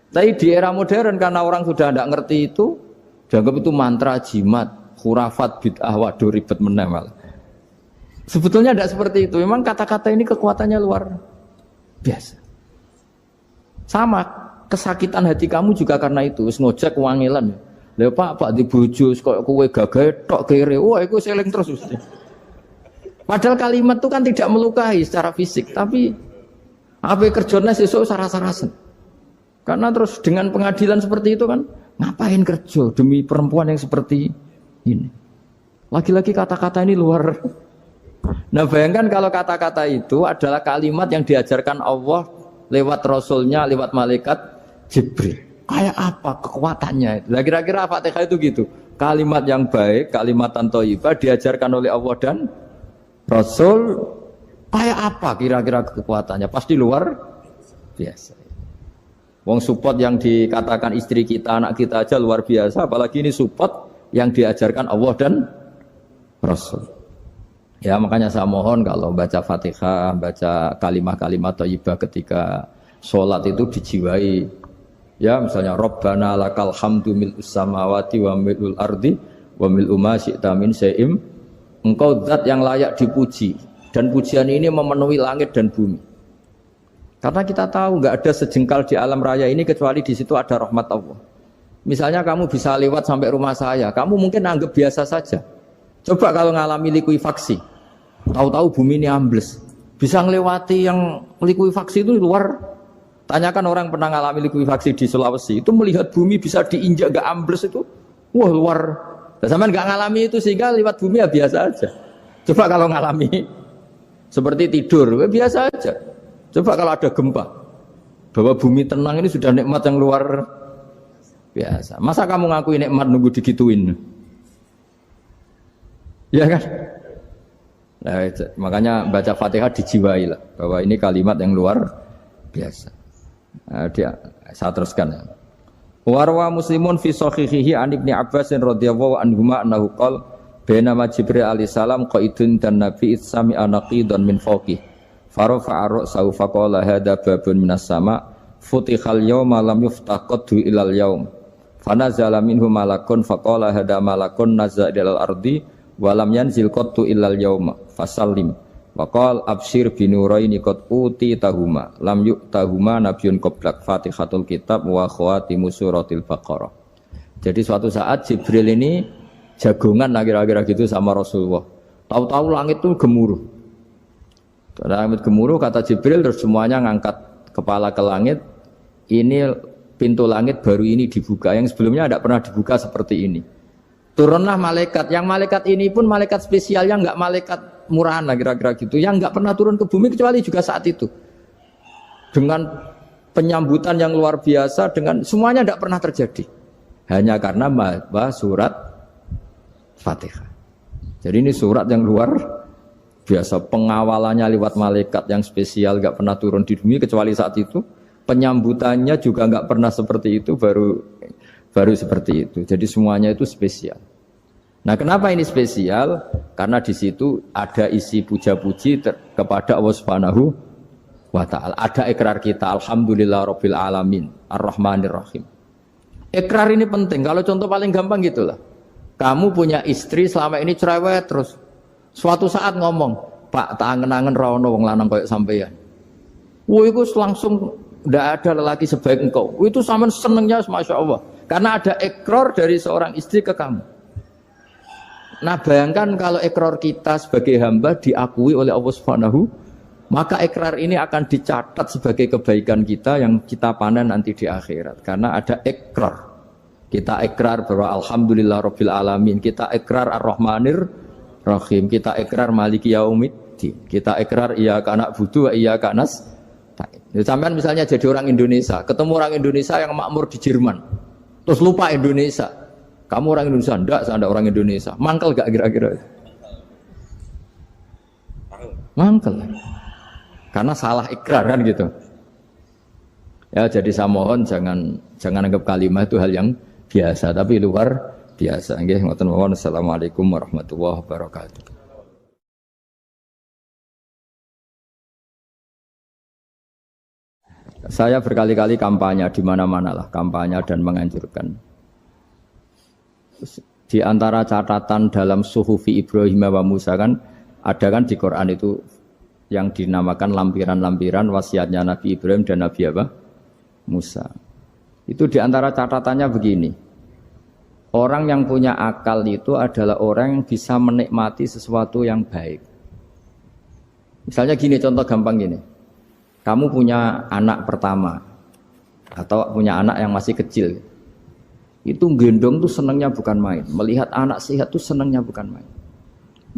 Tapi di era modern karena orang sudah tidak ngerti itu, dianggap itu mantra, jimat, khurafat, bid'ah, waduh ribet menemal. Sebetulnya tidak seperti itu. Memang kata-kata ini kekuatannya luar biasa. Sama kesakitan hati kamu juga karena itu. Ngojek wangilan. Lha Pak di bojo kok kowe gagah tok kere. Wah, iku seling terus mesti. Padahal kalimat itu kan tidak melukai secara fisik, tapi apa kerjanya sesuk saras-sarasen. Karena terus dengan pengadilan seperti itu kan, ngapain kerja demi perempuan yang seperti ini? Lagi-lagi kata-kata ini luar. Nah bayangkan kalau kata-kata itu adalah kalimat yang diajarkan Allah lewat Rasulnya, lewat malaikat Jibril. Kayak apa kekuatannya? Nah, kira-kira Fatihah itu gitu. Kalimat yang baik, kalimat thayyibah diajarkan oleh Allah dan Rasul. Kayak apa kira-kira kekuatannya? Pasti luar biasa. Wong support yang dikatakan istri kita, anak kita aja luar biasa, apalagi ini support yang diajarkan Allah dan Rasul. Ya makanya saya mohon kalau baca Fatihah, baca kalimat-kalimat thayyibah ketika sholat itu dijiwai. Ya misalnya Rabbana lakal hamdu mil'us samawati wa mil'ul ardi wa mil'u ma syi'ta min syai'im. Engkau zat yang layak dipuji dan pujian ini memenuhi langit dan bumi. Karena kita tahu nggak ada sejengkal di alam raya ini kecuali di situ ada rahmat Allah. Misalnya kamu bisa lewat sampai rumah saya, kamu mungkin anggap biasa saja. Coba kalau ngalami likuifaksi, tahu-tahu bumi ini ambles, bisa ngelewati yang likuifaksi itu luar. Tanyakan orang pernah ngalami likuifaksi di Sulawesi, itu melihat bumi bisa diinjak nggak ambles itu, wah luar. Sama nggak ngalami itu sehingga lewat bumi ya biasa aja. Coba kalau ngalami seperti tidur, ya biasa aja. Coba kalau ada gempa, bahwa bumi tenang ini sudah nikmat yang luar biasa. Masa kamu ngakui nikmat nunggu digituin? Ya kan? Nah, makanya baca Fatihah dijiwai lah, bahwa ini kalimat yang luar biasa. Nah, saya teruskan ya. Warwa Muslimun fi sahihihi an Ibnu Abbas radhiyallahu anhuma annahu qala Bainama Jibril alaihissalam qaidun dan Nabi itsami anaqidan min fawqih. Farafa'a ra'sahu faqala hadza babun minas sama' futihal yawma lam yuftah qaddu ilal yawm. Fanazala minhu malakun faqala hadza malakun nazza ilal ardi wa lam yanzil qaddu ilal yawma fasallim. Waqal absyir binuraini qad utitahuma lam yu'tahuma nabiyyun qablak. Fatihatul kitab wa khawatimu suratil Baqarah. Jadi suatu saat Jibril ini jagongan kira-kira gitu sama Rasulullah. Tahu-tahu langit itu gemuruh. Langit gemuruh kata Jibril terus semuanya ngangkat kepala ke langit. Ini pintu langit baru ini dibuka. Yang sebelumnya tidak pernah dibuka seperti ini. Turunlah malaikat. Yang malaikat ini pun malaikat spesialnya enggak malaikat murahan lah kira-kira gitu. Yang enggak pernah turun ke bumi kecuali juga saat itu. Dengan penyambutan yang luar biasa dengan semuanya tidak pernah terjadi. Hanya karena surat Fatihah. Jadi ini surat yang luar biasa, pengawalannya lewat malaikat yang spesial, gak pernah turun di bumi kecuali saat itu. Penyambutannya juga gak pernah seperti itu, baru seperti itu. Jadi semuanya itu spesial. Nah, kenapa ini spesial? Karena di situ ada isi puja-puji kepada Allah Subhanahu wa Ta'ala. Ada ikrar kita, alhamdulillah rabbil alamin, ar-rahmanir rahim. Ikrar ini penting. Kalau contoh paling gampang gitulah. Kamu punya istri selama ini cerewet terus. Suatu saat ngomong, Pak, tak angen-angen ra ono wong lanang koyo sampeyan. Wah, itu langsung ndak ada lelaki sebaik engkau. Itu sampean senengnya Masya Allah. Karena ada ikrar dari seorang istri ke kamu. Nah, bayangkan kalau ikrar kita sebagai hamba diakui oleh Allah Subhanahu, maka ikrar ini akan dicatat sebagai kebaikan kita yang kita panen nanti di akhirat. Karena ada ikrar. Kita ikrar bahwa alhamdulillah rabbil alamin, kita ikrar ar-rahmanir rahim, kita ikrar maliki yaumiddin, kita ikrar iyyaka na'budu wa iyyaka nasta'in. Sampean misalnya jadi orang Indonesia, ketemu orang Indonesia yang makmur di Jerman, terus lupa Indonesia. Kamu orang Indonesia? Enggak, saya enggak orang Indonesia. Mangkel gak kira-kira? Mangkel. Karena salah ikrar kan gitu. Ya, jadi saya mohon jangan anggap kalimat itu hal yang biasa, tapi luar biasa. Nggih, ngoten mawon. Assalamualaikum warahmatullahi wabarakatuh. Saya berkali-kali kampanye di mana-mana lah, kampanye dan menganjurkan. Di antara catatan dalam Suhufi Ibrahim wa Musa kan ada kan di Quran itu yang dinamakan lampiran-lampiran wasiatnya Nabi Ibrahim dan Nabi apa? Musa. Itu diantara catatannya begini, orang yang punya akal itu adalah orang yang bisa menikmati sesuatu yang baik. Misalnya gini, contoh gampang gini, kamu punya anak pertama atau punya anak yang masih kecil, itu gendong tuh senangnya bukan main, melihat anak sehat tuh senangnya bukan main.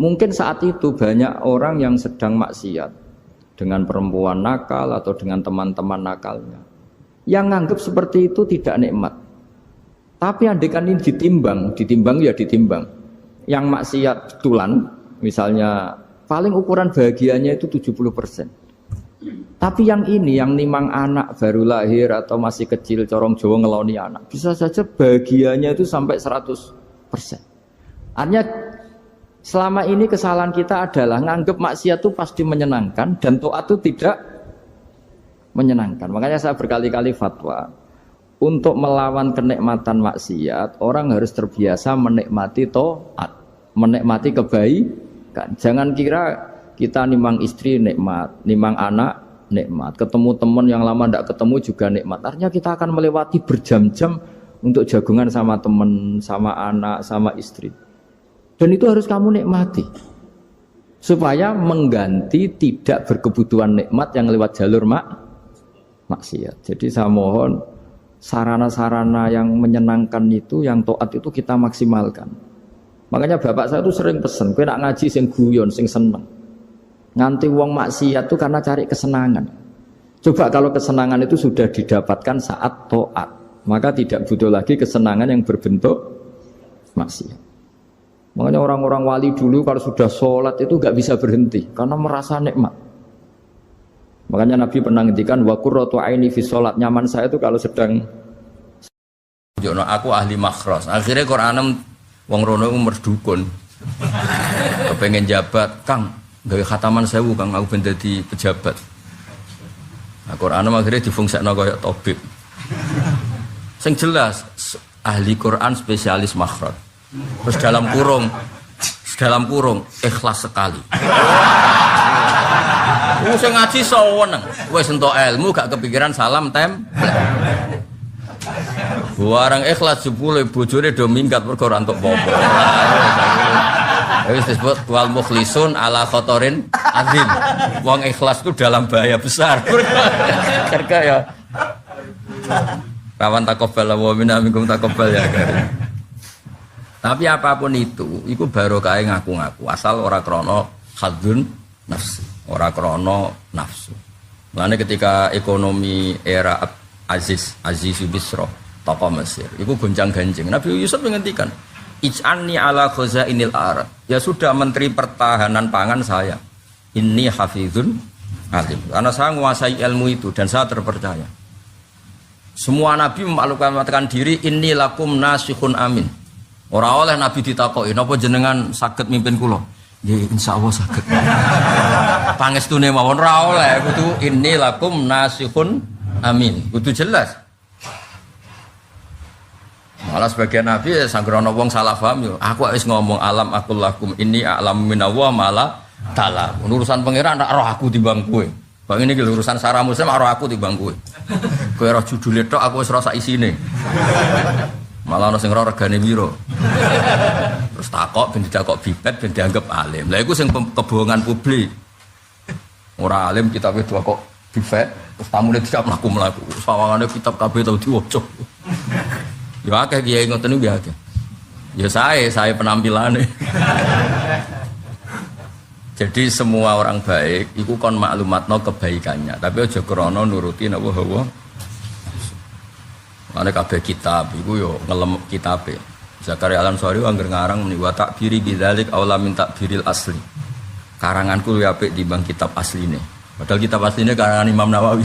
Mungkin saat itu banyak orang yang sedang maksiat dengan perempuan nakal atau dengan teman-teman nakalnya, yang nganggap seperti itu tidak nikmat. Tapi andekan ini ditimbang ya ditimbang. Yang maksiat betulan, misalnya paling ukuran bahagianya itu 70%. Tapi yang ini, yang nimang anak baru lahir atau masih kecil, corong Jawa ngeloni anak, bisa saja bahagianya itu sampai 100%. Artinya selama ini kesalahan kita adalah nganggap maksiat itu pasti menyenangkan dan taat itu tidak menyenangkan. Makanya saya berkali-kali fatwa, untuk melawan kenikmatan maksiat, orang harus terbiasa menikmati taat, menikmati kebaikan. Jangan kira kita nimang istri nikmat, nimang anak nikmat, ketemu teman yang lama tidak ketemu juga nikmat. Artinya kita akan melewati berjam-jam untuk jagungan sama teman, sama anak, sama istri. Dan itu harus kamu nikmati. Supaya mengganti tidak berkebutuhan nikmat yang lewat jalur maksiat. Jadi saya mohon sarana-sarana yang menyenangkan itu, yang taat itu kita maksimalkan. Makanya bapak saya itu sering pesen, kowe nak ngaji sing guyon, sing seneng. Nganti wong maksiat itu karena cari kesenangan. Coba kalau kesenangan itu sudah didapatkan saat taat, maka tidak butuh lagi kesenangan yang berbentuk maksiat. Makanya orang-orang wali dulu kalau sudah sholat itu gak bisa berhenti karena merasa nikmat. Makanya Nabi pernah ngendikan wa qurratu aini fi sholat, nyaman saya itu kalau sedang jono aku ahli makhras. Akhirnya Quran wong rono merdukun. Kepengen jabat, Kang, gawe khataman 1000 Kang aku ben dadi pejabat. Nah, Quran akhirnya difungsikno kaya tabib. Sing jelas ahli Quran spesialis makhraj. Terus dalam kurung ikhlas sekali. Sing ngaji seneng, wis entuk ilmu gak kepikiran salam Barang ikhlas jebule bojone do minggat mergo ora entuk apa-apa. Wis disebut wal mukhlisun ala khotorin azim. Wong ikhlas itu dalam bahaya besar. Karena ya rawan takobal wa minna minkum takobal ya karim. Tapi apapun itu barokah ngaku-ngaku asal ora krana hadzun nafsi, ora krana nafsu. Mulane ketika ekonomi era Aziz Bisra tokoh Mesir, itu gonjang-ganjing. Nabi Yusuf menghentikan, ij'anni ala khazainil ard. Ya sudah menteri pertahanan pangan saya. Inni hafizun alim. Karena saya menguasai ilmu itu dan saya terpercaya. Semua nabi memaklumkan diri inni lakum nasihun amin. Ora oleh nabi ditakoki, napa jenengan saged mimpin kula? Nggih, insyaallah saged. Pangestune mawon ora oleh, kudu inni lakum nasihun amin. Kudu jelas. Malah sebagian nabi ya sanggrono wong salah paham yo. Aku wis ngomong alam akul lakum inni a'lamu minallah malah ta'ala. Urusan pangeran roh aku timbang kowe. Bang ini urusan syara muslim roh aku timbang kowe. Kowe roh judule tok aku wis rasa isine. Malah ana sing roh regane piro. Terus takok ben ditakok bibet ben dianggap alim. Lah iku sing kebohongan publik. Ora alim kitabe kok bibet terus tamune tidak mlaku-mlaku. Sawangane kitab kabeh tau diwaca. Ya akeh kiai ngoten niku ya akeh. Ya saya penampilannya. Jadi semua orang baik iku kon maklumatno kebaikannya, tapi aja krana nuruti napa hawa. Mane kabeh kitab iku yo ngelem kitabe. Zakaria Al-Ansari angger ngarang muni wa takbiri bidzalik aula min takbiril asli. Karanganku luwih apik timbang kitab asline. Padahal kitab asline karangan Imam Nawawi.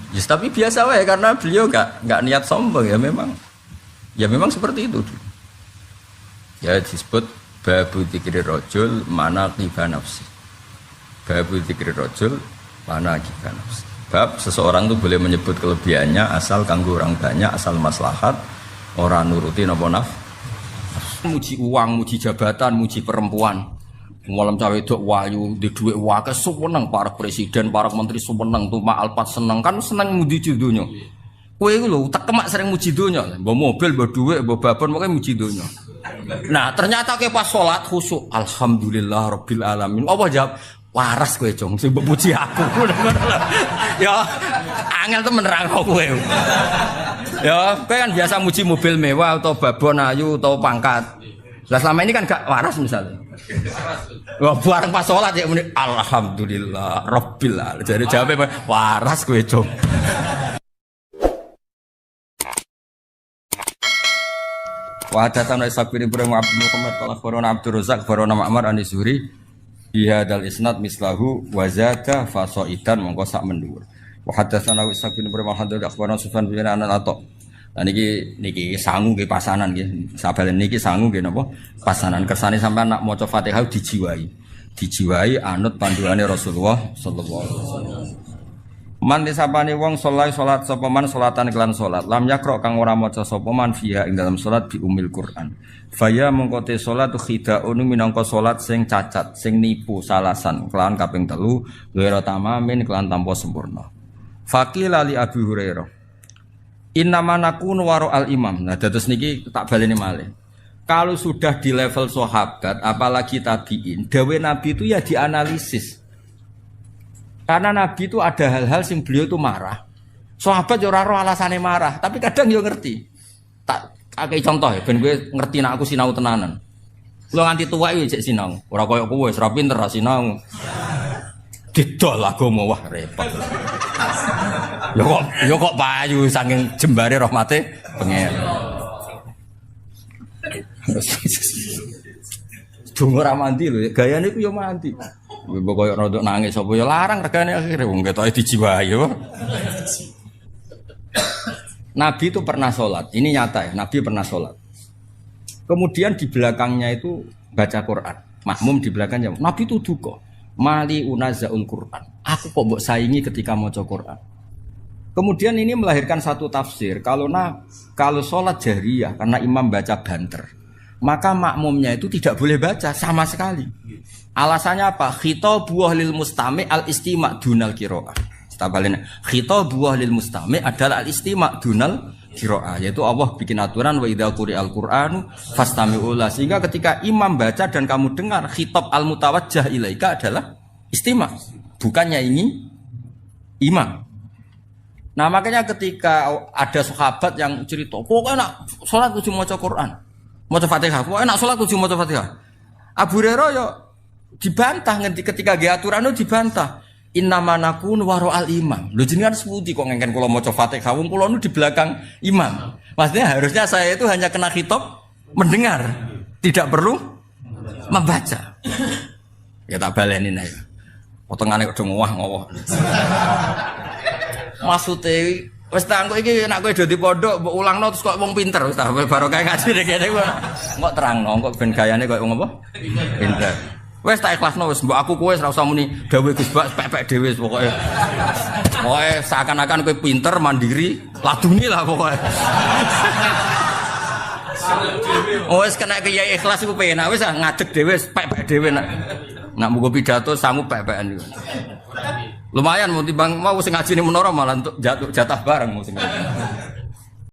Yes, tapi biasa wae karena beliau enggak niat sombong ya memang seperti itu. Ya disebut babu dzikri rajul mana qiba nafsi. Babu dzikri rajul mana qiba nafsi. Bab seseorang itu boleh menyebut kelebihannya asal kanggo orang banyak, asal maslahat, orang nuruti napa nafsu. Muji uang, muji jabatan, muji perempuan. Malam cawe wedok wayu, di dhuwit wae seneng para presiden, para menteri seneng, tumak alpat seneng kan seneng muji donya. Kowe iku lho tak kemak sering muji donya, mbok mobil, mbok dhuwit, mbok babon pokoke muji donya. Nah, ternyata ke pas salat khusyuk, alhamdulillah rabbil alamin. Apa jawab? Waras kowe, Jong, sing mbok puji aku. Ya, angel temen nerangno kowe. Ya, kowe kan biasa muji mobil mewah atau babon ayu atau pangkat. Lah selama ini kan gak waras misalnya. Wah, bareng pas sholat ya muni alhamdulillah rabbil alamin. Jadi jawabnya waras kowe, Jong. Wa hadatsana Ishaq bin Ibrahim Abdul Muhammad qala akhbarana Abdur Razzaq akhbarana Ma'mar an Zuhri biha dal isnad mislahu wa zaka fasaidan mongko sak mendur. Wa hadatsana Ishaq bin Ibrahim akhbarana Sufyan bin Ato. Nah niki sangu nggih pasanan nggih. Sabalen niki sangu nggih napa? Pasanan kersane sampean nak maca Fatihah dijiwai. Dijiwai anut panduane Rasulullah sallallahu alaihi wasallam. Man disapane wong salat sapa man salatan kelan salat. Lam yakra kang ora maca sapa man fiha ing dalam salat bi umil Quran. Faya mongko te salat khidaun minangka salat sing cacat, sing nipu salasan kelan kaping 3 ghairu tamamin kelan tanpa sempurna. Faqila li Abi Hurairah innama nakunu waro al-imam. Nah, terus niki tak baleni malih. Kalau sudah di level sahabat, apalagi tabiin, dawe Nabi itu ya dianalisis. Karena Nabi itu ada hal-hal sing beliau itu marah. Sahabat yo ora ro alasane marah, tapi kadang yo ngerti. Tak akeh contoh ya ben kowe ngerti nek aku sinau tenanan. Lo nganti tuwa iki cek sinau. Ora koyo kowe, ora pinter ra sinau. Didol agama wah repot. Yo kok payu saking jembare rahmate pengen. Dungo ra mandi lho, gayane ku yo mandi. Mbok koyo rodok nangis apa yo larang regane akhire wong ketoke dijiwahi yo. Nabi itu pernah sholat, ini nyata ya, Nabi pernah sholat. Kemudian di belakangnya itu baca Quran. Makmum di belakangnya. Nabi itu duka. Mali unazaul Quran. Aku kok mbok saingi ketika maca Quran. Kemudian ini melahirkan satu tafsir. Kalau sholat jahriyah karena imam baca banter, maka makmumnya itu tidak boleh baca sama sekali. Alasannya apa? Khitabuh lil mustami' al istima' dunal qiraah. Tabalin khitabuh lil mustami' adalah al istima' dunal qiraah, yaitu Allah bikin aturan wa idza quri'al qur'anu fastami'u la, sehingga ketika imam baca dan kamu dengar khitab al mutawajjah ilaika adalah istima', bukannya ini imam. Nah makanya ketika ada sahabat yang cerita, pokoknya nak sholat kudu maca Quran, maca Fatihah, pokoknya nak sholat kudu maca Fatihah. Abu Hurairah yo dibantah ketika dia aturan itu dibantah. Innama nakun waro al imam. Lho jenengan sepundi kok ngengken kula maca Fatihah, wong kula nu di belakang imam. Maksudnya harusnya saya itu hanya kena khitab mendengar, tidak perlu membaca. Ya tak baleni ae. Potongane kok ngowah-ngowah. Maksudnya wis ta engko iki nek kowe dadi pondok mbok ulangno terus kok wong pinter wis ta barokah ngaji kene kok terangno kok ben gayane koyo wong apa? Pinter. Wis tak ikhlasno wis mbok aku kowe ora usah muni dawuh Gus Bak pepek dhewe pokoke. Pokoke seakan-akan kowe pinter mandiri laduni lah pokoke. Wis kena kiai ikhlas iku penak wis ngadeg dhewe pepek dhewe nak mugo pidato sangu pepekan iku. Lumayan mau timbang mau sing ngajine menara malah untuk jatah bareng mau sing.